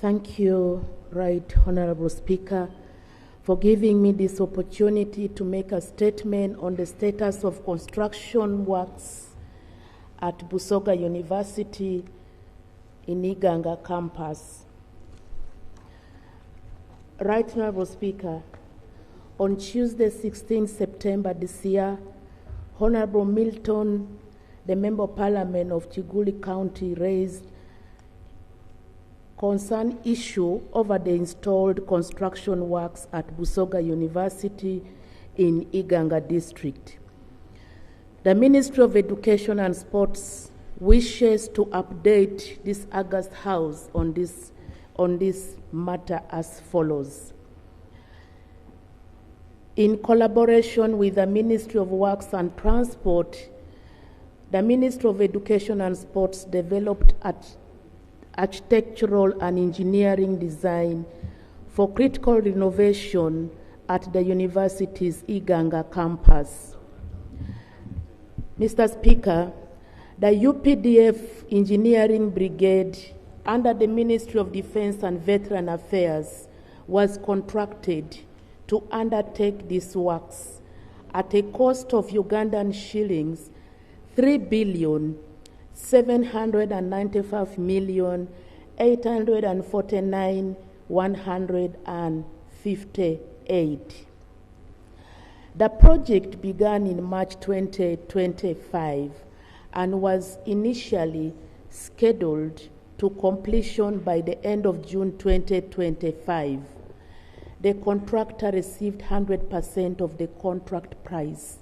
Thank you, Right Honourable Speaker, for giving me this opportunity to make a statement on the status of construction works at Busoga University in Uganda campus. Right Honourable Speaker, on Tuesday, 16 September this year, Honourable Milton, the Member of Parliament of Kiguli County, raised concern issue over the installed construction works at Busoga University in Uganda district. The Ministry of Education and Sports wishes to update this August House on this matter as follows. In collaboration with the Ministry of Works and Transport, the Ministry of Education and Sports developed architectural and engineering design for critical renovation at the university's Uganda campus. Mr. Speaker, the UPDF Engineering Brigade under the Ministry of Defense and Veteran Affairs was contracted to undertake these works at a cost of Ugandan shillings 3,795,849,158. The project began in March 2025 and was initially scheduled to completion by the end of June 2025. The contractor received 100% of the contract price.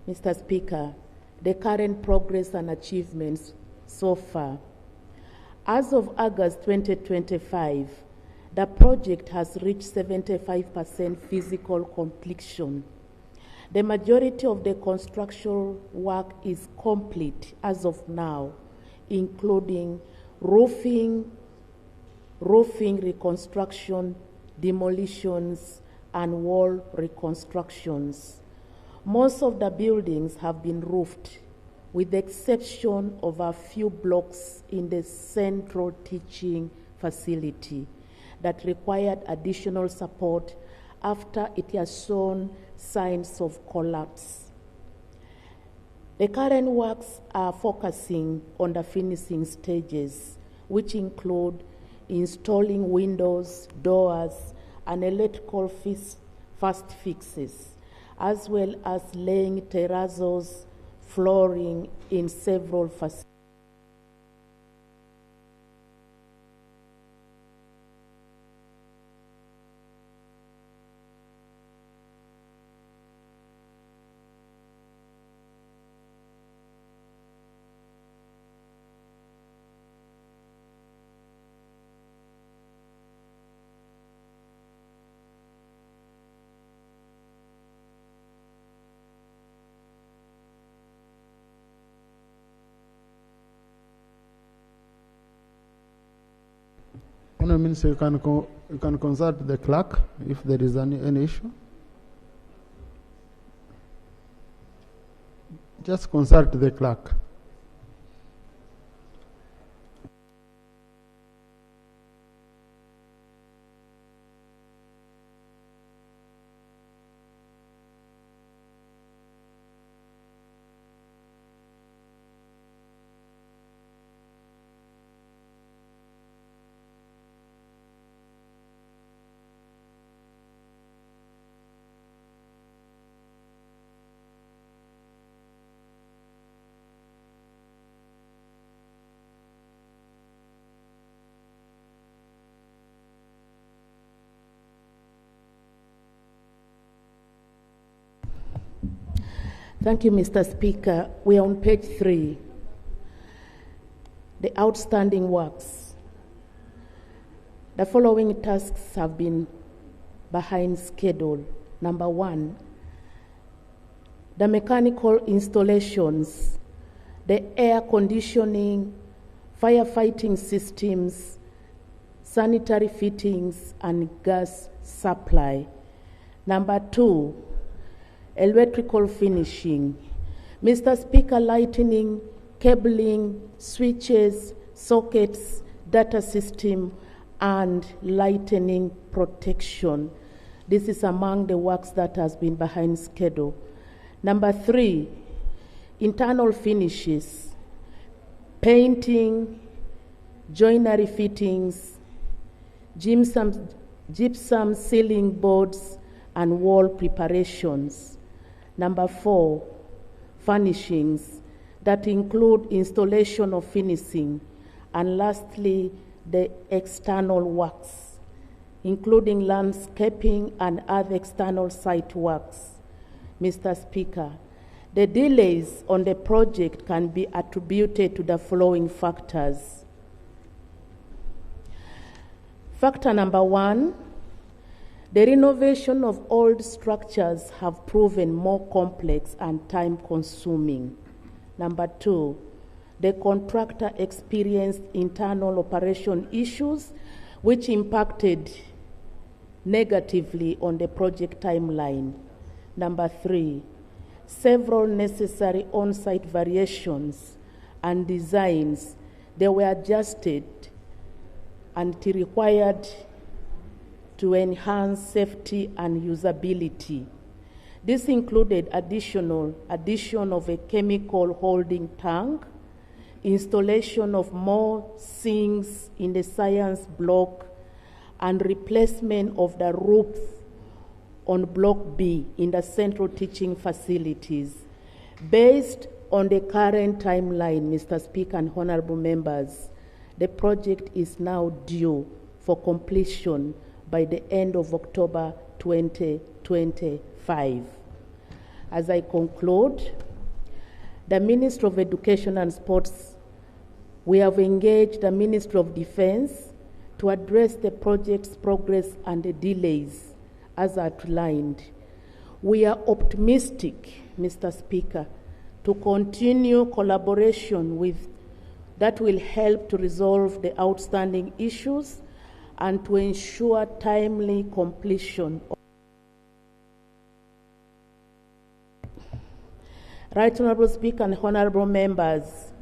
Mr. Speaker, the current progress and achievements so far. As of August 2025, the project has reached 75% physical completion. The majority of the construction work is complete as of now, including roofing reconstruction, demolitions, and wall reconstructions. Most of the buildings have been roofed, with the exception of a few blocks in the central teaching facility that required additional support after it has shown signs of collapse. The current works are focusing on the finishing stages, which include installing windows, doors, and electrical fast fixes, as well as laying terrazzos, flooring in several facilities. Honourable Minister, you can consult the clerk if there is any issue. Just consult the clerk. Thank you, Mr. Speaker. We are on page 3. The outstanding works. The following tasks have been behind schedule. Number 1, the mechanical installations, the air conditioning, firefighting systems, sanitary fittings, and gas supply. Number 2, electrical finishing. Mr. Speaker, lightning, cabling, switches, sockets, data system, and lightning protection. This is among the works that has been behind schedule. Number 3, internal finishes, painting, joinery fittings, gypsum ceiling boards, and wall preparations. Number 4, furnishings that include installation of finishing. And lastly, the external works, including landscaping and other external site works. Mr. Speaker, the delays on the project can be attributed to the following factors. Factor number 1, the renovation of old structures have proven more complex and time-consuming. Number 2, the contractor experienced internal operation issues which impacted negatively on the project timeline. Number 3, several necessary on-site variations and designs, they were adjusted and required to enhance safety and usability. This included addition of a chemical holding tank, installation of more sinks in the science block, and replacement of the roof on Block B in the central teaching facilities. Based on the current timeline, Mr. Speaker and honorable members, the project is now due for completion by the end of October 2025. As I conclude, the Ministry of Education and Sports, we have engaged the Ministry of Defense to address the project's progress and the delays as outlined. We are optimistic, Mr. Speaker, to continue collaboration with that will help to resolve the outstanding issues and to ensure timely completion. Right Honorable Speaker and honorable members,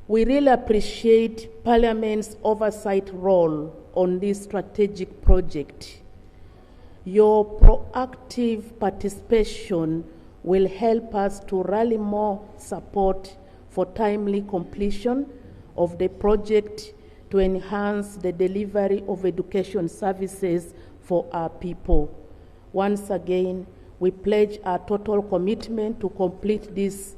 we really appreciate Parliament's oversight role on this strategic project. Your proactive participation will help us to rally more support for timely completion of the project to enhance the delivery of education services for our people. Once again, we pledge our total commitment to complete this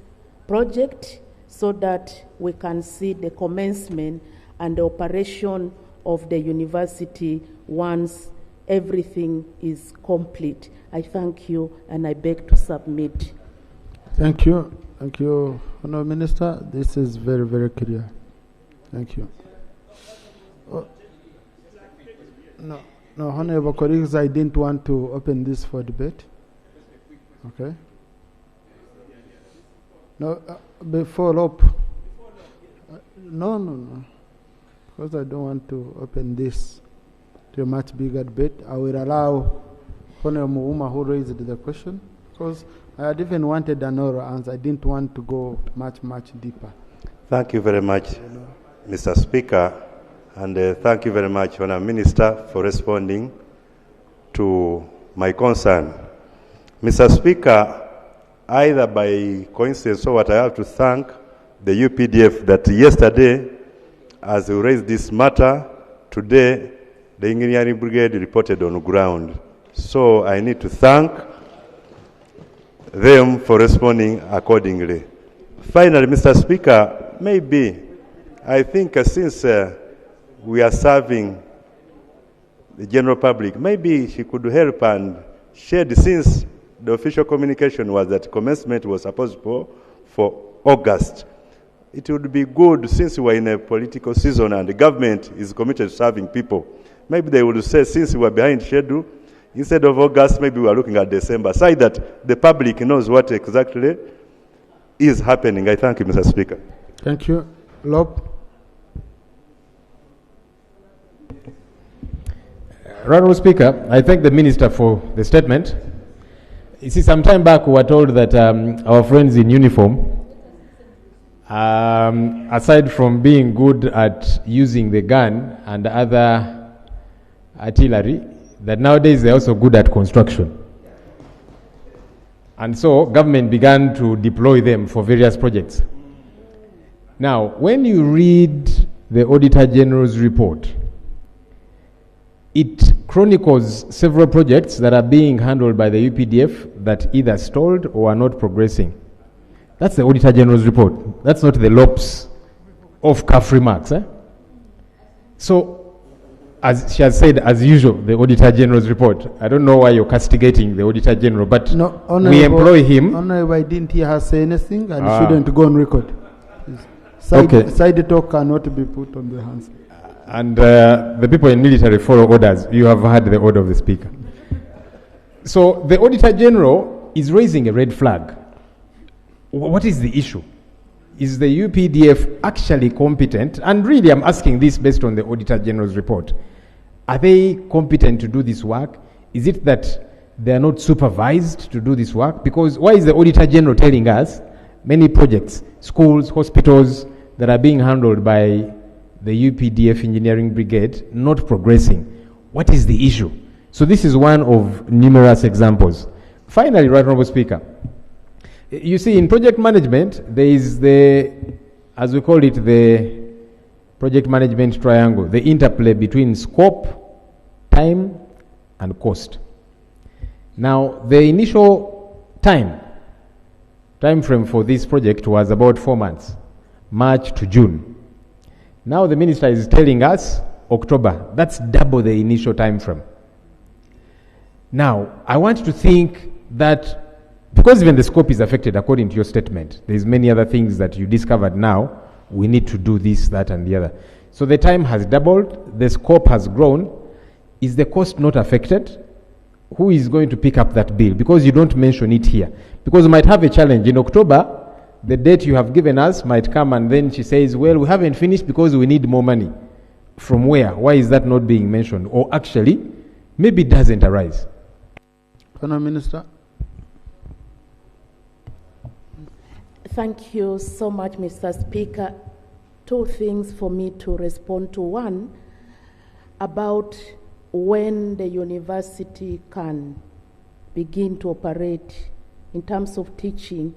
project so that we can see the commencement and the operation of the university once everything is complete. I thank you and I beg to submit. Thank you. Thank you, Honourable Minister. This is very, very clear. Thank you. No, honourable colleagues, I didn't want to open this for debate. Okay. No, before up. No. Because I don't want to open this to a much bigger debate. I will allow Honourable Muma who raised the question, because I had even wanted an oral answer. I didn't want to go much deeper. Thank you very much, Mr. Speaker, and thank you very much, Honourable Minister, for responding to my concern. Mr. Speaker, either by coincidence or what, I have to thank the UPDF that yesterday, as we raised this matter, today the engineering brigade reported on the ground. So I need to thank them for responding accordingly. Finally, Mr. Speaker, maybe I think since we are serving the general public, maybe he could help and shed, since the official communication was that commencement was supposed for August. It would be good, since we're in a political season and the government is committed to serving people, maybe they would say, since we're behind schedule, instead of August, maybe we're looking at December, so that the public knows what exactly is happening. I thank you, Mr. Speaker. Thank you. Lob. Honourable Speaker, I thank the Minister for the statement. You see, some time back we were told that our friends in uniform, aside from being good at using the gun and other artillery, that nowadays they're also good at construction. And so government began to deploy them for various projects. Now, when you read the Auditor General's report, it chronicles several projects that are being handled by the UPDF that either stalled or are not progressing. That's the Auditor General's report. That's not the LOP's off-cuff remarks. So, as she has said, as usual, the Auditor General's report. I don't know why you're castigating the Auditor General, but No, we employ him. Honorable, I didn't hear her say anything, and shouldn't go on record. Side talk cannot be put on the hands. And the people in military follow orders. You have heard the order of the Speaker. So the Auditor General is raising a red flag. What is the issue? Is the UPDF actually competent? And really, I'm asking this based on the Auditor General's report. Are they competent to do this work? Is it that they are not supervised to do this work? Because why is the Auditor General telling us many projects, schools, hospitals that are being handled by the UPDF Engineering Brigade not progressing? What is the issue? So this is one of numerous examples. Finally, Right Honourable Speaker, you see, in project management, there is the, as we call it, the project management triangle, the interplay between scope, time, and cost. Now, the initial time frame for this project was about 4 months, March to June. Now the Minister is telling us October. That's double the initial time frame. Now, I want to think that because even the scope is affected according to your statement, there's many other things that you discovered now, we need to do this, that, and the other. So the time has doubled, the scope has grown. Is the cost not affected? Who is going to pick up that bill? Because you don't mention it here. Because we might have a challenge in October. The date you have given us might come and then she says, well, we haven't finished because we need more money. From where? Why is that not being mentioned? Or actually, maybe it doesn't arise. Honourable Minister. Thank you so much, Mr. Speaker. Two things for me to respond to. One, about when the university can begin to operate in terms of teaching,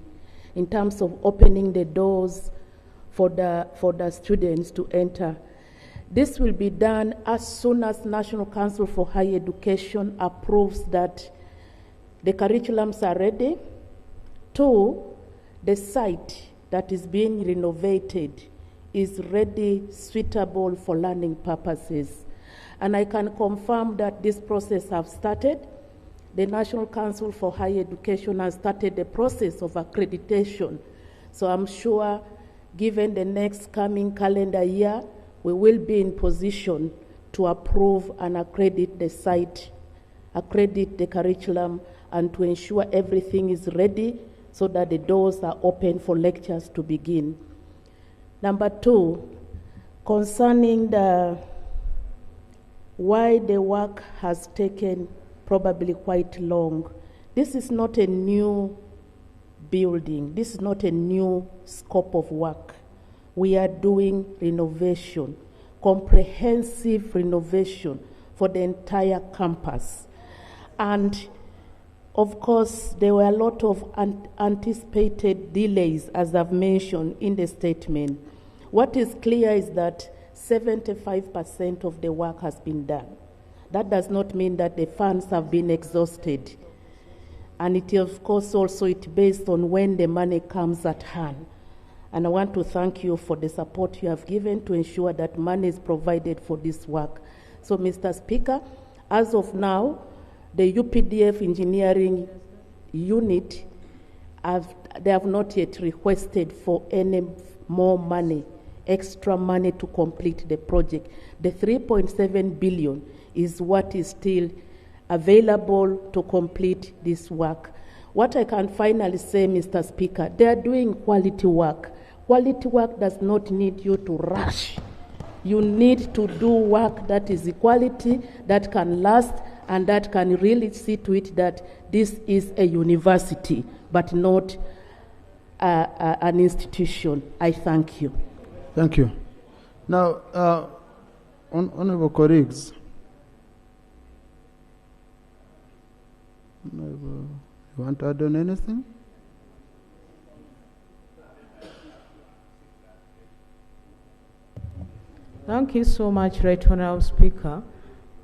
in terms of opening the doors for the students to enter. This will be done as soon as National Council for Higher Education approves that the curriculums are ready. Two, the site that is being renovated is ready, suitable for learning purposes. And I can confirm that this process has started. The National Council for Higher Education has started the process of accreditation. So I'm sure, given the next coming calendar year, we will be in position to approve and accredit the site, accredit the curriculum, and to ensure everything is ready so that the doors are open for lectures to begin. Number two, concerning why the work has taken probably quite long. This is not a new building. This is not a new scope of work. We are doing renovation, comprehensive renovation for the entire campus. And of course, there were a lot of anticipated delays, as I've mentioned in the statement. What is clear is that 75% of the work has been done. That does not mean that the funds have been exhausted. And it, of course, also it's based on when the money comes at hand. And I want to thank you for the support you have given to ensure that money is provided for this work. So, Mr. Speaker, as of now, the UPDF Engineering unit, they have not yet requested for any more money, extra money to complete the project. The 3.7 billion is what is still available to complete this work. What I can finally say, Mr. Speaker, they are doing quality work. Quality work does not need you to rush. You need to do work that is quality, that can last, and that can really see to it that this is a university, but not an institution. I thank you. Thank you. Now, honorable colleagues, you want to add on anything? Thank you so much, Right Honourable Speaker.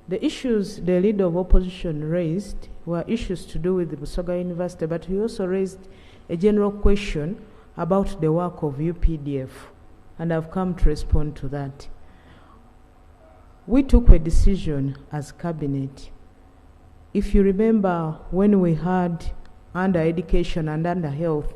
The issues the Leader of Opposition raised were issues to do with the Busoga University, but he also raised a general question about the work of UPDF, and I've come to respond to that. We took a decision as Cabinet. If you remember when we had under education and under health,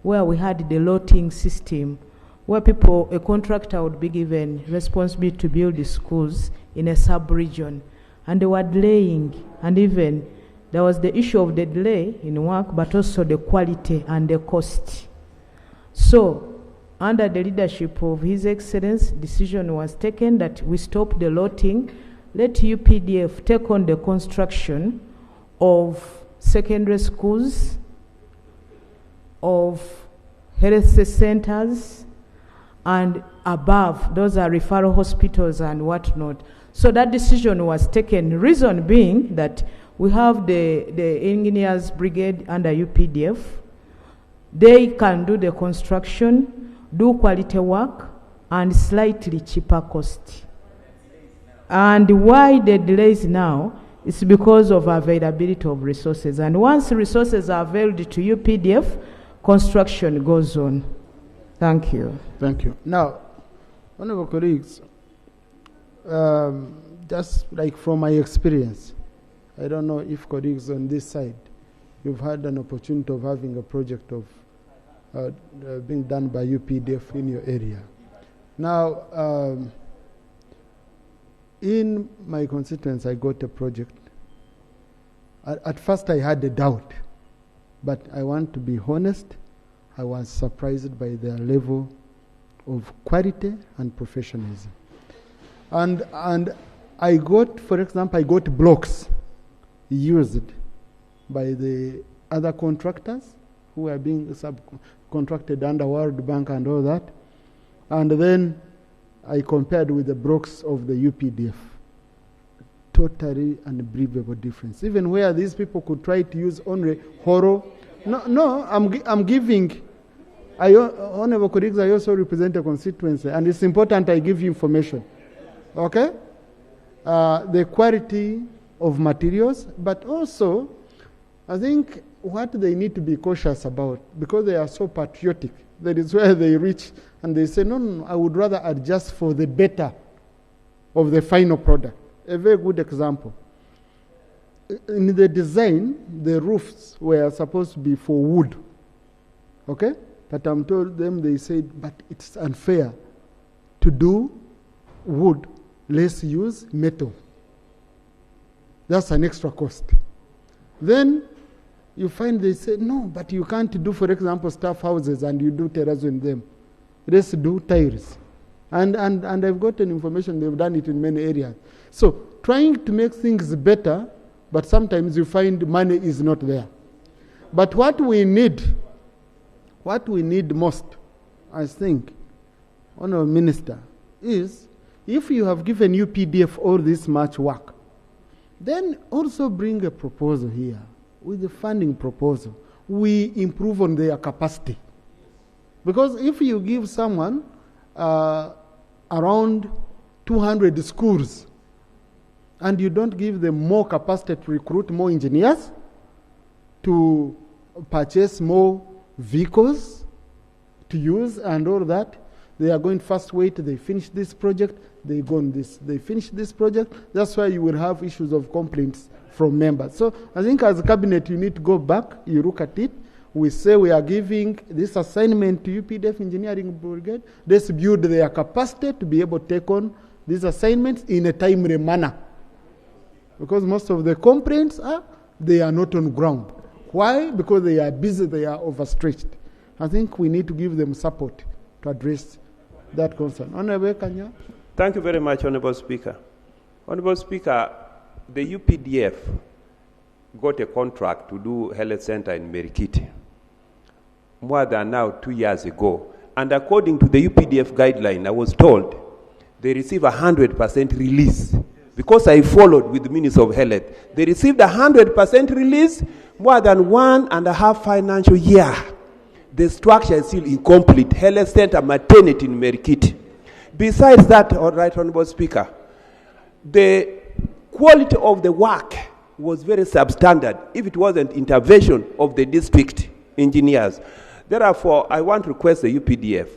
where we had the lotting system, where a contractor would be given responsibility to build the schools in a sub-region, and they were delaying, and even there was the issue of the delay in work, but also the quality and the cost. So, under the leadership of His Excellency, decision was taken that we stop the lotting, let UPDF take on the construction of secondary schools, of health centers, and above, those are referral hospitals and whatnot. So that decision was taken, reason being that we have the engineers brigade under UPDF. They can do the construction, do quality work, and slightly cheaper cost. And why the delays now is because of availability of resources. And once resources are available to UPDF, construction goes on. Thank you. Thank you. Now, honorable colleagues, just like from my experience, I don't know if colleagues on this side, you've had an opportunity of having a project of being done by UPDF in your area. Now, in my constituency, I got a project. At first, I had a doubt, but I want to be honest. I was surprised by their level of quality and professionalism. And I got, for example, I got blocks used by the other contractors who are being subcontracted under World Bank and all that. And then I compared with the blocks of the UPDF. Totally unbelievable difference. Even where these people could try to use only horror. No, I'm giving. Honorable colleagues, I also represent a constituency, and it's important I give you information. Okay? The quality of materials, but also, I think what they need to be cautious about, because they are so patriotic, that is where they reach and they say, no, I would rather adjust for the better of the final product. A very good example. In the design, the roofs were supposed to be for wood. Okay? But I'm told them, they said, but it's unfair to do wood, let's use metal. That's an extra cost. Then you find they say, no, but you can't do, for example, staff houses and you do terrazzo in them. Let's do tiles. And I've gotten information, they've done it in many areas. So trying to make things better, but sometimes you find money is not there. But what we need most, I think, Honourable Minister, is if you have given UPDF all this much work, then also bring a proposal here with the funding proposal. We improve on their capacity. Because if you give someone around 200 schools and you don't give them more capacity to recruit more engineers, to purchase more vehicles to use and all that, They are going fast wait, they finish this project, they go on this. They finish this project. That's why you will have issues of complaints from members. So I think as a cabinet, you need to go back, you look at it. We say we are giving this assignment to UPDF Engineering Brigade. Let's build their capacity to be able to take on these assignments in a timely manner. Because most of the complaints they are not on ground. Why? Because they are busy, they are overstretched. I think we need to give them support to address that concern. Honorable Kanya. Thank you very much, Honorable Speaker. Honorable Speaker, the UPDF got a contract to do health center in Merikiti more than now 2 years ago. And according to the UPDF guideline, I was told they receive 100% release. Because I followed with the Minister of Health, they received 100% release more than 1.5 financial year. The structure is still incomplete. Health center, maternity in Merikiti. Besides that, Right Honorable Speaker, the quality of the work was very substandard if it wasn't intervention of the district engineers. Therefore, I want to request the UPDF,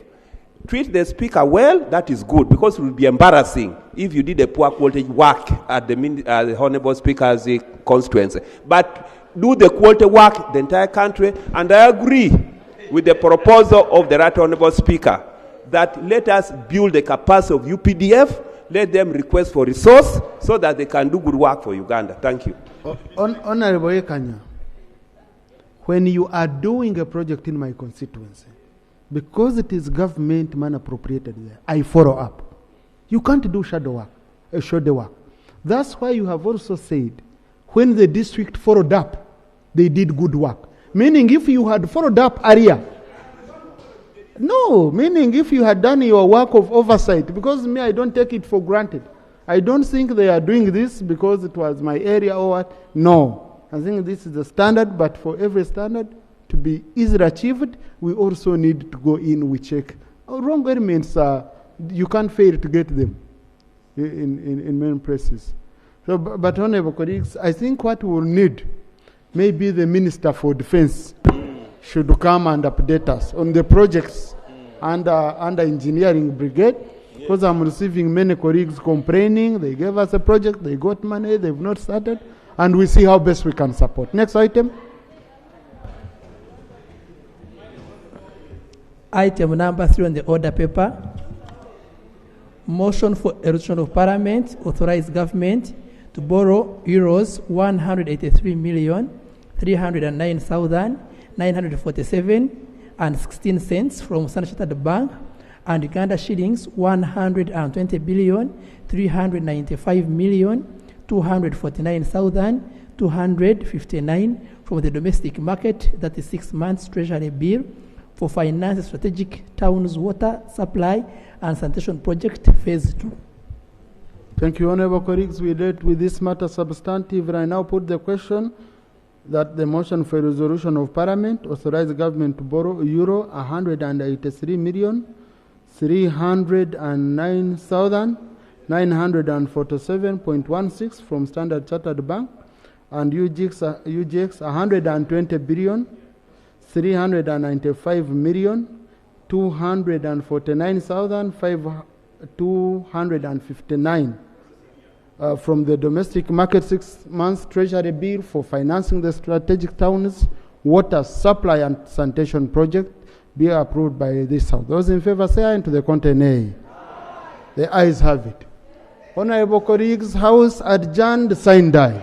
treat the speaker well, that is good, because it will be embarrassing if you did a poor quality work at the Honorable Speaker's constituency. But do the quality work the entire country, and I agree with the proposal of the Right Honorable Speaker that let us build the capacity of UPDF, let them request for resource so that they can do good work for Uganda. Thank you. Honorable Ekanya, when you are doing a project in my constituency, because it is government man appropriated there, I follow up. You can't do shadow work. That's why you have also said, when the district followed up, they did good work. Meaning if you had followed up earlier, no, meaning if you had done your work of oversight, because me, I don't take it for granted. I don't think they are doing this because it was my area or what. No, I think this is the standard, but for every standard to be easily achieved, we also need to go in, we check. Wrong elements, you can't fail to get them in many places. So, but honorable colleagues, I think what we'll need, maybe the Minister for Defense should come and update us on the projects under engineering brigade, because I'm receiving many colleagues complaining, they gave us a project, they got money, they've not started, and we see how best we can support. Next item. Item number 3 on the order paper. Motion for a resolution of Parliament authorize government to borrow euros 183,309,947.16 from Standard Chartered Bank and Uganda shillings 120,395,249,259 from the domestic market, that is 6 months treasury bill, for finance strategic towns water supply and sanitation project phase 2. Thank you, honorable colleagues. We dealt with this matter substantive, and I now put the question that the motion for resolution of Parliament authorize the government to borrow euro 183,309,947.16 from Standard Chartered Bank and UGX 120,395,249,259 from the domestic market 6 months treasury bill for financing the strategic towns water supply and sanitation project be approved by this House. Those in favor say aye, and to the contrary nay. The ayes have it. Honorable colleagues, House adjourned, signed die.